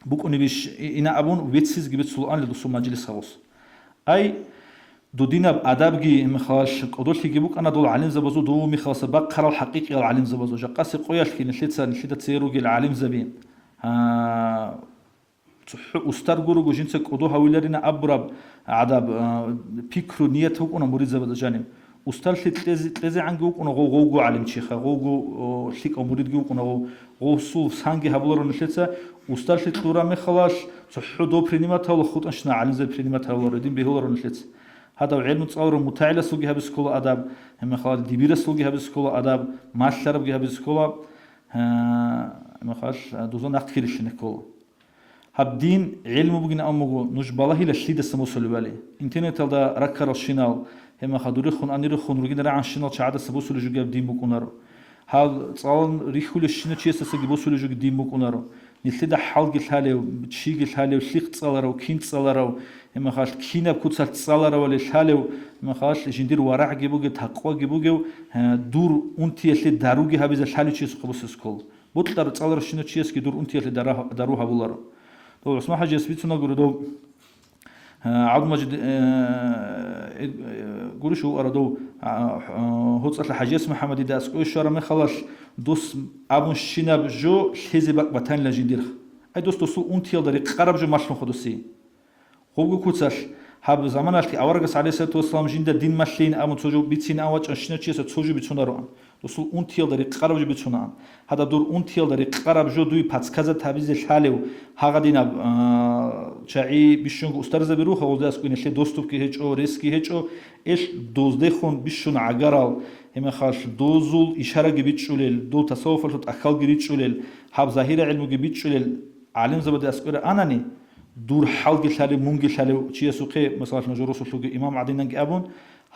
بكوني بيش إنا أبون بيتسيز جبت سولان لوسو مجلس هوس أي دودينا أدابجي مخاش قدول في جيبوك أنا دول علم زبازو دو مخاص بقرا الحقيقي العلم زبازو جقاسي قويش كي نشلت تسيروجي العلم زبين أستر جورو جنس قدو هاولرنا أبرب عذاب فكر نيته كنا مريض زبادة جانب أستر تلزي عنجو كنا غو علم شيخ غو شيك أو مريض جو كنا غو سول سانجي هبلور نشلتها أستر تلورا مخلاش صحو دو برينيمات هول خود أشنا علم زب برينيمات هول ردين بهولر نشلت هذا علم تصور متعلق سوقي هبسكولا أداب هم خال دبير سوقي هبسكولا أداب ماشرب جه هبسكولا هم خالش دوزون نقد كيرش نكولا هبدين علم بقينا أمغو نش بالله لشيد السموسل بالي إنترنت هذا ركر الشنال هم خدوري خون أنير خون رجينا رعن شنال شعاد السموسل جو قديم بكونارو هذا صار ريخول الشنة شيء سسق بوسل جو قديم بكونارو نتلدا حلق الحالة وتشيق الحالة وشيخ تصالرو وكين تصالرو هم خاش كينا بكوتسال تصالرو ولا الحالة هم خاش جندير ورع جيبوجي تحقق جيبوجي دور أنتي اللي داروجي هبيز الحالة شيء سقبوس سكول بطلر تصالر الشنة شيء سكدور أنتي اللي داروها بولارو تو اسمع حاجة سبيتسونا قردو عبد المجيد قرشوا أردو هوت أصل حاجة اسمه محمد داس كل شهر خلاص دوس أبون شناب جو حزبك بتان لجندير أي دوس دوسو أنتي داري قرب جو ماشلون خدوسي خوب كوتساش هاب زمان أشتي أورجس عليه سات وسلام جند دين ماشلين أمون تجو بيتين أواج أشنا شيء تجو بيتونا روان دوسو أنتي داري قرب جو بيتونا هذا دور أنتي داري قرب جو دوي باتس كذا تابيز الحالة هاقدينا شعي بيشون أسترز بيروح أول داس كوين شيء دوستو كي هيج أو ريسكي هيج أو إيش دوز دخون بيشون عجرال هم خاش دوزول إشارة جبيت شولل دول تصوف الفت أخال جبيت شولل هاب ظاهرة علم جبيت شولل علم زبادة أسكورة أناني دور حلق الحالة مونج الحالة شيء سوقي مثلا نجورس وشلوج إمام عدينا جابون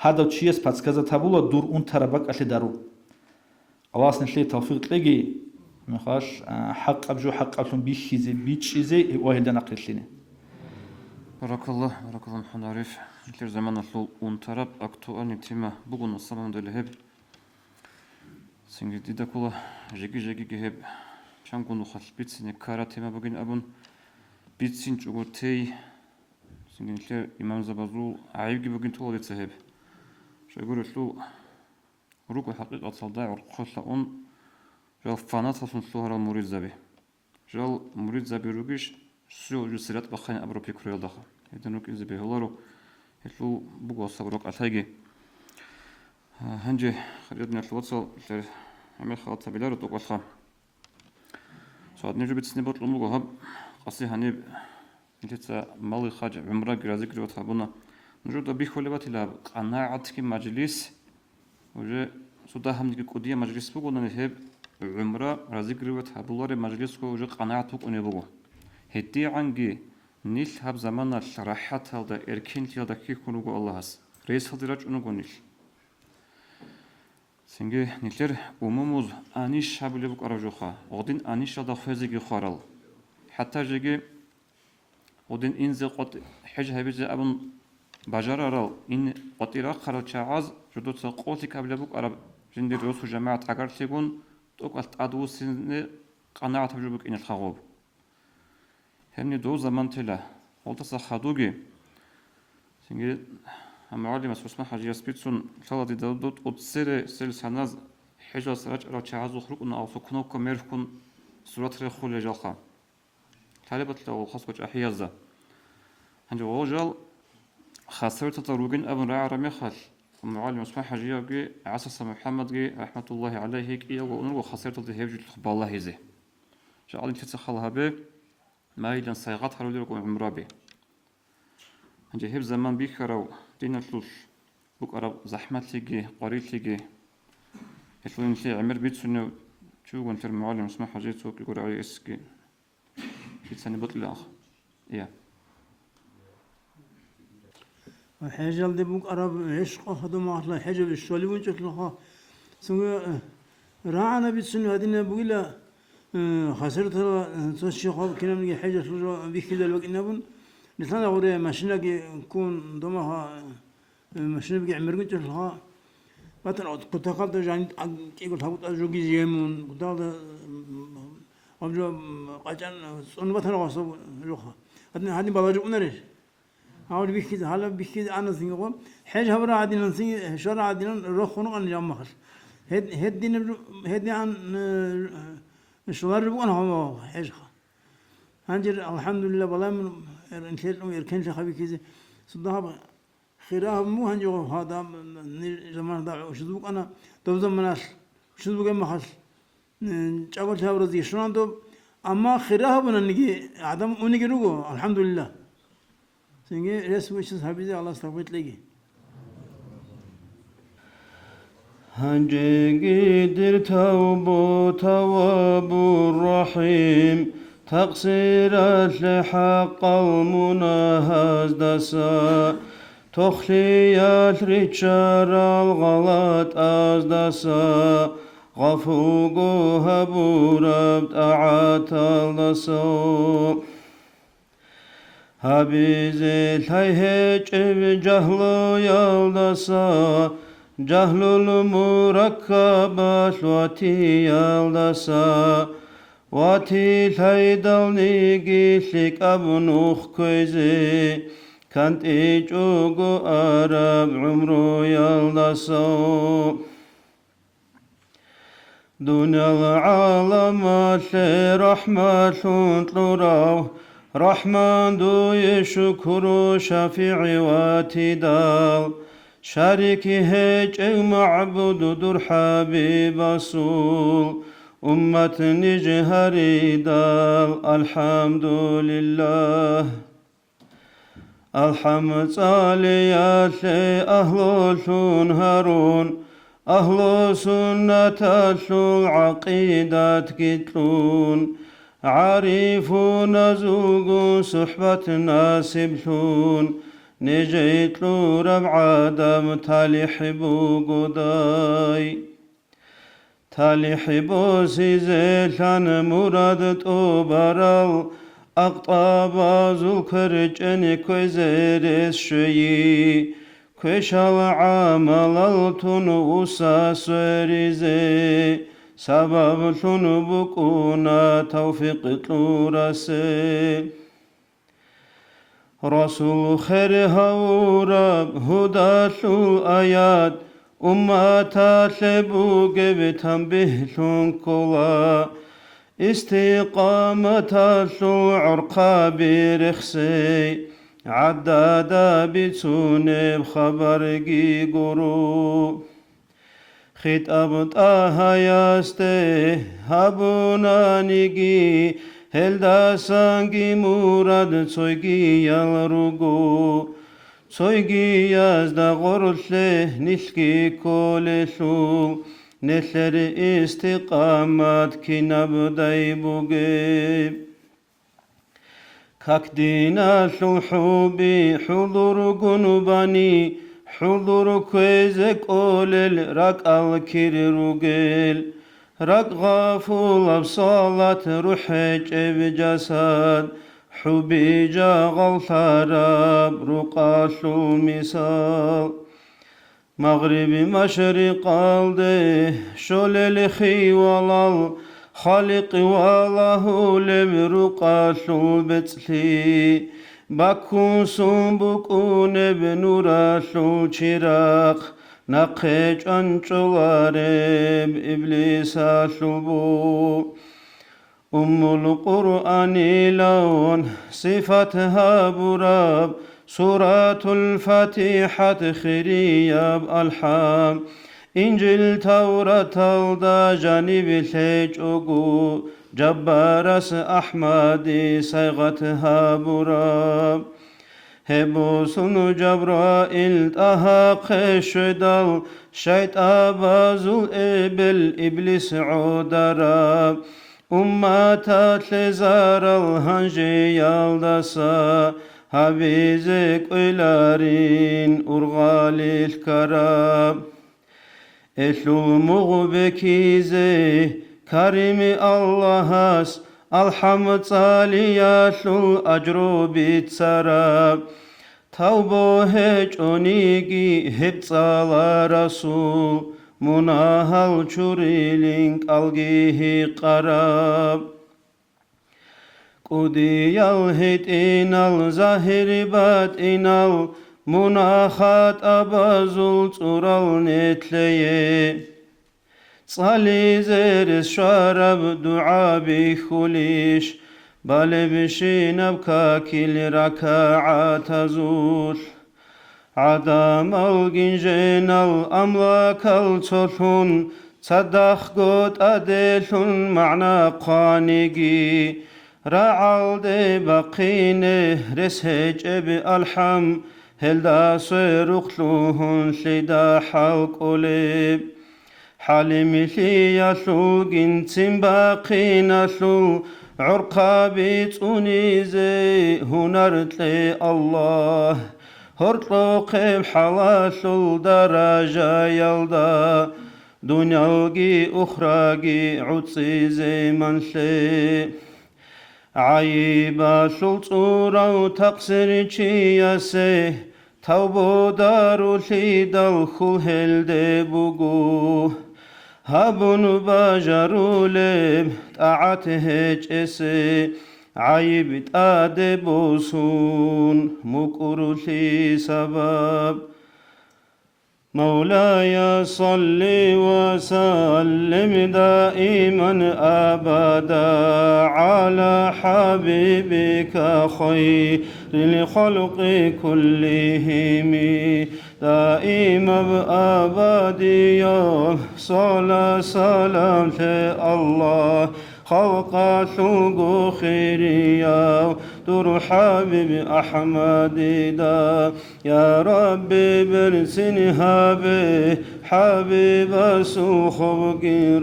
هذا شيء باتس كذا تابولا دور أون تربك أشي دارو الله سنشلي توفيق تلاقي مخاش حق أبجو حق أبشون بيشيزي بيتشيزي واحد نقل لنا بارك الله محمد عارف كل زمان أطلع أنترب أكتوان نتيمة بقول نصابهم دلهب سنجد دا كله جيجي جهب شان كونو خال بيتسين كارا تيمة بقين أبون بيتسين جوتي سنجد كل إمام زبازو عيب بقين طول يتسهب شو يقول شلو روكو حقيقة صداع ورقصة أون جال فانات خصم سلوهر المريض زبي جال مريض زبي روكيش سو جو سرات بخاني أبروبي كريال دخل يدنوك إذا بيهولارو يتلو بقوا صبروك أتايجي هنجي خريطنا الواتساب عمل خاطر بلارو توقفها صاد نجو بتسنبط لمو هب قصي هنيب انت مالي خاج عمره جرازي كريوت هبونا نجو دبي خلبات لا قناعتك مجلس وجه سودا هم نيجي قضية مجلس بقولنا نهب عمره رازي كريوت هبولار مجلس كو وجه قناعتك ونبغو هدي عنجي نيل هب زمان الراحات هذا إركين هذا كي كونوا الله هس رئيس هذا رج أنو قنيل سنجي نيلر أمموز أنيش هبلي بق أرجوخا غدين أنيش هذا خزيجي خارل حتى جيجي غدين إنزل قط حج هبيز أبن بجار رال إن قطيرة خارل شعاز جدود سقوطي قبل بق أرب جندي رؤوس جماعة عقار سيكون توقعت أدوس قناعة تجربك إن الخواب هني دو زمان تلا قلت صحادوجي سنجي معلم اسمه حاجة سبيتسون شلا دي دود وتسير سناز حاجة سرج على شعاز وخروج إن أو سكنوا كميركون صورة رخول جالخا طالبة لو خاصك أحيازة هنجي وجال خسرت تروجين أبن راعي رميخال معلم اسمه حاجة جي عسس محمد جي رحمة الله عليه كي وأنو خسرت تهيج بالله هزه جعل أنت تخلها به ما يلان صيغات حلول لكم عمرابي هنجي هب زمان بيكرو دين الفلوس بكرة زحمة لجي قريت لجي يطلعون في عمر بيت سنة شو قلت المعلم اسمه حاجات سوق يقول عليه اسكي في سنة بطل آخر إيه الحاجة اللي بكرة عشق هذا ما أطلع حاجة بالشولي وين تطلعها سوى راعنا بيت سنة هذين بقولها خسرت تشي خاب كنا من حاجة شو بيكيد الوقت نبون لسنا غوري ماشينا كون دومها ماشينا بيجي عمر قلت لها مثلا كنت قلت جاني كيقول هبط أجوجي زيمون كنت هذا أبجو قاعدين صن مثلا غصب جوها هذا بلاجو نريش هاول بيكيد هلا بيكيد أنا سينغوا حاجة هبرا عادين سين شرع عادين روح خنوق أنا جام مخش هدي عن مشوار بقول هم حاجة هنجر الحمد لله والله من إنشاء يركن شخبي كذا صدها خيرها مو هنجو هذا زمان ضاع وشو بقول أنا توزن مناس شو بقول ما خش جابت هذا رزق شلون تو أما خيرها بنا نجي عدم ونجي روجو الحمد لله سنجي رسم وش حبيبي الله استغفر لي هنجيدر تواب الرحيم تقصير لحق المناهز دسا تخلي الرجال الغلط از دسا غفوقو هبورب تعات الدسا هبيزي الهيج بجهلو يالدسا جهل المركبات واتي يالدسا واتي الهيدلني قيلك أبنوخ كويزي كانت إيجوغو أرب عمرو يالدسا دنيا العالم رحمة تلراو رحمن دو يشكرو شفيعي واتدال شريكي هيج معبود در حبيب رسول أمة نجهري دال الحمد لله الحمد صاليات أهل هارون أهل سنة العقيدة كتلون عارفون زوج صحبة ناسبلون نجيت له ربع دم تالي حبو قداي تالي حبو سيزيلان مراد توبرال أقطاب زول كرجن كويزيرس شيي كويشال عملالتون وساسوريزي سبب بكونا توفيق تلورسي رسول خير هورب هدى الآيات أمة لبوك بتنبه كلا استقامة عرقا برخسي عدادا بتسوني بخبرقي قرو خطاب طه ياسته هبونا نيجي هلدا سانجي مراد تسويجي يالروغو تسويجي يازدا غرله نلكي كولشو نلر استقامات كنبداي بوغي كاكدينا الحوبي حضور جنوباني حضور كويزك أولل راك الكيروغيل راك غافول بصلاة روحك بجسد حبي جاغل ثراب رقاش المثال مغربي مشرق الده شلل خيوال خالق والله لبرقاش البتلي باكو سنبكون بنوراشو چراغ نقج انچوارب إبليس شبو القرآن لون صفتها براب سورة الفاتحة خرياب الحام إنجيل توراة الدا جانب الهجوغو جبارس أحمدي صيغتها براب هبوسن جبرائيل تهاق شدال شيط أبازل إبل إبليس عودراب أمتا تلزار الهنجي يالدسا هبيزك إلارين أرغالي الكراب إثل المغبكيزي كريم اللهس الحمد صالياشل أجرو بيتسراب توبو هجونيجي هبصالا رسول مناهل چوريلينك ألغيه قراب قديال هتينال ظاهر باتينال مناخات أبازول تورال نتليه صالي زيرس شارب دعا بخليش بالبشين بكاكل ركاعات زول عدم الجنجين الأملاك التلون صدخ قد أدلون معنى قانقي رعال دي بقينه رسهج بالحم هلدا سيرقلوهن لدا حلق أوليب حالمي لي يسلو جنتم باقين يسلو عرقا بيتوني زي هنرت لي الله هرتلو قيب حلاسل درجة يلدا دنياوغي أخراغي عدسي زي منسي عيبا سلطورا وتقصير چياسي توبو دارو ليدل خلهل دي بوغو هابون باجرو لب طاعته چسي عيب تاد بوسون مقرو لي سبب مولاي صل وسلم دائما أبدا على حبيبك خير الخلق كلهم دائما أبديا صلاة سلام الله خلق سوق خيريا دور حبيب أحمد دا يا ربي برسنها به حبيب سوخ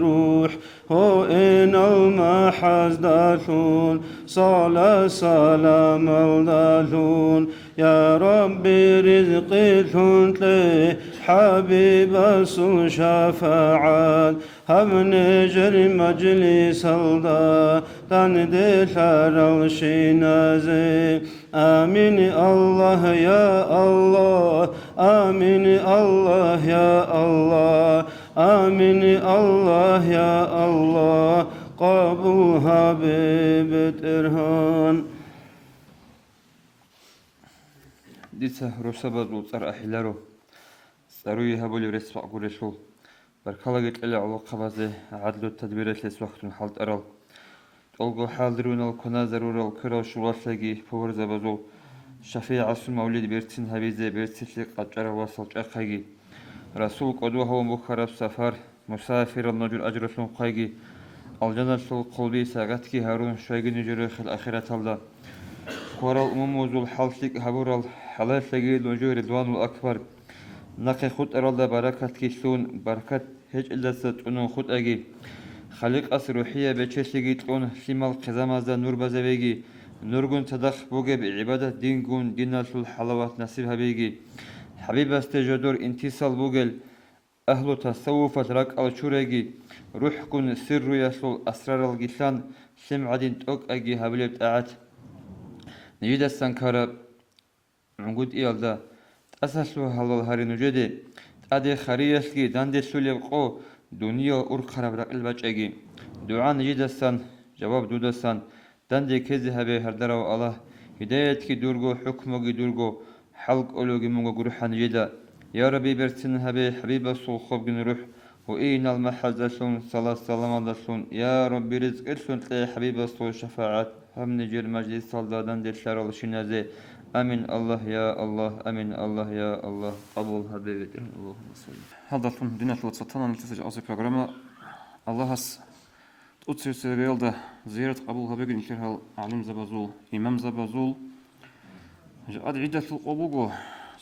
روح هو إن المحز دالون صلاة سلام الدالون يا ربي رزقي لي حبيب سو شفاعات هم نجر مجلس الدا تندي شر الشنازي آمين الله يا الله آمين الله يا الله آمين الله يا الله قبول حبيب ترهان ديسا روسابازو صار أحلارو صاروي هابولي رسفع قريشو بركالاجت إلى على قبازة عدلو التدبيرات لسوقت حالت أرال تلقو حاضرون الكنا ضرورة الكراش واسلاجي فور زبازو شفيع عصر مولد بيرتين هبيزة بيرتين قجر وصل أخيجي رسول قدوة هو مخرب سفر مسافر النجر أجرسون قيجي الجنة سل قلبي ساقتكي هارون شويجي نجرخ الأخيرة الله قرى الأمم وزول حالتك هبور الحلال لجي نجور رضوان الأكبر نقي خود أرالله بركة كيسون بركة هج إلا ستونو خود أجي خليق أس روحية بچسلگی تون سیمال قزامازدا نور بزویگی نورگون تدخ بوگه بعبادت دینگون دیناسل حلاوات نصیب هبیگی حبیب استجدور انتصال بوگل أهل تصوف ترك الشورجي روح كن سر يسول أسرار الجسان سمع دين توك أجي هبلت أعت نجد السنكرة عقود إيالدا أساسه هلال هاري نجدي أدي خريسكي داندي سولي قو دنيا أور خراب رقل بچگی دعا نجد السن جواب دود السن داندي كذي هبه هردرا الله هدايت كي دورغو حكمو كي دورغو حلق أولوغي مونغو قروحا نجدا يا ربي برسن هبه حبيب الصوخوب جن روح وإين المحزسون صلاة سلام الله يا ربي رزق إرسون تلاقي حبيب الصوخ شفاعات هم نجر مجلس صلدادان دل شرال شنازي أمين الله يا الله أمين الله يا الله قبول حبيبتي اللهم صل هذا فن دينا شو تصطنا نتسج أصل برنامج الله هس تأثير سريال ده زيارة قبول حبيبي نشرها علم زبازول إمام زبازول جاد عدة القبوغو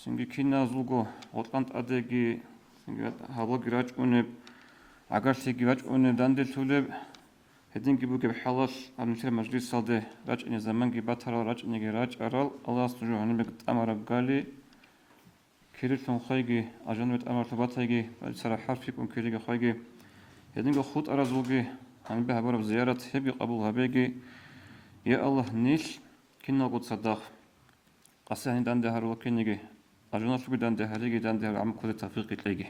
سنجي كنا زوغو غطانت أديجي سنجي هذا جراج أنب عقار سيجي راج أنب داندل تولب هدين جيبوك بحلاش على مثل مجلس صادة راج إن زمان جبت هرا راج إن جراج أرال الله سبحانه هنبك أمر قالي كيرت من خيجي أجنبت أمر تبات هيجي سر حرف يكون كيرجع خيجي هدين جو خود أرزوجي عن بها برب زيارة هبي قبول هبيجي يا الله نيش كنا قد صدق قصة عند عنده هر وكنيجي أجناس قد عنده هريجي عنده عم كل توفيق تلاقي